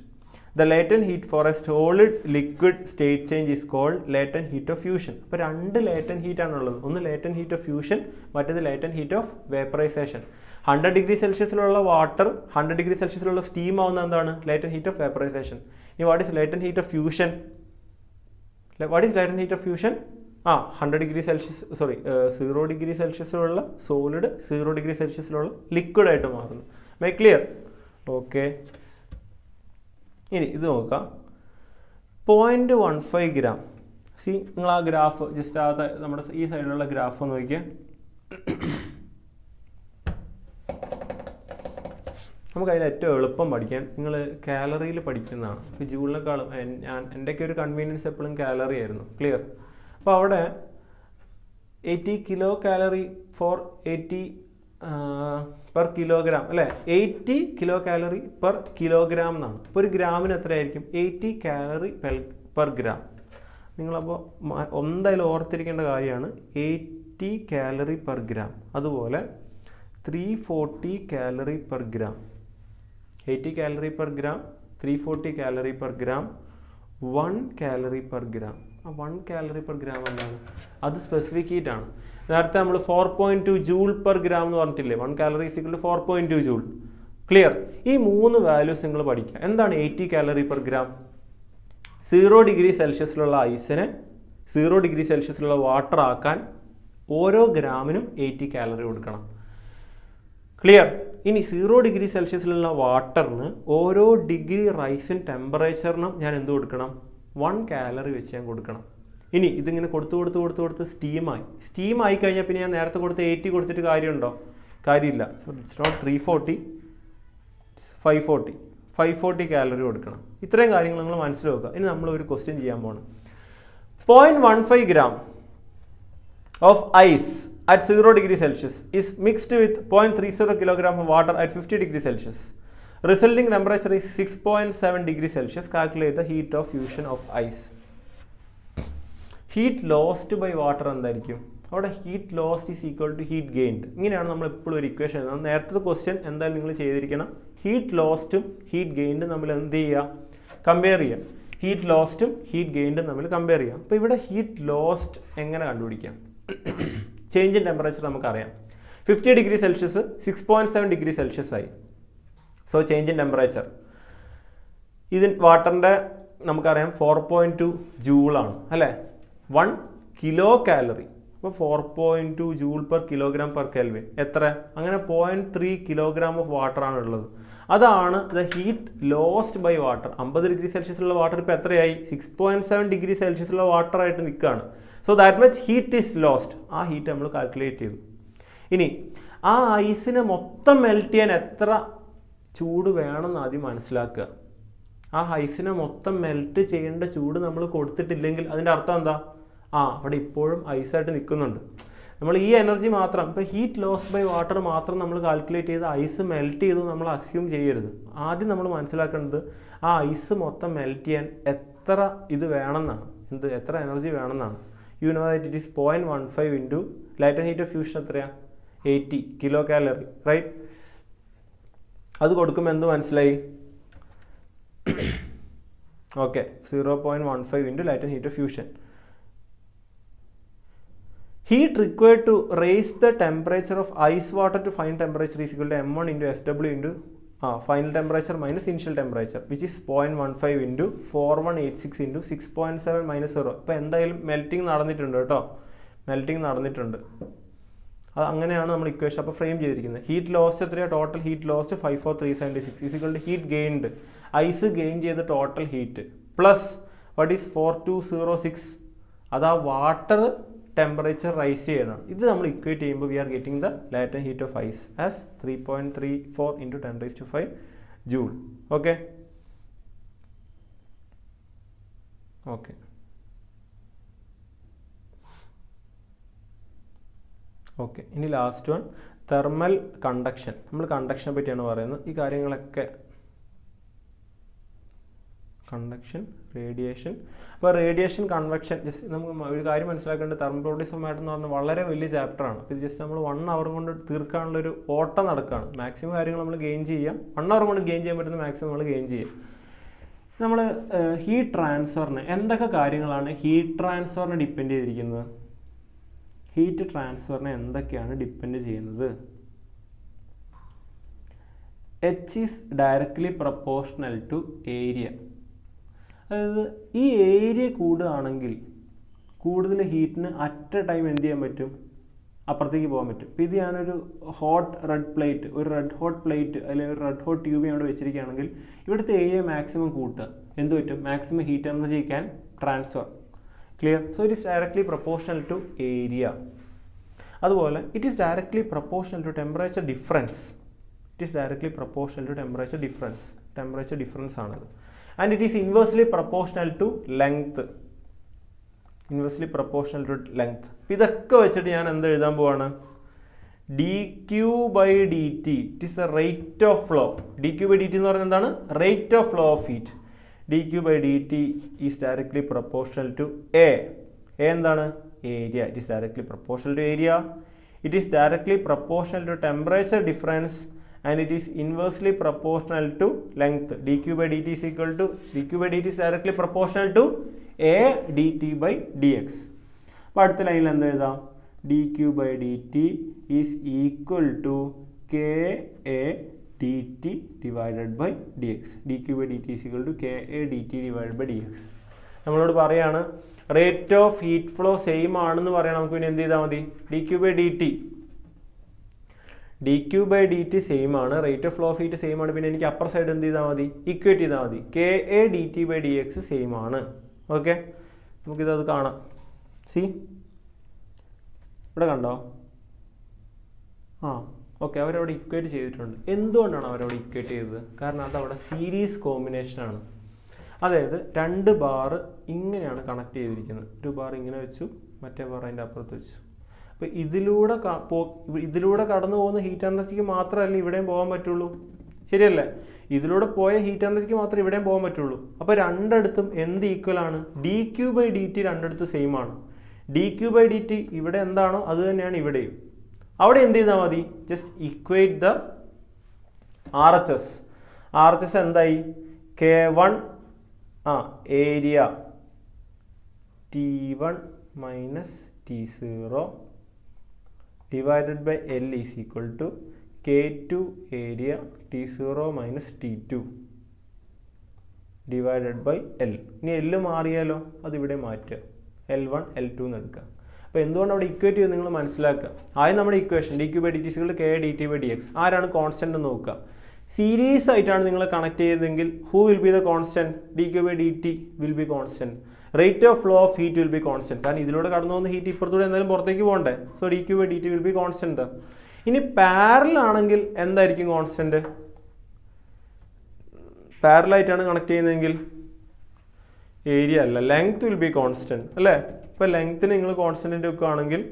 The latent heat for a solid liquid state change is called latent heat of fusion. അപ്പോൾ രണ്ട് latent heat ആണുള്ളത്. ഒന്ന് latent heat of fusion, മറ്റേത് latent heat of vaporisation. 100 degree സെൽഷ്യസിലുള്ള water 100 degree സെൽഷ്യസിലുള്ള steam ആവുന്ന എന്താണ്? Latent heat of vaporisation. ഇനി what is latent heat of fusion? What is latent heat of fusion? 100 degree Celsius 0 degree സെൽഷ്യസിലുള്ള solid 0 degree സെൽഷ്യസിലുള്ള liquid ആയിട്ട് മാറുന്നു. May clear? ഓക്കെ, ഇനി ഇത് നോക്കാം. 0.15 ഗ്രാം. നിങ്ങൾ ആ ഗ്രാഫ് ജസ്റ്റ് നമ്മുടെ ഈ സൈഡിലുള്ള ഗ്രാഫ് ഒന്ന് നോക്കിയാൽ നമുക്ക് അതിൽ ഏറ്റവും എളുപ്പം പഠിക്കാൻ നിങ്ങൾ കാലറിയിൽ പഠിക്കുന്നതാണ്. ഇപ്പോൾ ജൂളിനെക്കാളും എൻ്റെയൊക്കെ ഒരു കൺവീനിയൻസ് എപ്പോഴും കാലറി ആയിരുന്നു. ക്ലിയർ? അപ്പോൾ അവിടെ 80 kilo calorie for 80 per kilogram അല്ലേ? 80 കിലോ കാലറി പെർ കിലോഗ്രാം എന്നാണ്. ഇപ്പോൾ ഒരു ഗ്രാമിന് എത്രയായിരിക്കും? 80 കാലറി പെർ ഗ്രാം. നിങ്ങളപ്പോൾ എന്തായാലും ഓർത്തിരിക്കേണ്ട കാര്യമാണ് 80 കാലറി പെർ ഗ്രാം. അതുപോലെ 340 calorie per gram. 80 calorie per gram, 340 calorie per gram, 1 calorie per gram. ആ 1 കാലറി പെർ ഗ്രാം എന്താണ്? അത് സ്പെസിഫിക് ഹീറ്റ് ആണ്. നേരത്തെ നമ്മൾ 4.2 ജൂൾ പെർ ഗ്രാം എന്ന് പറഞ്ഞിട്ടില്ലേ? 1 calorie is equal to 4.2 joule. Clear? ഈ 3 വാല്യൂസ് നിങ്ങൾ പഠിക്കുക. എന്താണ് 80 കാലറി പെർ ഗ്രാം? 0 ഡിഗ്രി സെൽഷ്യസിലുള്ള ഐസിനെ 0 ഡിഗ്രി സെൽഷ്യസിലുള്ള വാട്ടർ ആക്കാൻ ഓരോ ഗ്രാമിനും 80 കാലറി കൊടുക്കണം. ക്ലിയർ? ഇനി 0 ഡിഗ്രി സെൽഷ്യസിലുള്ള വാട്ടറിന് ഓരോ ഡിഗ്രി റൈസ് ഇൻ ടെമ്പറേച്ചറിനും ഞാൻ എന്ത് കൊടുക്കണം? 1 കാലറി വെച്ച് ഞാൻ കൊടുക്കണം. ഇനി ഇതിങ്ങനെ കൊടുത്ത് സ്റ്റീം ആയി കഴിഞ്ഞാൽ പിന്നെ ഞാൻ നേരത്തെ കൊടുത്ത് 80 കൊടുത്തിട്ട് കാര്യമുണ്ടോ? കാര്യമില്ല. സോ ഇറ്റ്സ് നോട്ട് 340, 540 കാലറി കൊടുക്കണം. ഇത്രയും കാര്യങ്ങൾ നിങ്ങൾ മനസ്സിൽ വെക്കുക. ഇനി നമ്മൾ ഒരു ക്വസ്റ്റ്യൻ ചെയ്യാൻ പോകണം. 0.15 gram of ice at 0 degree Celsius is mixed with 0.30 kilogram of water at 50 degree Celsius. Resulting temperature is 6.7 degree Celsius. Calculate the heat of fusion of ice. Heat lost by water എന്തായിരിക്കും? അവിടെ heat lost is equal to heat gained. ഇങ്ങനെയാണ് നമ്മൾ എപ്പോഴും ഒരു equation എഴുതുന്നത്. നേരത്തെ question എന്തായാലും നിങ്ങൾ ചെയ്തിരിക്കണം. ഹീറ്റ് ലോസ്റ്റും ഹീറ്റ് ഗെയിൻഡും നമ്മൾ എന്ത് ചെയ്യുക? കമ്പയർ ചെയ്യുക. ഹീറ്റ് ലോസ്റ്റും ഹീറ്റ് ഗെയിൻഡും തമ്മിൽ കമ്പയർ ചെയ്യാം. അപ്പോൾ ഇവിടെ ഹീറ്റ് ലോസ്റ്റ് എങ്ങനെ കണ്ടുപിടിക്കാം? ചേഞ്ച് ഇൻ ടെമ്പറേച്ചർ നമുക്കറിയാം. 50 ഡിഗ്രി സെൽഷ്യസ് 6.7 ഡിഗ്രി സെൽഷ്യസ് ആയി. സോ ചേഞ്ച് ഇൻ ടെമ്പറേച്ചർ വാട്ടറിൻ്റെ നമുക്കറിയാം 4.2 ജൂളാണ് അല്ലേ? 1 കിലോ കാലറി. അപ്പോൾ 4.2 joule per kilogram per kelvin എത്ര? അങ്ങനെ 0.3 കിലോഗ്രാം ഓഫ് വാട്ടറാണ് ഉള്ളത്. അതാണ് the heat lost by water. 50 degree സെൽഷ്യസിലുള്ള വാട്ടർ ഇപ്പോൾ എത്രയായി? 6.7 ഡിഗ്രി സെൽഷ്യസിലുള്ള വാട്ടറായിട്ട് നിൽക്കുകയാണ്. So that much heat is lost. ആ ഹീറ്റ് നമ്മൾ കാൽക്കുലേറ്റ് ചെയ്തു. ഇനി ആ ഐസിനെ മൊത്തം മെൽറ്റ് ചെയ്യാൻ എത്ര ചൂട് വേണമെന്ന് ആദ്യം മനസ്സിലാക്കുക. ആ ഐസിനെ മൊത്തം മെൽറ്റ് ചെയ്യേണ്ട ചൂട് നമ്മൾ കൊടുത്തിട്ടില്ലെങ്കിൽ അതിൻ്റെ അർത്ഥം എന്താ? അവിടെ ഇപ്പോഴും ഐസായിട്ട് നിൽക്കുന്നുണ്ട്. നമ്മൾ ഈ എനർജി മാത്രം, ഇപ്പോൾ ഹീറ്റ് ലോസ് ബൈ വാട്ടർ മാത്രം നമ്മൾ കാൽക്കുലേറ്റ് ചെയ്ത് ഐസ് മെൽറ്റ് ചെയ്തു നമ്മൾ അസ്യൂം ചെയ്യരുത്. ആദ്യം നമ്മൾ മനസ്സിലാക്കേണ്ടത് ആ ഐസ് മൊത്തം മെൽറ്റ് ചെയ്യാൻ എത്ര ഇത് വേണമെന്നാണ്. എത്ര എനർജി വേണമെന്നാണ്. You know that it is 0.15 into light and heat of fusion എത്രയാണ്? 80 കിലോ കാലറി, റൈറ്റ്? അത് കൊടുക്കുമ്പോൾ എന്ത് മനസ്സിലായി? Okay, 0.15 into light and heat of fusion. Heat required to raise the temperature of ice water to final temperature is equal to m1 into sw into final temperature minus initial temperature, which is 0.15 into 4186 into 6.7 minus 0. ഇപ്പോൾ എന്തായാലും melting നടന്നിട്ടുണ്ട് കേട്ടോ, melting നടന്നിട്ടുണ്ട്. അത് അങ്ങനെയാണ് നമ്മൾ equation അപ്പോൾ frame ചെയ്തിരിക്കുന്നത്. ഹീറ്റ് ലോസ്റ്റ് എത്രയാണ്? Total heat lost 54376 is equal to heat gained, ice gain ചെയ്ത total heat plus what is 4206, അത് ആ വാട്ടർ ടെമ്പറേച്ചർ റൈസ് ചെയ്യണം. ഇത് നമ്മൾ ഇക്വേറ്റ് ചെയ്യുമ്പോൾ we are getting the latent heat of ice as 3.34 into 10⁵ joule. Okay okay okay ഇനി last one, thermal conduction. നമ്മൾ കണ്ടക്ഷനെ പറ്റിയാണ് പറയുന്നത്. ഈ കാര്യങ്ങളൊക്കെ കണ്ടക്ഷൻ, റേഡിയേഷൻ. അപ്പോൾ റേഡിയേഷൻ, കൺവെക്ഷൻ, ജസ്റ്റ് നമുക്ക് ഒരു കാര്യം മനസ്സിലാക്കേണ്ടത് തെർമൽ പ്രോപ്പർട്ടീസ് ഓഫ് മാറ്റർ എന്ന് പറഞ്ഞാൽ വളരെ വലിയ ചാപ്റ്ററാണ്. ഇത് ജസ്റ്റ് നമ്മൾ 1 അവർ കൊണ്ട് തീർക്കാനുള്ളൊരു ഓട്ടം നടക്കുകയാണ്. മാക്സിമം കാര്യങ്ങൾ നമ്മൾ ഗെയിൻ ചെയ്യാം. 1 അവർ കൊണ്ട് ഗെയിൻ ചെയ്യാൻ പറ്റുന്ന മാക്സിമം നമ്മൾ ഗെയിൻ ചെയ്യാം. നമ്മൾ ഹീറ്റ് ട്രാൻസ്ഫറിന് എന്തൊക്കെ കാര്യങ്ങളാണ് ഹീറ്റ് ട്രാൻസ്ഫറിനെ ഡിപ്പെൻഡ് ചെയ്തിരിക്കുന്നത്? ഹീറ്റ് ട്രാൻസ്ഫറിനെ എന്തൊക്കെയാണ് ഡിപ്പെൻഡ് ചെയ്യുന്നത്? H is directly proportional to area. അതായത് ഈ ഏരിയ കൂടുകയാണെങ്കിൽ കൂടുതൽ ഹീറ്റിന് അറ്റ് എ ടൈം എന്ത് ചെയ്യാൻ പറ്റും? അപ്പുറത്തേക്ക് പോകാൻ പറ്റും. ഇപ്പോൾ ഇത് ഞാനൊരു റെഡ് പ്ലേറ്റ്, ഒരു റെഡ് ഹോട്ട് പ്ലേറ്റ് അല്ലെങ്കിൽ ഒരു റെഡ് ഹോട്ട് ട്യൂബ് അവിടെ വെച്ചിരിക്കുകയാണെങ്കിൽ ഇവിടുത്തെ ഏരിയ മാക്സിമം കൂട്ടുക. എന്ത് പറ്റും? Maximum heat energy can transfer. Clear? So it is directly proportional to area. അതുപോലെ it is directly proportional to temperature difference. It is directly proportional to temperature difference. Temperature difference ആണത്. And it is inversely proportional to length. Inversely proportional to length. ഇതൊക്കെ വെച്ചിട്ട് ഞാൻ എന്ത് എഴുതാൻ പോവാണ്? dQ/dt. It is the rate of flow. dQ/dt എന്ന് പറയുന്നത് എന്താണ്? Rate of flow of heat. dQ/dt is directly proportional to A. എന്താണ്? Area. It is directly proportional to area. It is directly proportional to temperature difference and it is inversely proportional to length. dQ/dt is equal to, dQ/dt is directly proportional to A dt/dx. അപ്പോൾ അടുത്ത ലൈനിൽ എന്ത് എഴുതാം? dQ/dt is equal to Ka dt divided by dx. dQ/dt is equal to Ka dt divided by dx. നമ്മളോട് പറയാണ് rate of heat flow same ആണെന്ന് പറയാൻ നമുക്ക് പിന്നെ എന്ത് ചെയ്താൽ മതി? dQ/dt സെയിം ആണ്, rate of flow of heat same ആണ്. പിന്നെ എനിക്ക് അപ്പർ സൈഡ് എന്ത് ചെയ്താൽ മതി? ഇക്വേറ്റ് ചെയ്താൽ മതി. Ka dt/dx സെയിം ആണ്. ഓക്കെ, നമുക്കിത് കാണാം. സി ഇവിടെ കണ്ടോ? ആ ഓക്കെ, അവരവിടെ ഇക്വേറ്റ് ചെയ്തിട്ടുണ്ട്. എന്തുകൊണ്ടാണ് അവരവിടെ ഇക്വേറ്റ് ചെയ്തത്? കാരണം അതവിടെ സീരീസ് കോമ്പിനേഷനാണ്. അതായത് 2 ബാർ ഇങ്ങനെയാണ് കണക്ട് ചെയ്തിരിക്കുന്നത്. ഒരു ബാർ ഇങ്ങനെ വെച്ചു, മറ്റേ ബാർ അതിൻ്റെ അപ്പുറത്ത് വെച്ചു. അപ്പോൾ ഇതിലൂടെ കടന്നു പോകുന്ന ഹീറ്റ് എനർജിക്ക് മാത്രമല്ല ഇവിടെയും പോകാൻ പറ്റുള്ളൂ, ശരിയല്ലേ? ഇതിലൂടെ പോയ ഹീറ്റ് എനർജിക്ക് മാത്രമേ ഇവിടെയും പോകാൻ പറ്റുള്ളൂ. അപ്പോൾ രണ്ടിടത്തും എന്ത് ഈക്വൽ ആണ്? dQ/dt രണ്ടിടത്തും സെയിം ആണ്. dQ/dt ഇവിടെ എന്താണോ അത് തന്നെയാണ് ഇവിടെയും. അവിടെ എന്ത് ചെയ്താൽ മതി? Just equate the RHS. RHS എന്തായി? K1 area T1 minus T0 divided by L is equal to K2 area T0 minus T2 divided by L. ഇനി L മാറിയാലോ? അതിവിടെ മാറ്റുക, L1 L2 എന്ന് എടുക്കുക. അപ്പോൾ എന്തുകൊണ്ട് അവിടെ ഇക്വേറ്റ് ചെയ്ത് നിങ്ങൾ മനസ്സിലാക്കുക. ആദ്യം നമ്മുടെ ഇക്വേഷൻ dQ/dt K dt/dx. ആരാണ് കോൺസ്റ്റന്റ് എന്ന് നോക്കുക. സീരീസ് ആയിട്ടാണ് നിങ്ങൾ കണക്ട് ചെയ്തതെങ്കിൽ who will be the constant? dQ/dt will be constant. Rate of flow of heat will be constant. കാരണം ഇതിലൂടെ കടന്നു പോകുന്ന ഹീറ്റ് ഇപ്പുറത്തൂടെ എന്തായാലും പുറത്തേക്ക് പോകണ്ടേ. So dQ/dt will be constant. ഇനി പാരലൽ ആണെങ്കിൽ എന്തായിരിക്കും കോൺസ്റ്റന്റ്? പാരലൽ ആയിട്ടാണ് കണക്ട് ചെയ്യുന്നതെങ്കിൽ ഏരിയ അല്ല, ലെങ്ത് വിൽ ബി കോൺസ്റ്റന്റ് അല്ലേ? ഇപ്പോൾ ലെങ്ത്തിന് നിങ്ങൾ കോൺസ്റ്റന്റ് വെക്കുകയാണെങ്കിൽ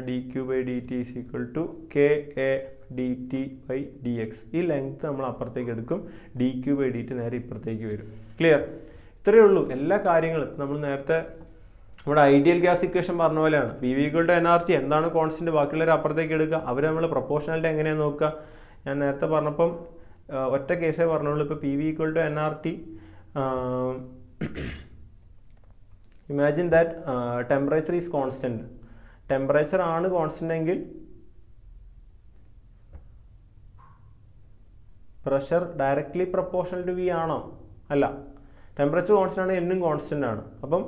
dQ/dt is equal to KA dt/dx. ഈ ലെങ്ത് നമ്മൾ അപ്പുറത്തേക്ക് എടുക്കും, dQ/dt നേരെ ഇപ്പുറത്തേക്ക് വരും. ക്ലിയർ? ഇത്രയേ ഉള്ളൂ. എല്ലാ കാര്യങ്ങളും നമ്മൾ നേരത്തെ നമ്മുടെ ഐഡിയൽ ഗ്യാസ് ഇക്വേഷൻ പറഞ്ഞ പോലെയാണ്. PV = nRT. എന്താണ് കോൺസ്റ്റന്റ്? ബാക്കിയുള്ളവർ അപ്പുറത്തേക്ക് എടുക്കുക. അവർ നമ്മൾ പ്രൊപ്പോർഷണാലിറ്റി എങ്ങനെയാണ് നോക്കുക? ഞാൻ നേരത്തെ പറഞ്ഞപ്പം ഒറ്റ കേസേ പറഞ്ഞുള്ളൂ. ഇപ്പോൾ PV = nRT. Imagine that temperature is constant. Temperature ആണ് കോൺസ്റ്റന്റ് എങ്കിൽ pressure directly proportional to V ആണോ? അല്ല. ടെമ്പറേച്ചർ കോൺസ്റ്റന്റ് ആണ്, എന്നും കോൺസ്റ്റന്റ് ആണ്. അപ്പം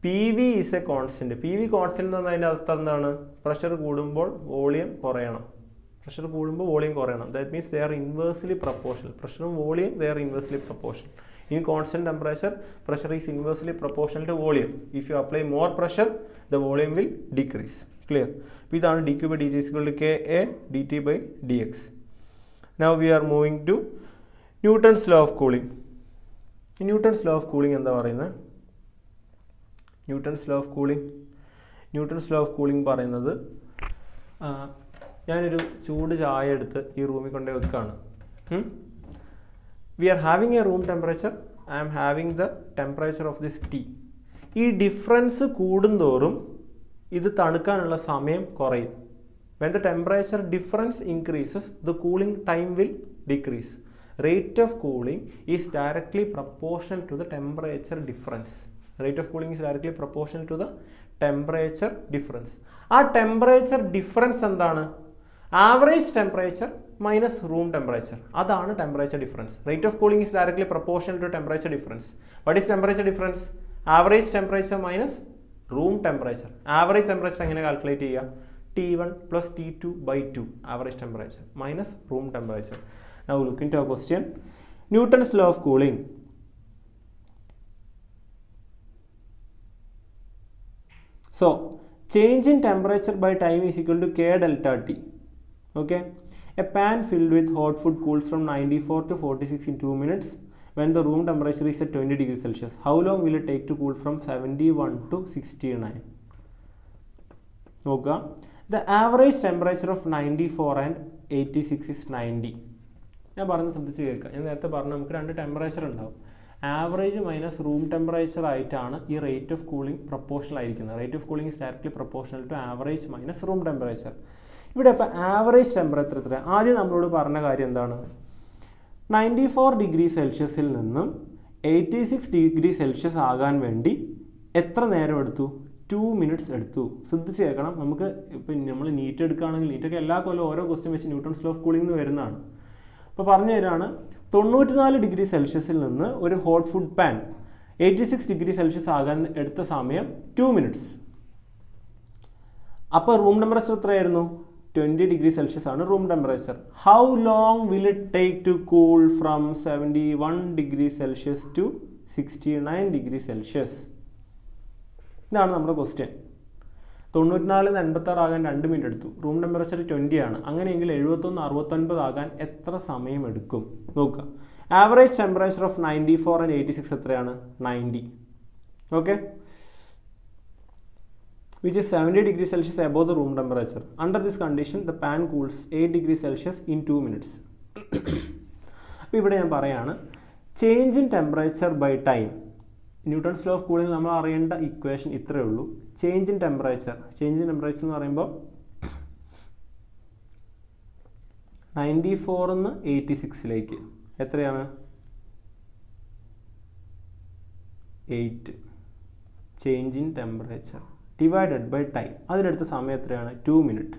PV is a constant. PV constant എന്ന് പറഞ്ഞാൽ അതിൻ്റെ അർത്ഥം എന്താണ്? പ്രഷർ കൂടുമ്പോൾ വോളിയം കുറയണം. പ്രഷർ കൂടുമ്പോൾ വോളിയം കുറയണം. That means they are inversely proportional. പ്രഷറും volume they are inversely proportional. In constant temperature, pressure is inversely proportional to volume. If you apply more pressure, the volume will decrease. Clear? This dQ/dt is equal to KA dt/dx. Now we are moving to Newton's law of cooling. Newton's law of cooling എന്താ പറയുന്നത്? Newton's law of cooling പറയുന്നത്, ഞാനൊരു ചൂട് ചായ എടുത്ത് ഈ റൂമിൽ കൊണ്ടുപോയി വെക്കുകയാണ്. We are having a room temperature. I am having the temperature of this tea. ഈ ഡിഫറൻസ് കൂടുന്തോറും ഇത് തണുക്കാനുള്ള സമയം കുറയും. When the temperature difference increases, the cooling time will decrease. Rate of cooling is directly proportional to the temperature difference. Rate of cooling is directly proportional to the temperature difference. ആ temperature difference എന്താണ്? Average temperature minus room temperature. That's temperature difference. Rate of cooling is directly proportional to temperature difference. What is temperature difference? Average temperature minus room temperature. Average temperature how calculate here? T1 plus T2 by 2. Average temperature minus room temperature. Now look into our question. Newton's law of cooling. So change in temperature by time is equal to K delta T. Okay. A pan filled with hot food cools from 94 to 46 in 2 minutes when the room temperature is at 20 degrees Celsius. How long will it take to cool from 71 to 69? Okay. The average temperature of 94 and 86 is 90. ഞാൻ പറഞ്ഞത് ശ്രദ്ധിച്ച് കേൾക്കുക. ഞാൻ നേരത്തെ പറഞ്ഞു നമുക്ക് രണ്ട് temperature ഉണ്ടാവും. ആവറേജ് മൈനസ് റൂം ടെമ്പറേച്ചർ ആയിട്ടാണ് ഈ റേറ്റ് ഓഫ് കൂളിംഗ് പ്രൊപ്പോർഷണൽ ആയിരിക്കുന്നത്. Rate of cooling is directly proportional to average minus room temperature. ഇവിടെ ഇപ്പോൾ ആവറേജ് ടെമ്പറേച്ചർ എത്ര? ആദ്യം നമ്മളോട് പറഞ്ഞ കാര്യം എന്താണ്? 94 ഡിഗ്രി സെൽഷ്യസിൽ നിന്നും 86 ഡിഗ്രി സെൽഷ്യസ് ആകാൻ വേണ്ടി എത്ര നേരം എടുത്തു? 2 മിനിറ്റ്സ് എടുത്തു. ശ്രദ്ധിച്ച് കേൾക്കണം. നമുക്ക് ഇപ്പം നമ്മൾ നീറ്റ് എടുക്കുകയാണെങ്കിൽ നീറ്റൊക്കെ എല്ലാ കൊല്ലം ഓരോ ക്വസ്റ്റ്യൻ വെച്ച് ന്യൂട്ടൺസ് ലോ ഓഫ് കൂളിംഗ് എന്ന് വരുന്നതാണ്. അപ്പോൾ പറഞ്ഞു തരാണ്, 94 ഡിഗ്രി സെൽഷ്യസിൽ നിന്ന് ഒരു hot food pan 86 degree Celsius ആകാൻ എടുത്ത സമയം 2 മിനിറ്റ്സ്. അപ്പോൾ റൂം ടെമ്പറേച്ചർ എത്രയായിരുന്നു? 20 ഡിഗ്രി സെൽഷ്യസ് ആണ് room temperature. How long will it take to cool from 71 degree Celsius to 69 degree Celsius? ഇതാണ് നമ്മുടെ ക്വസ്റ്റ്യൻ. 94 86 ആകാൻ 2 മിനിറ്റ് എടുത്തു. റൂം ടെമ്പറേച്ചർ 20 ആണ്. അങ്ങനെയെങ്കിൽ 71 69 ആകാൻ എത്ര സമയം എടുക്കും? നോക്കുക. ആവറേജ് ടെമ്പറേച്ചർ ഓഫ് 94 ആൻഡ് 86 എത്രയാണ്? 90. Okay, which is 70 degrees Celsius above the room temperature. Under this condition, the pan cools 8 degrees Celsius in 2 minutes. അപ്പോൾ ഇവിടെ ഞാൻ പറയാണ്, change in temperature by time. Newton's law of cooling നമ്മൾ അറിയേണ്ട equation ഇത്രയേ ഉള്ളൂ. Change in temperature എന്ന് പറയുമ്പോൾ 94 നിന്ന് 86 എത്രയാണ്? 8. Change in temperature divided by time. അതിനെടുത്ത സമയം എത്രയാണ്? 2 minute.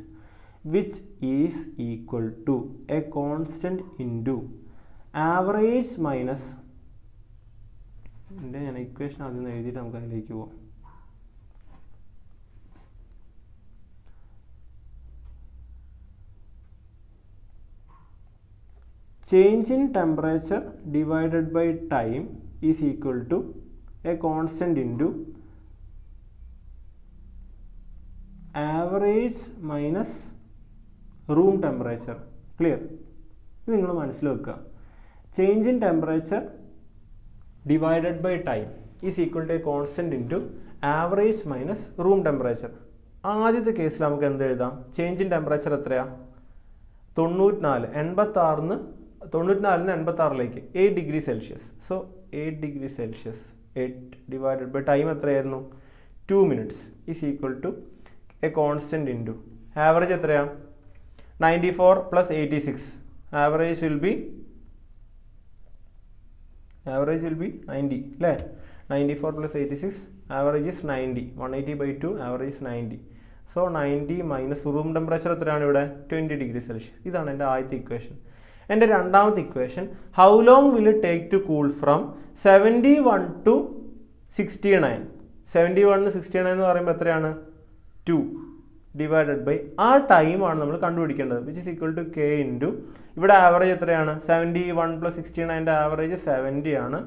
Which is equal to a constant into average minus, ഞാൻ ഇക്വേഷൻ ആദ്യം എഴുതിയിട്ട് നമുക്ക് അതിലേക്ക് പോകാം. Change in temperature divided by time is equal to a constant into average minus room temperature. Clear? ഇത് നിങ്ങൾ മനസ്സിൽ വെക്കുക. Change in temperature divided by time is equal to a constant into average minus room temperature. ആദ്യത്തെ കേസിൽ നമുക്ക് എന്ത് എഴുതാം? Change in temperature എത്രയാണ്? 94 നിന്ന് 86 8 degree Celsius. So 8 degree Celsius 8 divided by time എത്രയായിരുന്നു? 2 minutes is equal to a constant into average എത്രയാണ്? 94 + 86. Average will be 90 അല്ലേ? 94 + 86 average is 90. 180/2 average is 90. So 90 minus room temperature എത്രയാണ് ഇവിടെ? 20 ഡിഗ്രി സെൽഷ്യസ്. ഇതാണ് എൻ്റെ ആദ്യത്തെ ഇക്വേഷൻ. എൻ്റെ രണ്ടാമത്തെ equation, how long will it take to cool from 71 to 69. 71 to 69 എന്ന് പറയുമ്പോൾ എത്രയാണ്? 2 ഡിവൈഡഡ് ബൈ ആ ടൈമാണ് നമ്മൾ കണ്ടുപിടിക്കേണ്ടത്. Which is equal to K into, ഇവിടെ ആവറേജ് എത്രയാണ്? 71 + 69 ആവറേജ് 70 ആണ്,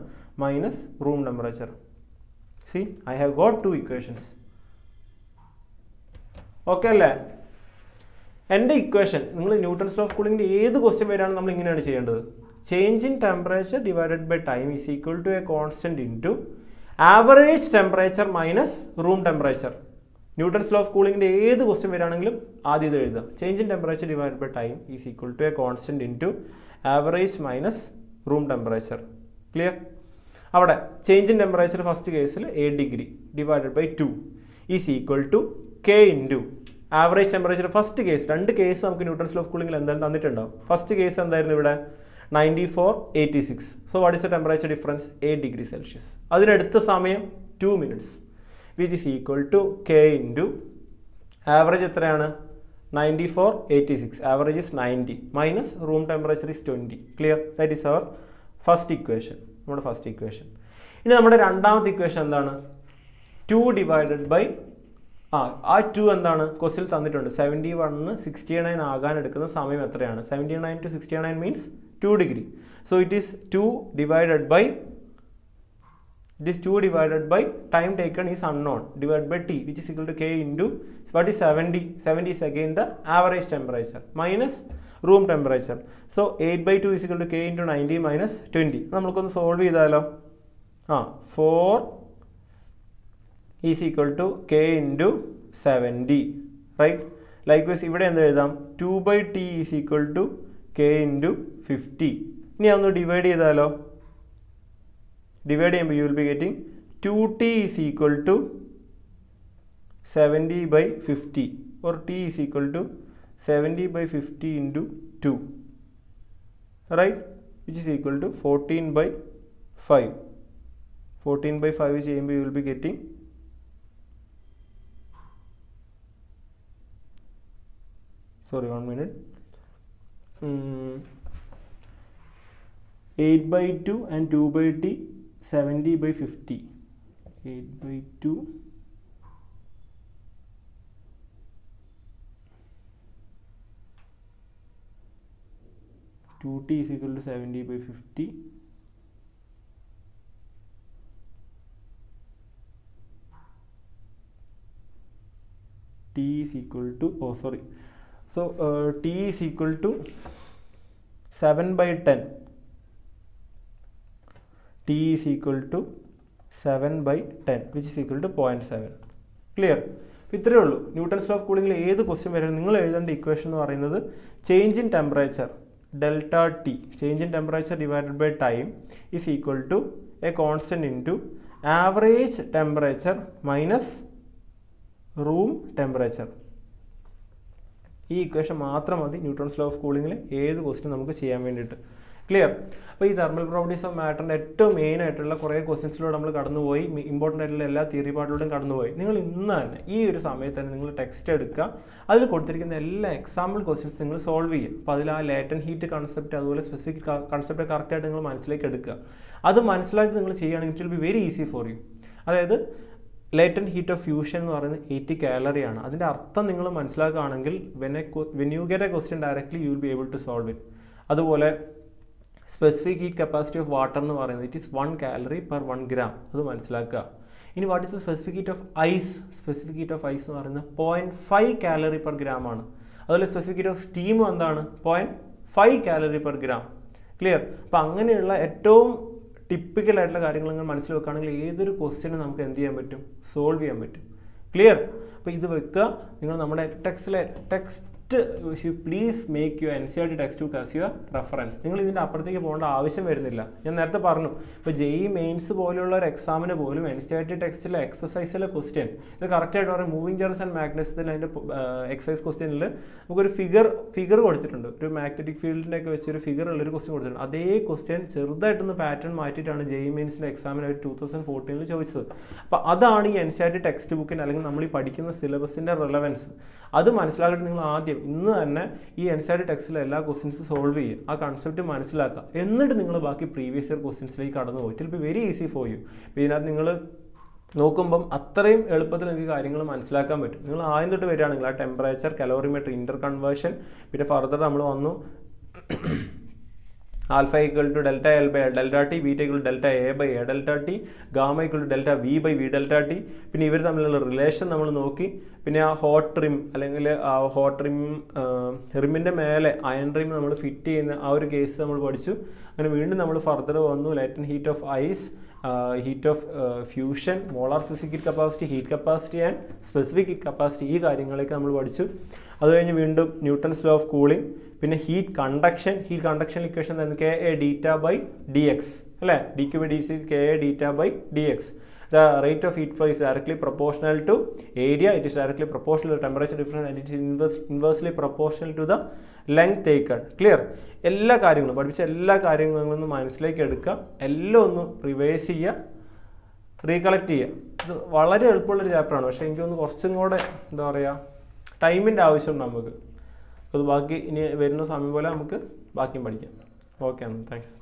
minus room temperature. See, I have got 2 equations. Okay അല്ലേ? എൻ്റെ ഇക്വേഷൻ നിങ്ങൾ ന്യൂട്ടൺസ് ലോ ഓഫ് കൂളിംഗിൻ്റെ ഏത് ക്വസ്റ്റ്യൻ വരെയാണ് നമ്മൾ ഇങ്ങനെയാണ് ചെയ്യേണ്ടത്. Change in temperature divided by time is equal to a constant into average temperature minus room temperature. Newton's law of കൂളിംഗിൻ്റെ ഏത് ക്വസ്റ്റ്യൻ വരികയാണെങ്കിലും ആദ്യം ഇത് എഴുതുക. Change in temperature divide by time is equal to a constant into average minus room temperature. Clear? അവിടെ change in temperature first കേസിൽ 8 degree divided by 2 is equal to K into average temperature first case. 2 case നമുക്ക് Newton's law of കൂളിംഗിൽ എന്തായാലും തന്നിട്ടുണ്ടാവും. First case എന്തായിരുന്നു ഇവിടെ? 94 86. So what is the temperature difference? 8 degree Celsius. അതിനെടുത്ത സമയം 2 minutes, which is equal to K into average എത്രയാണ്? 94 86. Average is 90 minus room temperature is 20. Clear? That is our first equation, നമ്മുടെ first equation. ഇനി നമ്മുടെ രണ്ടാമത്തെ equation എന്താണ്? 2 divided by ആ 2 എന്താണ്? ക്വസ്റ്റിൽ തന്നിട്ടുണ്ട്. 71 നിന്ന് 69 ആകാൻ എടുക്കുന്ന സമയം എത്രയാണ്? 79 to 69 means 2 degree. So it is 2 divided by time taken is unknown divided by t, which is equal to k into what is 70? 70 is again the average temperature minus room temperature. So 8/2 is equal to k into 90 minus 20. നമുക്കൊന്ന് solve ചെയ്താലോ? 4 is equal to k into 70, right? Likewise ഇവിടെ എന്ത് എഴുതാം? 2/t is equal to k into 50. ഇനി അതൊന്ന് divide ചെയ്താലോ? Divide ചെയ്യുമ്പോൾ you will be getting 2t is equal to 70/50 or t is equal to 70/50 into 2, right? Which is equal to 14/5. 14/5 ചെയ്യുമ്പോൾ you will be getting 8/2 and 2/t 70/50. 8/2 2t is equal to 70/50. T is equal to, so T is equal to 7/10. T is equal to 7/10, which is equal to 0.7. Clear? ഇത്രയേ ഉള്ളൂ. Newton's law of കൂളിംഗിൽ ഏത് question വരും നിങ്ങൾ എഴുതേണ്ട equation എന്ന് പറയുന്നത് change in temperature delta T, change in temperature divided by time is equal to a constant into average temperature minus room temperature. ഈ equation മാത്രം മതി ന്യൂട്ടൺസ് ലോ ഓഫ് കൂളിംഗിൽ ഏത് ക്വസ്റ്റ്യൻ നമുക്ക് ചെയ്യാൻ വേണ്ടിയിട്ട്. ക്ലിയർ? അപ്പോൾ ഈ തെർമൽ പ്രോപ്പർട്ടീസ് ഓഫ് മാറ്ററിൻ്റെ ഏറ്റവും മെയിൻ ആയിട്ടുള്ള കുറേ ക്വസ്റ്റ്യൻസിലൂടെ നമ്മൾ കടന്നുപോയി, ഇമ്പോർട്ടൻ്റ് ആയിട്ടുള്ള എല്ലാ തിയറി പാർട്ടിലൂടെയും കടന്നുപോയി. നിങ്ങൾ ഇന്ന് തന്നെ ഈ ഒരു സമയത്ത് തന്നെ നിങ്ങൾ ടെക്സ്റ്റ് എടുക്കുക, അതിൽ കൊടുത്തിരിക്കുന്ന എല്ലാ എക്സാമ്പിൾ ക്വസ്റ്റ്യൻസ് നിങ്ങൾ സോൾവ് ചെയ്യുക. അപ്പോൾ അതിൽ ആ ലേറ്റൻ ഹീറ്റ് കൺസെപ്റ്റ് അതുപോലെ സ്പെസിഫിക് കൺസെപ്റ്റ് കറക്റ്റായിട്ട് നിങ്ങൾ മനസ്സിലേക്ക് എടുക്കുക. അത് മനസ്സിലാക്കി നിങ്ങൾ ചെയ്യുകയാണെങ്കിൽ it will be very easy for you. അതായത് ലേറ്റൻ ഹീറ്റ് ഓഫ് ഫ്യൂഷൻ എന്ന് പറയുന്നത് 80 കാലറിയാണ്. അതിൻ്റെ അർത്ഥം നിങ്ങൾ മനസ്സിലാക്കുകയാണെങ്കിൽ when you get a question directly you will be able to solve it. അതുപോലെ specific heat capacity of water എന്ന് പറയുന്നത് it is 1 calorie per 1 gram. അത് മനസ്സിലാക്കുക. ഇനി what is the specific heat of ice? Specific heat of ice എന്ന് പറയുന്നത് 0.5 calorie per gram ആണ്. അതുപോലെ സ്പെസിഫിക് ഹീറ്റ് ഓഫ് സ്റ്റീം എന്താണ്? 0.5 calorie per gram. ക്ലിയർ? അപ്പോൾ അങ്ങനെയുള്ള ഏറ്റവും ടിപ്പിക്കൽ ആയിട്ടുള്ള കാര്യങ്ങൾ നിങ്ങൾ മനസ്സിൽ വെക്കുകയാണെങ്കിൽ ഏതൊരു ക്വസ്റ്റ്യനും നമുക്ക് എന്ത് ചെയ്യാൻ പറ്റും? സോൾവ് ചെയ്യാൻ പറ്റും. ക്ലിയർ? അപ്പോൾ ഇത് വെക്കുക. നിങ്ങൾ നമ്മുടെ text please make your NCERT text book as your reference. നിങ്ങൾ ഇതിൻ്റെ അപ്പുറത്തേക്ക് പോകേണ്ട ആവശ്യം വരുന്നില്ല. ഞാൻ നേരത്തെ പറഞ്ഞു, ഇപ്പോൾ JEE മെയിൻസ് പോലെയുള്ള ഒരു എക്സാമിന് പോലും NCERT ടെക്സ്റ്റിലെ എക്സസൈസിലെ ക്വസ്റ്റ്യൻ ഇത് കറക്റ്റായിട്ട് പറയും. മൂവിങ് ചാർജസ് ആൻഡ് മാഗ്നറ്റിക്സിൽ അതിൻ്റെ എക്സസൈസ് ക്വസ്റ്റ്യനിൽ നമുക്കൊരു ഫിഗർ കൊടുത്തിട്ടുണ്ട്. ഒരു മാഗ്നറ്റിക് ഫീൽഡിൻ്റെ ഒക്കെ വെച്ചൊരു ഫിഗർ ഉള്ളൊരു ക്വസ്റ്റ്യൻ കൊടുത്തിട്ടുണ്ട്. അതേ ക്വസ്റ്റ്യൻ ചെറുതായിട്ടൊന്ന് പാറ്റേൺ മാറ്റിയിട്ടാണ് JEE മെയിൻസിൻ്റെ എക്സാമിന് അവർ 2014 ചോദിച്ചത്. അപ്പോൾ അതാണ് ഈ NCERT ടെക്സ്റ്റ് ബുക്കിൻ്റെ അല്ലെങ്കിൽ നമ്മൾ ഈ പഠിക്കുന്ന സിലബസിൻ്റെ റെലവൻസ്. അത് മനസ്സിലാക്കിയിട്ട് നിങ്ങൾ ആദ്യം ഇന്ന് തന്നെ ഈ NCERT ടെക്സ്റ്റിലെ എല്ലാ ക്വസ്റ്റ്യൻസ് സോൾവ് ചെയ്യുക, ആ കൺസെപ്റ്റ് മനസ്സിലാക്കുക. എന്നിട്ട് നിങ്ങൾ ബാക്കി പ്രീവിയസ് ഇയർ ക്വസ്റ്റ്യൻസിലേക്ക് കടന്നു പോയി. It will be very easy for U. ഇതിനകത്ത് നിങ്ങൾ നോക്കുമ്പം അത്രയും എളുപ്പത്തിൽ നിങ്ങൾക്ക് കാര്യങ്ങൾ മനസ്സിലാക്കാൻ പറ്റും. നിങ്ങൾ ആദ്യം തൊട്ട് വരികയാണെങ്കിൽ ആ ടെമ്പറേച്ചർ, കലോറിമീറ്റർ, ഇൻ്റർ കൺവേർഷൻ, പിന്നെ ഫർദർ നമ്മൾ വന്നു alpha equal to delta L by delta T, beta equal to delta A by A delta T, gamma equal to delta V by V delta T. പിന്നെ ഇവർ തമ്മിലുള്ള റിലേഷൻ നമ്മൾ നോക്കി. പിന്നെ ആ ഹോട്ട് റിം അല്ലെങ്കിൽ ആ ഹോട്ട് റിമ്മിൻ്റെ മേലെ അയൺ റിം നമ്മൾ ഫിറ്റ് ചെയ്യുന്ന ആ ഒരു കേസ് നമ്മൾ പഠിച്ചു. അങ്ങനെ വീണ്ടും നമ്മൾ ഫർദർ വന്നു latent heat of ice, heat of fusion, molar specific heat capacity, heat capacity and specific heat capacity, ഈ കാര്യങ്ങളൊക്കെ നമ്മൾ പഠിച്ചു. അത് കഴിഞ്ഞ് വീണ്ടും ന്യൂട്ടൺസ് ലോ ഓഫ് കൂളിംഗ്, പിന്നെ ഹീറ്റ് കണ്ടക്ഷൻ ഇക്വേഷൻ തന്നെ KA deta by dx അല്ലേ, dq by dc KA deta by dx. The rate of heat flow is directly proportional to area, it is directly proportional to temperature difference, and it is inversely proportional to the length taken. Clear? എല്ലാ കാര്യങ്ങളും പഠിപ്പിച്ച എല്ലാ കാര്യങ്ങളും ഒന്ന് മനസ്സിലേക്ക് എടുക്കുക, എല്ലാം ഒന്ന് റിവൈസ് ചെയ്യുക, റീകളക്ട് ചെയ്യുക. ഇത് വളരെ എളുപ്പമുള്ളൊരു ചാപ്റ്ററാണ്. പക്ഷേ എനിക്കൊന്ന് കുറച്ചും കൂടെ എന്താ പറയുക ടൈമിൻ്റെ ആവശ്യമുണ്ട് നമുക്ക്. അത് ബാക്കി ഇനി വരുന്ന സമയം പോലെ നമുക്ക് ബാക്കിയും പഠിക്കാം. Okay, thanks.